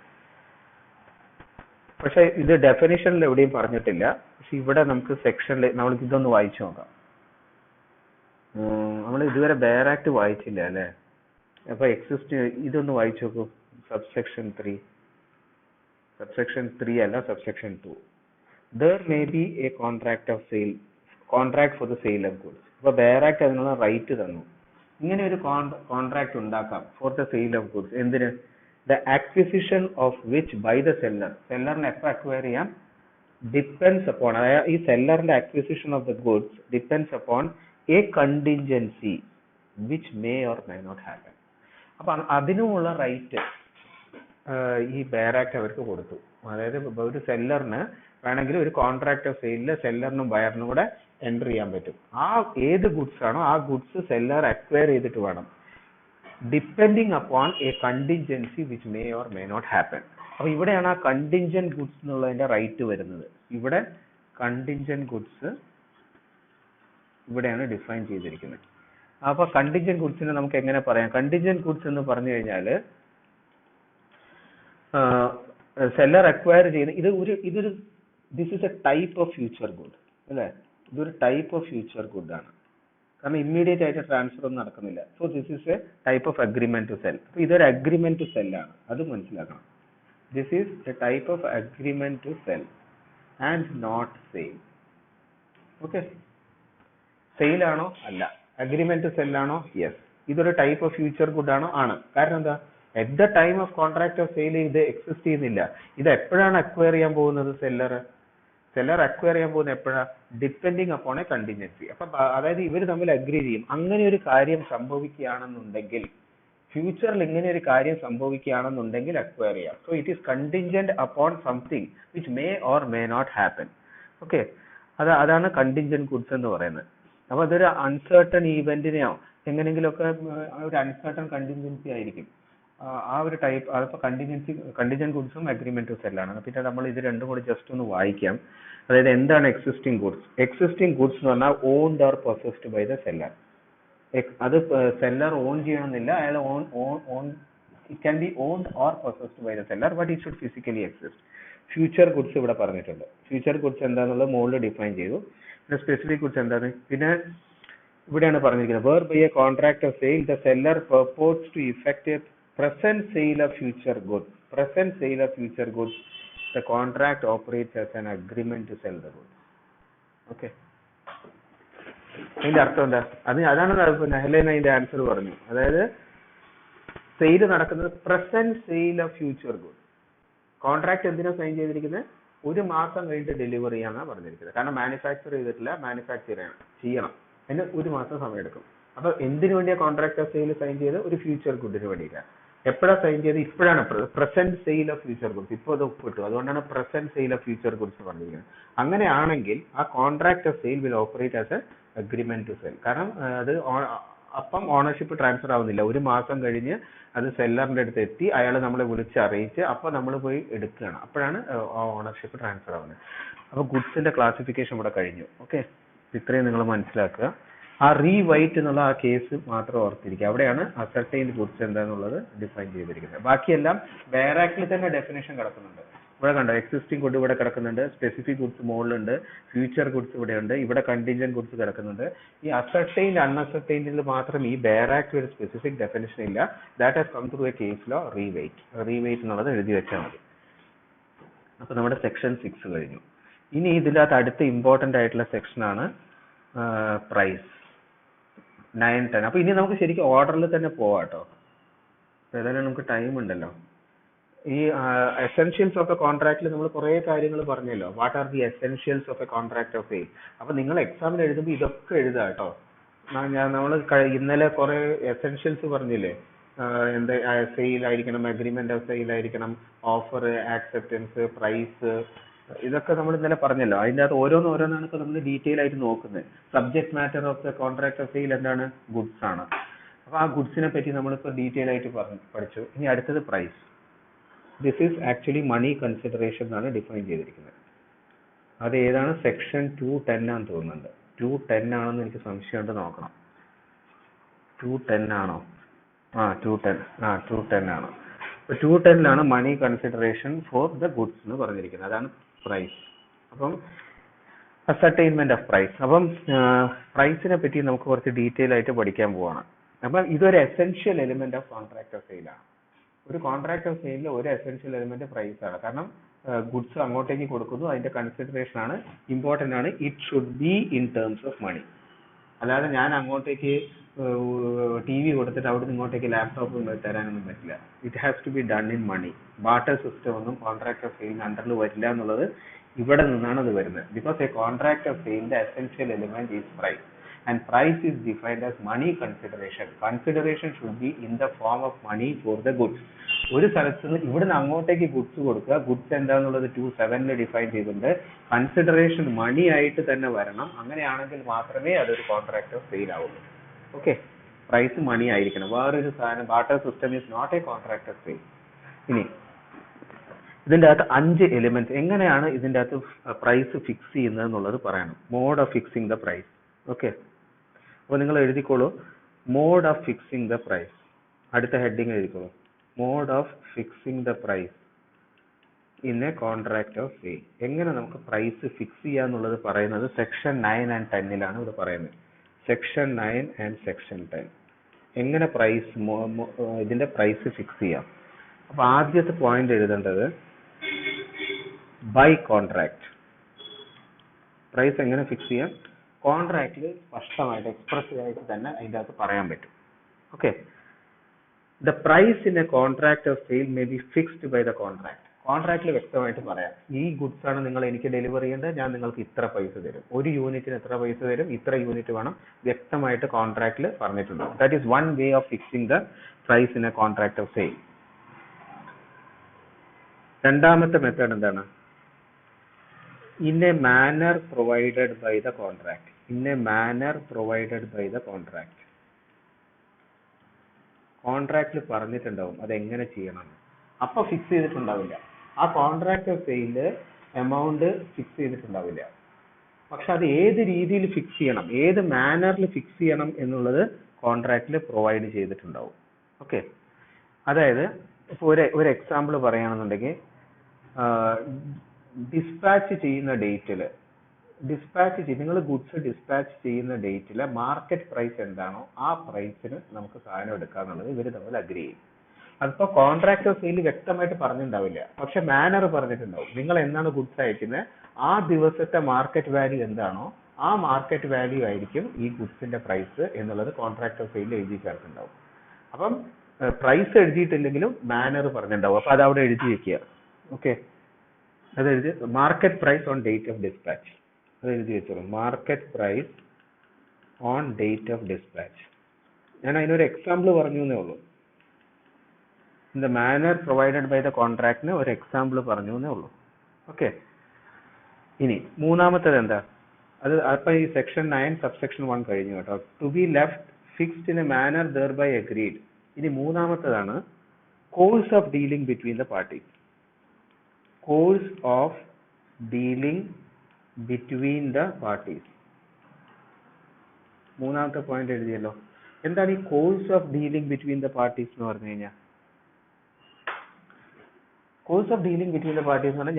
പക്ഷെ ഇത് ഡെഫിനിഷനിൽ എവിടെയും പറഞ്ഞിട്ടില്ല. പക്ഷെ ഇവിടെ നമുക്ക് സെക്ഷനിൽ നമ്മൾ ഇതൊന്ന് വായിച്ചു നോക്കാം. നമ്മൾ ഇതുവരെ ബെയർ ആക്ട് വായിച്ചില്ല അല്ലെ? അപ്പൊ ഇതൊന്ന് വായിച്ചു നോക്കൂ. സബ്സെക്ഷൻ 3 അല്ല, subsection 2. There may be a contract for the sale of goods. അപ്പൊ ബെയർ ആക്ട് അതിനുള്ള റൈറ്റ് തന്നു. ഇങ്ങനെ ഒരു കോൺട്രാക്ട് ഉണ്ടാക്കാം for the sale of goods. എന്തിന്? The acquisition of which by the സെല്ലറിനെ എപ്പോൾ അക്വയർ ചെയ്യാം? ഡിപ്പെൻഡ്സ് അപ്പോൺ, അതായത് ഈ സെല്ലറിന്റെ acquisition of the goods depends upon a contingency which may or may not happen. അപ്പൊ അതിനുമുള്ള റൈറ്റ് ഈ ബെയർ ആക്ട് അവർക്ക് കൊടുത്തു. അതായത് ഒരു സെല്ലറിന് വേണമെങ്കിൽ ഒരു കോൺട്രാക്ട് ഓഫ് സെയിലില് സെല്ലറിനും ബയറിനും കൂടെ എൻറ്റർ ചെയ്യാൻ പറ്റും. ആ ഏത് ഗുഡ്സ് ആണോ ആ ഗുഡ്സ് സെല്ലർ അക്വയർ ചെയ്തിട്ട് വേണം, depending upon a contingency which may or may not happen. അപ്പൊ ഇവിടെയാണ് ആ കണ്ടിൻജന്റ് ഗുഡ്സ് എന്നുള്ളതിന്റെ റൈറ്റ് വരുന്നത്. ഇവിടെ കണ്ടിൻജന്റ് ഗുഡ്സ് ഇവിടെയാണ് ഡിഫൈൻ ചെയ്തിരിക്കുന്നത്. അപ്പൊ കണ്ടിൻജന്റ് ഗുഡ്സിനെ നമുക്ക് എങ്ങനെ പറയാം? കണ്ടിൻജന്റ് ഗുഡ്സ് എന്ന് പറഞ്ഞു കഴിഞ്ഞാല് സെല്ലർ അക്വയർ ചെയ്യുന്ന this is a type of future good അല്ലെ? ഇതൊരു ടൈപ്പ് ഓഫ് ഫ്യൂച്ചർ ഗുഡ് ആണ്. കാരണം ഇമ്മീഡിയറ്റ് ആയിട്ട് ട്രാൻസ്ഫർ ഒന്നും നടക്കുന്നില്ല. So this is a type of agreement to sell. അപ്പൊ ഇതൊരു അഗ്രിമെന്റ് ടു സെൽ ആണ്, അത് മനസ്സിലാക്കണം. This is a type of agreement to sell and not sale. Okay, sale ആണോ? അല്ല. അഗ്രിമെന്റ് ടു സെൽ ആണോ? യെസ്. ഇതൊരു ടൈപ്പ് ഓഫ് ഫ്യൂച്ചർ ഗുഡ് ആണോ? ആണ്. കാരണം എന്താ? At the time of contract of sale ഇത് എക്സിസ്റ്റ് ചെയ്യുന്നില്ല. ഇത് എപ്പോഴാണ് അക്വയർ ചെയ്യാൻ പോകുന്നത്? സെല്ലർ അക്വയർ ചെയ്യാൻ പോകുന്നത് എപ്പോഴാ? Depending upon a contingency. അപ്പൊ അതായത് ഇവർ തമ്മിൽ അഗ്രി ചെയ്യും. അങ്ങനെ ഒരു കാര്യം സംഭവിക്കുകയാണെന്നുണ്ടെങ്കിൽ, ഫ്യൂച്ചറിൽ ഇങ്ങനെ ഒരു കാര്യം സംഭവിക്കുകയാണെന്നുണ്ടെങ്കിൽ അക്വയർ ചെയ്യാം. So it is contingent upon something which may or may not happen. Okay, അതാണ് കണ്ടിൻജന്റ് ഗുഡ്സ് എന്ന് പറയുന്നത്. അപ്പൊ അതൊരു അൺസർട്ടൺ ഈവന്റിനെയോ എങ്ങനെയെങ്കിലും ഒക്കെ ഒരു അൺസർട്ടൺ കണ്ടിൻജൻസി ആയിരിക്കും. ആ ഒരു ടൈപ്പ് അതിപ്പോൾ കണ്ടിജന്റ് ഗുഡ്സും അഗ്രിമെന്റ് ടു സെല്ലാണ്. പിന്നെ നമ്മൾ ഇത് രണ്ടും കൂടി ജസ്റ്റ് ഒന്ന് വായിക്കാം. അതായത് എന്താണ് എക്സിസ്റ്റിംഗ് ഗുഡ്സ്? എക്സിസ്റ്റിംഗ് ഗുഡ്സ് എന്ന് പറഞ്ഞാൽ owned or possessed by the seller. അത് സെല്ലർ ഓൺ ചെയ്യണമെന്നില്ല, അയാൾ it can be owned or possessed by the seller, but it should physically exist. Future goods ഇവിടെ പറഞ്ഞിട്ടുണ്ട്. ഫ്യൂച്ചർ ഗുഡ്സ് എന്താണെന്നുള്ളത് മുകളിൽ ഡിഫൈൻ ചെയ്തു. പിന്നെ സ്പെസിഫിക് ഗുഡ്സ് എന്താണ്? പിന്നെ ഇവിടെയാണ് പറഞ്ഞിരിക്കുന്നത്, where by a contract of sale the seller purports to effect a present sale of future goods. Present sale of future goods. The contract operates as an agreement to sell the goods. Okay. അതിന്റെ അർത്ഥം എന്താ? അതാണ് ഹെലൻ അതിന്റെ ആൻസർ പറഞ്ഞു. അതായത് സെയിൽ നടക്കുന്നത് present sale of future goods. Contract എന്തിനാ സൈൻ ചെയ്തിരിക്കുന്നത്? ഒരു മാസം കഴിഞ്ഞിട്ട് ഡെലിവറി ചെയ്യാനാണ് പറഞ്ഞിരിക്കുന്നത്. കാരണം മാനുഫാക്ചർ ചെയ്തിട്ടില്ല, മാനുഫാക്ചർ ചെയ്യണം, അതിന് ഒരു മാസം സമയം എടുക്കും. അപ്പൊ എന്തിനു വേണ്ടിയാ കോൺട്രാക്ട് ഓഫ് സെയിൽ സൈൻ ചെയ്ത്? ഒരു ഫ്യൂച്ചർ ഗുഡിന് വേണ്ടിയിട്ടാണ്. എപ്പോഴാണ് സൈൻ ചെയ്ത്? ഇപ്പോഴാണ് present sale of future goods. ഇപ്പോൾ അത് ഒപ്പിട്ടു, അതുകൊണ്ടാണ് present sale of future goods പറഞ്ഞിരിക്കുന്നത്. അങ്ങനെയാണെങ്കിൽ ആ contract of sale will operate as an agreement to sell. കാരണം അത് അപ്പം ഓണർഷിപ്പ് ട്രാൻസ്ഫർ ആവുന്നില്ല. ഒരു മാസം കഴിഞ്ഞ് അത് സെല്ലറിന്റെ അടുത്ത് എത്തി, അയാൾ നമ്മളെ വിളിച്ച് അറിയിച്ച് അപ്പോൾ നമ്മൾ പോയി എടുക്കുകയാണ്. അപ്പോഴാണ് ഓണർഷിപ്പ് ട്രാൻസ്ഫർ ആവുന്നത്. അപ്പോൾ ഗുഡ്സിന്റെ ക്ലാസിഫിക്കേഷൻ ഇവിടെ കഴിഞ്ഞു. ഓക്കെ, ഇത്രയും നിങ്ങൾ മനസ്സിലാക്കുക. ആ റീവൈറ്റ് എന്നുള്ള ആ കേസ് മാത്രം ഓർത്തിരിക്കുക. അവിടെയാണ് അസർട്ടൈൻഡ് ഗുഡ്സ് എന്താണെന്നുള്ളത് ഡിഫൈൻ ചെയ്തിരിക്കുന്നത്. ബാക്കിയെല്ലാം വേറെ ആക്ടിൽ തന്നെ ഡെഫിനേഷൻ കിടക്കുന്നുണ്ട്. ഇവിടെ കണ്ടോ, എക്സിസ്റ്റിംഗ് ഗുഡ് ഇവിടെ കിടക്കുന്നുണ്ട്, സ്പെസിഫിക് ഗുഡ്സ് മുകളിലുണ്ട്, ഫ്യൂച്ചർ ഗുഡ്സ് ഇവിടെയുണ്ട്, ഇവിടെ കണ്ടിൻജന്റ് ഗുഡ്സ് കിടക്കുന്നുണ്ട്. ഈ അസർട്ടൈൻഡ് അൺഅസർട്ടൈൻഡിൽ മാത്രം ഈ ബെയർ ആക്ടിൽ ഒരു സ്പെസിഫിക് ഡെഫിനേഷൻ ഇല്ല. That has come through a case law റീവെയിറ്റ് എന്നുള്ളത് എഴുതി വെച്ചാൽ മതി. അപ്പൊ നമ്മുടെ സെക്ഷൻ 6 കഴിഞ്ഞു. ഇനി ഇതിനകത്ത് അടുത്ത ഇമ്പോർട്ടന്റ് ആയിട്ടുള്ള സെക്ഷനാണ് പ്രൈസ് 9, 10. അപ്പൊ ഇനി നമുക്ക് ശരിക്കും ഓർഡറിൽ തന്നെ പോവാം കേട്ടോ. ഏതായാലും നമുക്ക് ടൈം ഉണ്ടല്ലോ. ഈ എസെൻഷ്യൽസ് ഓഫ് എ കോൺട്രാക്റ്റിൽ നമ്മൾ കുറെ കാര്യങ്ങൾ പറഞ്ഞല്ലോ. What are the essentials of A contract of sale? അപ്പൊ നിങ്ങൾ എക്സാമിന് എഴുതുമ്പോൾ ഇതൊക്കെ എഴുതാം കേട്ടോ. നമ്മൾ ഇന്നലെ കുറെ എസെൻഷ്യൽസ് പറഞ്ഞില്ലേ, എന്താ സെയിൽ ആയിരിക്കണം, അഗ്രിമെന്റ് ഓഫ് സെയിൽ ആയിരിക്കണം, ഓഫർ, ആക്സെപ്റ്റൻസ്, പ്രൈസ്, ഇതൊക്കെ നമ്മൾ ഇന്നലെ പറഞ്ഞല്ലോ. അതിൻ്റെ അകത്ത് ഓരോന്നാണ് ഇപ്പൊ നമ്മൾ ഡീറ്റെയിൽ ആയിട്ട് നോക്കുന്നത്. Subject matter of the contract of sale എന്താണ്? ഗുഡ്സ് ആണ്. അപ്പൊ ആ ഗുഡ്സിനെ പറ്റി നമ്മളിപ്പോൾ ഡീറ്റെയിൽ ആയിട്ട് പഠിച്ചു. ഇനി അടുത്തത് price. This is actually money consideration എന്നാണ് ഡിഫൈൻ ചെയ്തിരിക്കുന്നത്. അത് ഏതാണ്? സെക്ഷൻ 210 ആണെന്ന് തോന്നുന്നുണ്ട്. 210 ആണെന്ന് എനിക്ക് സംശയമുണ്ട്, നോക്കണം. 210 ആണോ? 210 ആണ്. 210 മണി കൺസിഡറേഷൻ ഫോർ ദ ഗുഡ്സ് എന്ന് പറഞ്ഞിരിക്കുന്നത്. അതാണ് പ്രൈസ്. അപ്പം അസർട്ടൈൻമെന്റ് ഓഫ് പ്രൈസ്. അപ്പം പ്രൈസിനെ പറ്റി നമുക്ക് കുറച്ച് ഡീറ്റെയിൽ ആയിട്ട് പഠിക്കാൻ പോവാണ്. അപ്പം ഇതൊരു essential element of contract of sale ആണ്. ഒരു കോൺട്രാക്ട് ഓഫ് സെയിലിൽ ഒരു എസെൻഷ്യൽ എലിമെന്റ് പ്രൈസ് ആണ്. കാരണം ഗുഡ്സ് അങ്ങോട്ടേക്ക് കൊടുക്കുന്നു, അതിന്റെ കൺസിഡറേഷൻ ആണ്, ഇമ്പോർട്ടന്റ് ആണ്. It should be in terms of money. അല്ലാതെ ഞാൻ അങ്ങോട്ടേക്ക് TV കൊടുത്തിട്ട് അവിടെ നിന്ന് ഇങ്ങോട്ടേക്ക് ലാപ്ടോപ്പ് തരാനൊന്നും പറ്റില്ല. It has to be done in money. Barter system ഒന്നും കോൺട്രാക്ട് ഓഫ് സെയിലിന് അണ്ടറിൽ വരില്ല എന്നുള്ളത് ഇവിടെ നിന്നാണ് അത് വരുന്നത്. ബിക്കോസ് എ കോൺട്രാക്ട് ഓഫ് സെയിലിന്റെ essential element is price, and price is defined as money consideration. Consideration should be in the form of money for the goods. ഒരു സ്ഥലത്ത് നിന്ന് ഇവിടുന്ന് അങ്ങോട്ടേക്ക് ഗുഡ്സ് കൊടുക്കുക. ഗുഡ്സ് എന്താണെന്നുള്ളത് 2:7 ഡിഫൈൻ ചെയ്തിട്ടുണ്ട്. കൺസിഡറേഷൻ മണി ആയിട്ട് തന്നെ വരണം. അങ്ങനെയാണെങ്കിൽ മാത്രമേ അതൊരു കോൺട്രാക്ട് ഓഫ് സെയിൽ ആവുള്ളൂ. ഓക്കെ, പ്രൈസ് മണി ആയിരിക്കണം. വേറൊരു സാധനം, barter system is not a contract of sale. ഇനി ഇതിന്റെ അകത്ത് 5 എലിമെന്റ്സ്, എങ്ങനെയാണ് ഇതിന്റെ അകത്ത് പ്രൈസ് ഫിക്സ് ചെയ്യുന്നത് എന്നുള്ളത് പറയണം. Mode of fixing the price. Okay, അപ്പോൾ നിങ്ങൾ എഴുതിക്കോളൂ, mode of fixing the price. അടുത്ത ഹെഡിങ് എഴുതിക്കോളൂ, mode of fixing the price in a contract of sale. എങ്ങനെ നമുക്ക് പ്രൈസ് ഫിക്സ് ചെയ്യാന്നുള്ളത് പറയുന്നത് സെക്ഷൻ 9 and 10 ഇവിടെ പറയുന്നത്. സെക്ഷൻ 9 and സെക്ഷൻ 10 എങ്ങനെ പ്രൈസ് ഇതിന്റെ പ്രൈസ് ഫിക്സ് ചെയ്യാം. അപ്പൊ ആദ്യത്തെ പോയിന്റ് എഴുതേണ്ടത് ബൈ കോൺട്രാക്ട്. പ്രൈസ് എങ്ങനെ ഫിക്സ് ചെയ്യാം? കോൺട്രാക്റ്റിൽ സ്പഷ്ടമായിട്ട് എക്സ്പ്രസീവ് ആയിട്ട് തന്നെ അതിൻ്റെ അകത്ത് പറയാൻ പറ്റും. Okay, the price in a contract of sale may be fixed by the contract. കോൺട്രാക്റ്റിൽ വ്യക്തമായിട്ട് പറയാം, ഈ ഗുഡ്സ് ആണ് നിങ്ങൾ എനിക്ക് ഡെലിവർ ചെയ്യേണ്ടത്, ഞാൻ നിങ്ങൾക്ക് ഇത്ര പൈസ തരും, ഒരു യൂണിറ്റിന് എത്ര പൈസ തരും, ഇത്ര യൂണിറ്റ് വേണം, വ്യക്തമായിട്ട് കോൺട്രാക്റ്റിൽ പറഞ്ഞിട്ടുണ്ട്. That is one way of fixing the price in a contract of sale. രണ്ടാമത്തെ മെത്തേഡ് എന്താണ്? in a manner provided by the contract. In a manner provided by the contract. കോൺട്രാക്റ്റിൽ പറഞ്ഞിട്ടുണ്ടാവും അത് എങ്ങനെ ചെയ്യണം. അപ്പൊ ഫിക്സ് ചെയ്തിട്ടുണ്ടാവില്ല. ആ contract of sale amount fix ചെയ്തിട്ടുണ്ടാവില്ല. പക്ഷെ അത് ഏത് രീതിയിൽ ഫിക്സ് ചെയ്യണം, ഏത് മാനറിൽ ഫിക്സ് ചെയ്യണം എന്നുള്ളത് കോൺട്രാക്റ്റിൽ പ്രൊവൈഡ് ചെയ്തിട്ടുണ്ടാവും. ഓക്കെ, അതായത് ഇപ്പൊ ഒരു എക്സാമ്പിൾ പറയുകയാണെന്നുണ്ടെങ്കിൽ ഡിസ്പാച്ച് ചെയ്യുന്ന ഡേറ്റിൽ നിങ്ങൾ ഗുഡ്സ് ഡിസ്പാച്ച് ചെയ്യുന്ന ഡേറ്റിലെ മാർക്കറ്റ് പ്രൈസ് എന്താണോ ആ പ്രൈസിന് നമുക്ക് സാധനം എടുക്കാന്നുള്ളത് ഇവർ തമ്മിൽ അഗ്രി ചെയ്യും. അതിപ്പോ കോൺട്രാക്ട് ഓഫ് സെയിൽ വ്യക്തമായിട്ട് പറഞ്ഞിട്ടുണ്ടാവില്ല, പക്ഷെ മാനർ പറഞ്ഞിട്ടുണ്ടാവും. നിങ്ങൾ എന്നാണ് ഗുഡ്സ് അയക്കുന്നത് ആ ദിവസത്തെ മാർക്കറ്റ് വാല്യൂ എന്താണോ ആ മാർക്കറ്റ് വാല്യൂ ആയിരിക്കും ഈ ഗുഡ്സിന്റെ പ്രൈസ് എന്നുള്ളത് കോൺട്രാക്ട് ഓഫ് സെയിൽ എഴുതി ചേർക്കുന്നുണ്ടാവും. അപ്പം പ്രൈസ് എഴുതിയിട്ടില്ലെങ്കിലും മാനർ പറഞ്ഞിട്ടുണ്ടാവും. അപ്പൊ അത് അവിടെ എഴുതി വെക്കുക. ഓക്കെ, അത് എഴുതി market price on date of dispatch അത് എഴുതി വെച്ചോളൂ. Market price on date of dispatch. ഞാൻ അതിനൊരു എക്സാമ്പിൾ പറഞ്ഞു എന്നേ ഉള്ളൂ. In the manner provided by the കോൺട്രാക്ടിന് ഒരു എക്സാമ്പിൾ പറഞ്ഞു എന്നേ ഉള്ളൂ. ഓക്കെ, ഇനി മൂന്നാമത്തേത് എന്താ? അത് അപ്പൊ ഈ സെക്ഷൻ 9 സബ്സെക്ഷൻ 1 കഴിഞ്ഞു കേട്ടോ. To be left fixed in a manner thereby agreed. ഇനി മൂന്നാമത്തേതാണ് course of dealing between the parties. Course of dealing between the parties. മൂന്നാമത്തെ പോയിന്റ് എഴുതിയല്ലോ. എന്താണ് ഈ course of dealing between the parties എന്ന് പറഞ്ഞു കഴിഞ്ഞാൽ? Course of dealing between the parties എന്ന് പറഞ്ഞാൽ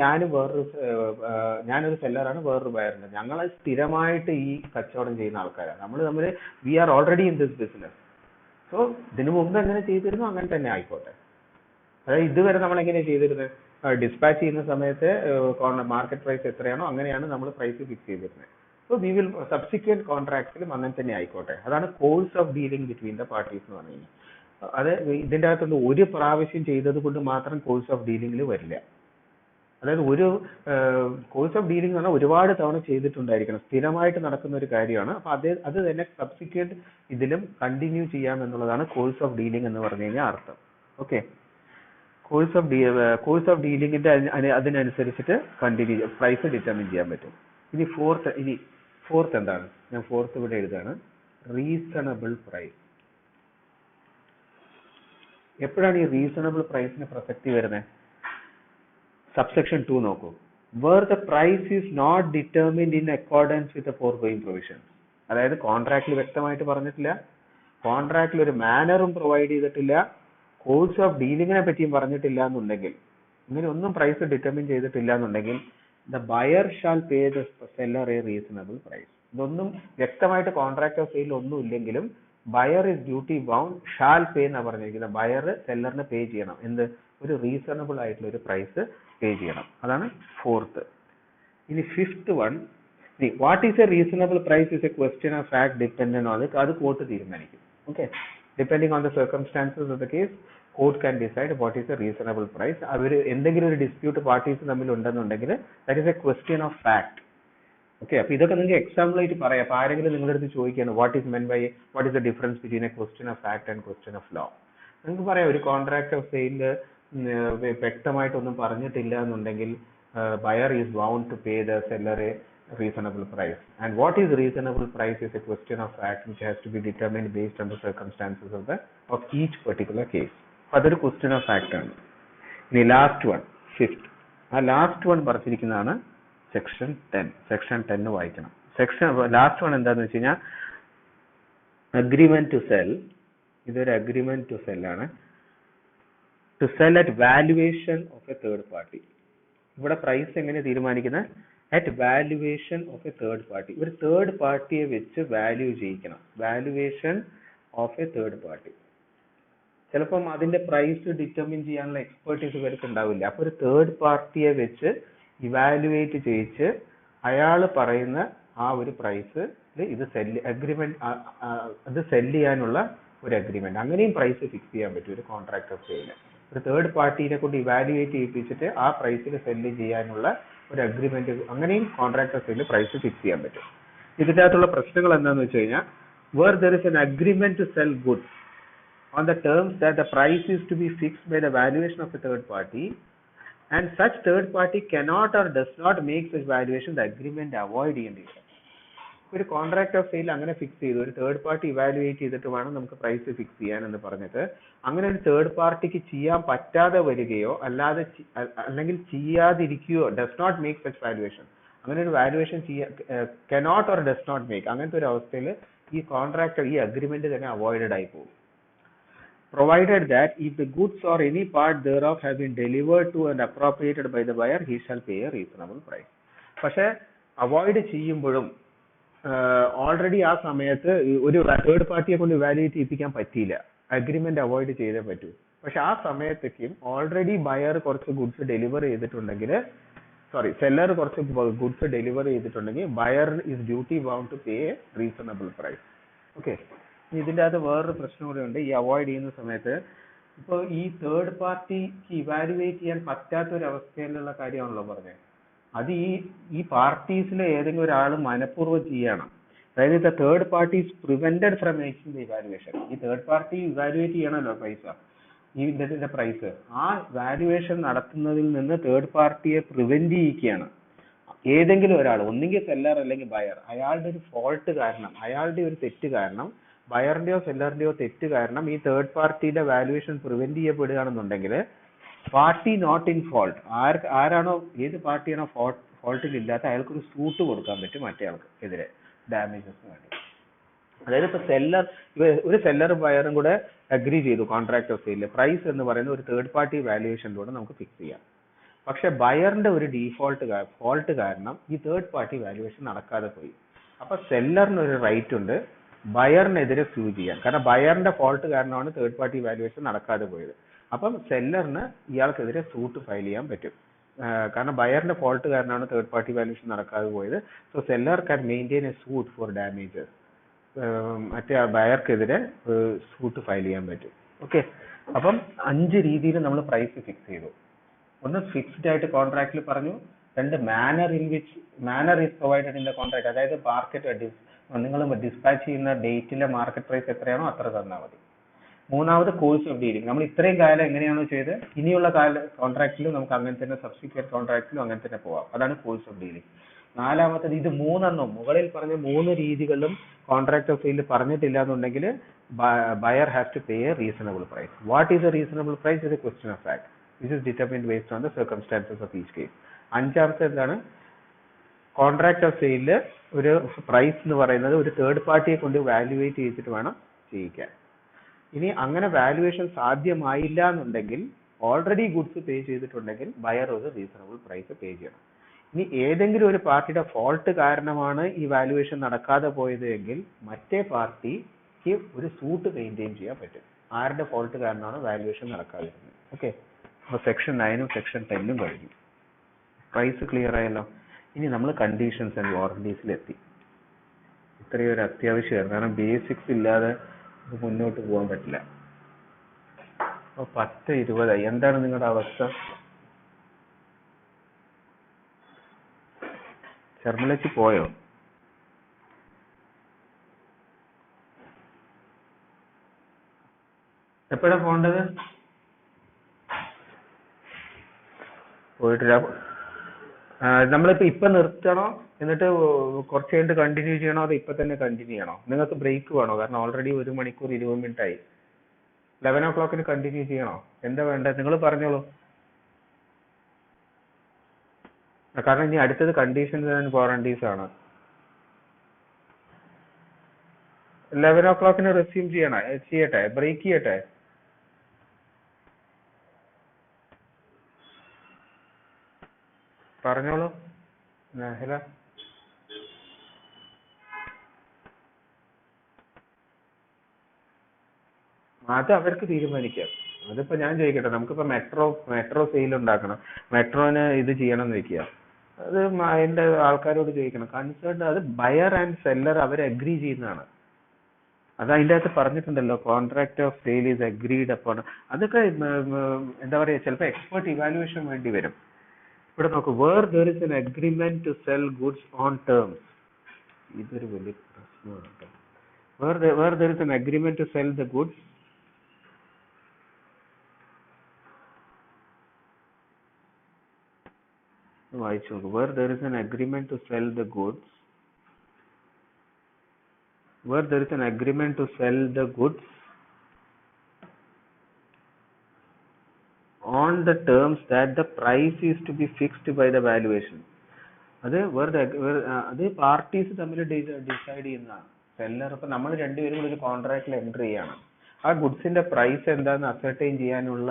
ഞാനൊരു സെല്ലറാണ്, വേറൊരു ബയറുണ്ട്. ഞങ്ങൾ സ്ഥിരമായിട്ട് ഈ കച്ചവടം ചെയ്യുന്ന ആൾക്കാരാണ്. നമ്മൾ തമ്മിൽ we are already in this business. So ഇതിനു മുമ്പ് എങ്ങനെ ചെയ്തിരുന്നു അങ്ങനെ തന്നെ ആയിക്കോട്ടെ. അതായത് ഇതുവരെ നമ്മൾ എങ്ങനെ ചെയ്തിരുന്നത്, ഡിസ്പാച്ച് ചെയ്യുന്ന സമയത്ത് മാർക്കറ്റ് പ്രൈസ് എത്രയാണോ അങ്ങനെയാണ് നമ്മൾ പ്രൈസ് ഫിക്സ് ചെയ്തിരുന്നത്. സോ വി വിൽ സബ്സിക്വന്റ് കോൺട്രാക്ട്സിലും അങ്ങനെ തന്നെ ആയിക്കോട്ടെ. അതാണ് course of dealing between the parties എന്ന് പറഞ്ഞു കഴിഞ്ഞാൽ. അത് ഇതിന്റെ അകത്തുള്ള ഒരു പ്രാവശ്യം ചെയ്തത് കൊണ്ട് മാത്രം കോഴ്സ് ഓഫ് ഡീലിംഗിൽ വരില്ല. അതായത് ഒരു കോഴ്സ് ഓഫ് ഡീലിംഗ് എന്ന് പറഞ്ഞാൽ ഒരുപാട് തവണ ചെയ്തിട്ടുണ്ടായിരിക്കണം, സ്ഥിരമായിട്ട് നടക്കുന്ന ഒരു കാര്യമാണ്. അപ്പൊ അത് തന്നെ സബ്സിക്വന്റ് ഇതിലും കണ്ടിന്യൂ ചെയ്യാം എന്നുള്ളതാണ് കോഴ്സ് ഓഫ് ഡീലിംഗ് എന്ന് പറഞ്ഞു കഴിഞ്ഞാൽ അർത്ഥം. ഓക്കെ, കോഴ്സ് ഓഫ് ഡീലിംഗിന്റെ അതിനനുസരിച്ചിട്ട് കണ്ടിന്യൂ പ്രൈസ് ഡിറ്റർമിൻ ചെയ്യാൻ പറ്റും. ഇനി ഫോർത്ത് എന്താണ്? ഞാൻ ഫോർത്ത് ഇവിടെ എഴുതാണ്, റീസണബിൾ പ്രൈസ്. എപ്പോഴാണ് ഈ റീസണബിൾ പ്രൈസിന് പ്രസക്തി വരുന്നത്? സബ്സെക്ഷൻ 2 നോക്കൂ. Where the price is not determined in accordance with the foregoing provisions. അതായത് കോൺട്രാക്റ്റിൽ വ്യക്തമായിട്ട് പറഞ്ഞിട്ടില്ല, കോൺട്രാക്റ്റിൽ ഒരു മാനറും പ്രൊവൈഡ് ചെയ്തിട്ടില്ല, കോഴ്സ് ഓഫ് ഡീലിങ്ങിനെ പറ്റിയും പറഞ്ഞിട്ടില്ല എന്നുണ്ടെങ്കിൽ, ഇങ്ങനെ ഒന്നും പ്രൈസ് ഡിറ്റർമിൻ ചെയ്തിട്ടില്ല എന്നുണ്ടെങ്കിൽ the buyer shall pay the seller a reasonable price. ഇതൊന്നും വ്യക്തമായിട്ട് കോൺട്രാക്ട് ഓഫ് സെയിൽ ഒന്നും ഇല്ലെങ്കിലും buyer is duty bound shall pay എന്നാ പറഞ്ഞിരിക്കുന്നത്. ബയർ സെല്ലറിന് പേ ചെയ്യണം. എന്ത്? ഒരു റീസണബിൾ ആയിട്ടുള്ള ഒരു പ്രൈസ് പേ ചെയ്യണം. അതാണ് ഫോർത്ത്. ഇനി fifth one, what is a reasonable price is a question of fact dependent on അത് കോർട്ട് തീരുമാനിക്കും. Okay, depending on the circumstances of the case court can decide what is a reasonable price. അവർ എന്തെങ്കിലും ഒരു ഡിസ്പ്യൂട്ട് പാർട്ടീസ് തമ്മിൽ ഉണ്ടെന്നുണ്ടെങ്കിൽ that is a question of fact. Okay, അപ്പൊ ഇതൊക്കെ നിങ്ങൾക്ക് എക്സാമ്പിൾ ആയിട്ട് പറയാം. അപ്പൊ ആരെങ്കിലും നിങ്ങളുടെ അടുത്ത് ചോദിക്കുകയാണ് what is the difference between a question of fact and question of law, നിങ്ങൾക്ക് പറയാം ഒരു കോൺട്രാക്ട് ഓഫ് സെയിലില് വ്യക്തമായിട്ടൊന്നും പറഞ്ഞിട്ടില്ല എന്നുണ്ടെങ്കിൽ buyer is bound to pay the seller a reasonable price, and what is reasonable price is a question of fact which has to be determined based on the circumstances of each particular case. അതൊരു question of fact ആണ്. ഇനി ലാസ്റ്റ് വൺ, ഫിഫ്ത്ത്. ആ ലാസ്റ്റ് വൺ പറഞ്ഞിരിക്കുന്നതാണ് സെക്ഷൻ 10. സെക്ഷൻ 10 വായിക്കണം. ലാസ്റ്റ് വൺ എന്താന്ന് വെച്ച് കഴിഞ്ഞാൽ അഗ്രിമെന്റ് ടു സെൽ. ഇതൊരു അഗ്രിമെന്റ് ടു സെൽ ആണ്. To sell at valuation of a third party. ഇവിടെ പ്രൈസ് എങ്ങനെ തീരുമാനിക്കുന്നത്? At valuation of a third party. ഒരു തേർഡ് പാർട്ടിയെ വെച്ച് വാല്യൂ ചെയ്യിക്കണം. Valuation of a third party. ചിലപ്പം അതിന്റെ പ്രൈസ് ഡിറ്റർമിൻ ചെയ്യാനുള്ള എക്സ്പെർട്ടീസ് ഇവർക്ക് ഉണ്ടാവില്ല. അപ്പൊ ഒരു തേർഡ് പാർട്ടിയെ വെച്ച് ഇവാലുവേറ്റ് ചെയ്യിച്ച് അയാൾ പറയുന്ന ആ ഒരു പ്രൈസ് ഇത് സെല് ചെയ്യാനുള്ള ഒരു അഗ്രിമെന്റ്. അങ്ങനെയും പ്രൈസ് ഫിക്സ് ചെയ്യാൻ പറ്റും ഒരു കോൺട്രാക്ട് ഓഫ് സെയിൽ. ഒരു തേർഡ് പാർട്ടിനെ കൊണ്ട് ഇവാലുവേറ്റ് ചെയ്യിപ്പിച്ചിട്ട് ആ പ്രൈസിൽ സെല് ചെയ്യാനുള്ള ഒരു അഗ്രിമെന്റ്, അങ്ങനെയും contract of sale price fix ചെയ്യാൻ പറ്റും. ഇതിന്റെ അകത്തുള്ള പ്രശ്നങ്ങൾ എന്താണെന്ന് വെച്ച് കഴിഞ്ഞാൽ, where there is an agreement to sell goods on the terms that the price is to be fixed by the valuation of a third party, and such third party cannot or does not make such valuation, the agreement avoid END. ഒരു കോൺട്രാക്ട് ഓഫ് സെയിൽ അങ്ങനെ ഫിക്സ് ചെയ്തു, ഒരു തേർഡ് പാർട്ടി ഇവാലുവേറ്റ് ചെയ്തിട്ട് വേണം നമുക്ക് പ്രൈസ് ഫിക്സ് ചെയ്യാൻ എന്ന് പറഞ്ഞിട്ട്, അങ്ങനെ ഒരു തേർഡ് പാർട്ടിക്ക് ചെയ്യാൻ പറ്റാതെ വരികയോ അല്ലാതെ അല്ലെങ്കിൽ ചെയ്യാതിരിക്കുകയോ does not make such valuation, അങ്ങനെ ഒരു valuation cannot or does not make, അങ്ങനത്തെ ഒരു അവസ്ഥയിൽ ഈ കോൺട്രാക്ട് ഈ അഗ്രിമെന്റ് തന്നെ അവോയ്ഡഡ് ആയി പോകും. Provided that if the goods or any part thereof have been delivered to and appropriated by the buyer, he shall pay a reasonable price. പക്ഷെ അവോയ്ഡ് ചെയ്യുമ്പോഴും ഓൾറെഡി ആ സമയത്ത് ഒരു തേർഡ് പാർട്ടിയെ കൊണ്ട് ഇവാലുവേറ്റ് ചെയ്യിപ്പിക്കാൻ പറ്റിയില്ല, അഗ്രിമെന്റ് അവോയ്ഡ് ചെയ്തേ പറ്റൂ. പക്ഷെ ആ സമയത്തേക്കും ഓൾറെഡി ബയർ കുറച്ച് ഗുഡ്സ് ഡെലിവർ ചെയ്തിട്ടുണ്ടെങ്കിൽ, സെല്ലർ കുറച്ച് ഗുഡ്സ് ഡെലിവർ ചെയ്തിട്ടുണ്ടെങ്കിൽ buyer is duty bound to pay a reasonable price. Okay, ഇതിൻ്റെ അകത്ത് വേറൊരു പ്രശ്നം കൂടെ ഉണ്ട്. ഈ അവോയ്ഡ് ചെയ്യുന്ന സമയത്ത് ഇപ്പോൾ ഈ തേർഡ് പാർട്ടിക്ക് ഇവാലുവേറ്റ് ചെയ്യാൻ പറ്റാത്ത ഒരു അവസ്ഥയിലുള്ള കാര്യമാണല്ലോ പറഞ്ഞത്. അത് ഈ പാർട്ടീസിലെ ഏതെങ്കിലും ഒരാൾ മനഃപൂർവ്വം ചെയ്യണം. അതായത് the third party is prevented from making the evaluation. ഈ തേർഡ് പാർട്ടി ഇവാലുവേറ്റ് ചെയ്യണമല്ലോ ഇതിന്റെ പ്രൈസ്. ആ വാല്യുവേഷൻ നടത്തുന്നതിൽ നിന്ന് തേർഡ് പാർട്ടിയെ പ്രിവെന്റ് ചെയ്യിക്കുകയാണ് ഏതെങ്കിലും ഒരാൾ, ഒന്നുകിൽ സെല്ലർ അല്ലെങ്കിൽ ബയർ. അയാളുടെ ഒരു ഫോൾട്ട് കാരണം, അയാളുടെ ഒരു തെറ്റ് കാരണം, ബയറിന്റെയോ സെല്ലറിന്റെയോ തെറ്റ് കാരണം ഈ തേർഡ് പാർട്ടിയുടെ വാല്യുവേഷൻ പ്രിവെന്റ് ചെയ്യപ്പെടുകയാണെന്നുണ്ടെങ്കിൽ പാർട്ടി നോട്ട് ഇൻ ഫോൾട്ട്, ആരാണോ ഏത് പാർട്ടിയാണോ ഫോൾട്ടിൽ ഇല്ലാത്ത അയാൾക്കൊരു സൂട്ട് കൊടുക്കാൻ പറ്റും മറ്റേ ആൾക്ക് എതിരെ ഡാമേജസിന് വേണ്ടി. അതായത് ഇപ്പൊ ഒരു സെല്ലറും ബയറും കൂടെ അഗ്രി ചെയ്തു കോൺട്രാക്ട് ഓഫ് സെയിലിൽ പ്രൈസ് എന്ന് പറയുന്ന ഒരു തേർഡ് പാർട്ടി വാല്യുവേഷനിലൂടെ നമുക്ക് ഫിക്സ് ചെയ്യാം. പക്ഷെ ബയറിന്റെ ഒരു ഫോൾട്ട് കാരണം ഈ തേർഡ് പാർട്ടി വാല്യുവേഷൻ നടക്കാതെ പോയി. അപ്പൊ സെല്ലറിന് ഒരു റൈറ്റ് ഉണ്ട് ബയറിനെതിരെ സ്യൂ ചെയ്യാൻ, കാരണം ബയറിന്റെ ഫോൾട്ട് കാരണമാണ് തേർഡ് പാർട്ടി വാല്യുവേഷൻ നടക്കാതെ പോയത്. അപ്പം സെല്ലറിന് ഇയാൾക്കെതിരെ സൂട്ട് ഫയൽ ചെയ്യാൻ പറ്റും, കാരണം ബയറിന്റെ ഫോൾട്ട് കാരണമാണ് തേർഡ് പാർട്ടി വാല്യുവേഷൻ നടക്കാതെ പോയത്. So seller can maintain A suit four damages, മറ്റേ ബയർക്കെതിരെ സൂട്ട് ഫയൽ ചെയ്യാൻ പറ്റും. ഓക്കെ, അപ്പം 5 രീതിയിൽ നമ്മൾ പ്രൈസ് ഫിക്സ് ചെയ്തു. ഒന്ന് ഫിക്സ്ഡ് ആയിട്ട് കോൺട്രാക്റ്റിൽ പറഞ്ഞു. 2 manner is provided in the contract, അതായത് മാർക്കറ്റ് നിങ്ങൾ ഡിസ്പാച്ച് ചെയ്യുന്ന ഡേറ്റിലെ മാർക്കറ്റ് പ്രൈസ് എത്രയാണോ അത്ര തന്നാൽ മതി. 3ാമത് കോഴ്സ് ഓഫ് ഡീലിംഗ്, നമ്മൾ ഇത്രയും കാലം എങ്ങനെയാണോ ചെയ്ത് ഇനിയുള്ള കോൺട്രാക്റ്റിലും നമുക്ക് അങ്ങനെ തന്നെ, സബ്സിക്വന്റ് കോൺട്രാക്റ്റിലും അങ്ങനെ തന്നെ പോവാം. അതാണ് കോഴ്സ് ഓഫ് ഡീലിംഗ്. 4ാമത്തത് ഇത് 3 മുകളിൽ പറഞ്ഞ 3 രീതികളിലും കോൺട്രാക്ട് ഓഫ് സെയിൽ പറഞ്ഞിട്ടില്ല എന്നുണ്ടെങ്കിൽ buyer has to pay a reasonable price. What is a reasonable price is a question of fact. This is determined based on the circumstances of each case. 5ാമത്തെ എന്താണ്, കോൺട്രാക്ട് ഓഫ് സെയിലിൽ ഒരു പ്രൈസ് എന്ന് പറയുന്നത് ഒരു തേർഡ് പാർട്ടിയെ കൊണ്ട് വാല്യുവേറ്റ് ചെയ്തിട്ട് വേണം ചെയ്യിക്കാൻ. ഇനി അങ്ങനെ വാല്യുവേഷൻ സാധ്യമായില്ല എന്നുണ്ടെങ്കിൽ ഓൾറെഡി ഗുഡ്സ് പേ ചെയ്തിട്ടുണ്ടെങ്കിൽ ബയർ ഒരു റീസണബിൾ പ്രൈസ് പേ ചെയ്യണം. ഇനി ഏതെങ്കിലും ഒരു പാർട്ടിയുടെ ഫോൾട്ട് കാരണമാണ് ഈ വാല്യുവേഷൻ നടക്കാതെ പോയത് എങ്കിൽ മറ്റേ പാർട്ടിക്ക് ഒരു സൂട്ട് മെയിൻറ്റെയിൻ ചെയ്യാൻ പറ്റും, ആരുടെ ഫോൾട്ട് കാരണമാണ് വാല്യുവേഷൻ നടക്കാതിരുന്നത്. ഓക്കെ, അപ്പോൾ സെക്ഷൻ 9ഉം സെക്ഷൻ 10ഉം കഴിഞ്ഞു. പ്രൈസ് ക്ലിയർ ആയല്ലോ. ഇനി നമ്മൾ കണ്ടീഷൻസ് ആൻഡ് വാറണ്ടീസിലെത്തി. ഇത്രയും ഒരു അത്യാവശ്യമായിരുന്നു, കാരണം ബേസിക്സ് ഇല്ലാതെ മുന്നോട്ട് പോകാൻ പറ്റില്ല. അപ്പോൾ 10:20 എന്താണ് നിങ്ങളുടെ അവസ്ഥ? ശർമ്മലച്ചി പോയോ? എപ്പോഴാ പോണ്ടത്? പോയിട്ടില്ല. നമ്മളിപ്പോ ഇപ്പൊ നിർത്തണോ എന്നിട്ട് കുറച്ച് കഴിഞ്ഞിട്ട് കണ്ടിന്യൂ ചെയ്യണോ അതോ ഇപ്പൊ തന്നെ കണ്ടിന്യൂ ചെയ്യണോ? നിങ്ങൾക്ക് ബ്രേക്ക് വേണോ? കാരണം ഓൾറെഡി 1 മണിക്കൂർ 20 മിനിറ്റ് ആയി. 11 o'clock കണ്ടിന്യൂ ചെയ്യണോ? എന്താ വേണ്ടത് നിങ്ങൾ പറഞ്ഞോളൂ. കാരണം ഇനി അടുത്തത് കണ്ടീഷൻസ് ആൻഡ് വാറണ്ടീസ് ആണ്. 11 o'clock റെസ്യൂം ചെയ്യട്ടെ, ബ്രേക്ക് ചെയ്യട്ടെ? പറഞ്ഞോളൂ നാഹില. അത് അവർക്ക് തീരുമാനിക്കാം. അതിപ്പോ ഞാൻ ചോദിക്കട്ടെ, നമുക്കിപ്പോ മെട്രോ സെയിൽ ഉണ്ടാക്കണം, മെട്രോന് ഇത് ചെയ്യണം എന്ന് വെക്കുക, അത് അതിന്റെ ആൾക്കാരോട് ചോദിക്കണം. കൺസേൺ അത് ബയർ ആൻഡ് സെല്ലർ അവർ അഗ്രി ചെയ്യുന്നതാണ്. അത് അതിൻ്റെ അകത്ത് പറഞ്ഞിട്ടുണ്ടല്ലോ, contract of sale is agreed upon. അതൊക്കെ എന്താ പറയാ, ചിലപ്പോൾ എക്സ്പെർട്ട് ഇവാലുവേഷൻ വേണ്ടി വരും. ഇവിടെ നോക്കൂ, where there is an agreement to sell goods on terms. ഇതൊരു വലിയ പ്രശ്നമാണ്. Where there is an agreement to sell the goods വായിച്ചു നോക്കൂ. Where there is an agreement to sell the goods where there is an agreement to sell the goods on the terms that the price is to be fixed by the valuation. അത് അത് പാർട്ടീസ് തമ്മിൽ ഡിസൈഡ് ചെയ്യുന്നതാണ്. സെല്ലർ ഇപ്പൊ നമ്മൾ രണ്ടുപേരും കൂടി ഒരു കോൺട്രാക്റ്റിൽ എൻട്രി ചെയ്യണം. ആ ഗുഡ്സിന്റെ പ്രൈസ് എന്താന്ന് അസർട്ടൈൻ ചെയ്യാനുള്ള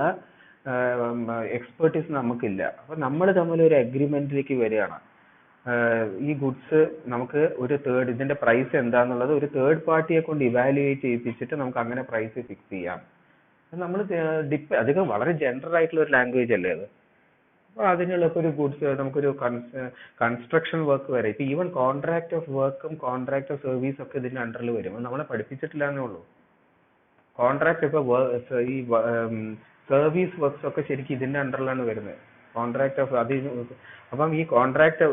എക്സ്പെർട്ടീസ് നമുക്കില്ല. അപ്പൊ നമ്മൾ തമ്മിൽ ഒരു അഗ്രിമെന്റിലേക്ക് വരികയാണ്. ഈ ഗുഡ്സ് നമുക്ക് ഒരു ഇതിന്റെ പ്രൈസ് എന്താന്നുള്ളത് ഒരു തേർഡ് പാർട്ടിയെ കൊണ്ട് ഇവാലുവേറ്റ് ചെയ്യിപ്പിച്ചിട്ട് നമുക്ക് അങ്ങനെ പ്രൈസ് ഫിക്സ് ചെയ്യാം. നമ്മൾ അധികം വളരെ ജനറൽ ആയിട്ടുള്ള ഒരു ലാംഗ്വേജ് അല്ലേ അത്. അപ്പൊ അതിനുള്ള ഒരു ഗുഡ്സ് നമുക്കൊരു കൺസ്ട്രക്ഷൻ വർക്ക് വരെ ഇപ്പൊ ഈവൻ കോൺട്രാക്ട് ഓഫ് വർക്കും കോൺട്രാക്ട് ഓഫ് സർവീസ് ഒക്കെ ഇതിന്റെ അണ്ടറിൽ വരും. നമ്മളെ പഠിപ്പിച്ചിട്ടില്ല എന്നേ ഉള്ളൂ. കോൺട്രാക്ട് ഇപ്പൊ ഈ സർവീസ് വർക്ക്സ് ഒക്കെ ശരിക്കും ഇതിന്റെ അണ്ടറിലാണ് വരുന്നത്. കോൺട്രാക്ട് ഓഫ് അപ്പം ഈ കോൺട്രാക്ട്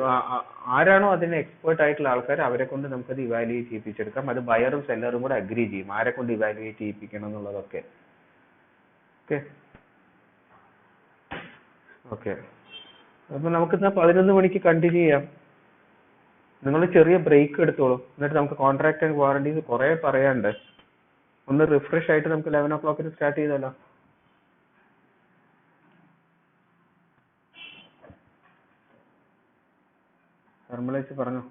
ആരാണോ അതിന് എക്സ്പേർട്ട് ആയിട്ടുള്ള ആൾക്കാർ അവരെ കൊണ്ട് നമുക്കത് ഇവാലുവേറ്റ് ചെയ്യിപ്പിച്ചെടുക്കാം. അത് ബയറും സെല്ലറും കൂടെ അഗ്രി ചെയ്യും ആരെ കൊണ്ട് ഇവാലുവേറ്റ് ചെയ്യിപ്പിക്കണം എന്നുള്ളതൊക്കെ. ഓക്കെ ഓക്കെ അപ്പൊ നമുക്ക് 11 മണിക്ക് കണ്ടിന്യൂ ചെയ്യാം. നിങ്ങൾ ചെറിയ ബ്രേക്ക് എടുത്തോളൂ. എന്നിട്ട് നമുക്ക് കോൺട്രാക്ട് ആൻഡ് വാറണ്ടീസ് കുറെ പറയാണ്ട് ഒന്ന് റിഫ്രഷ് ആയിട്ട് നമുക്ക് 11 o'clock സ്റ്റാർട്ട് ചെയ്താലോ? നിർമ്മലേച്ചി പറഞ്ഞോ.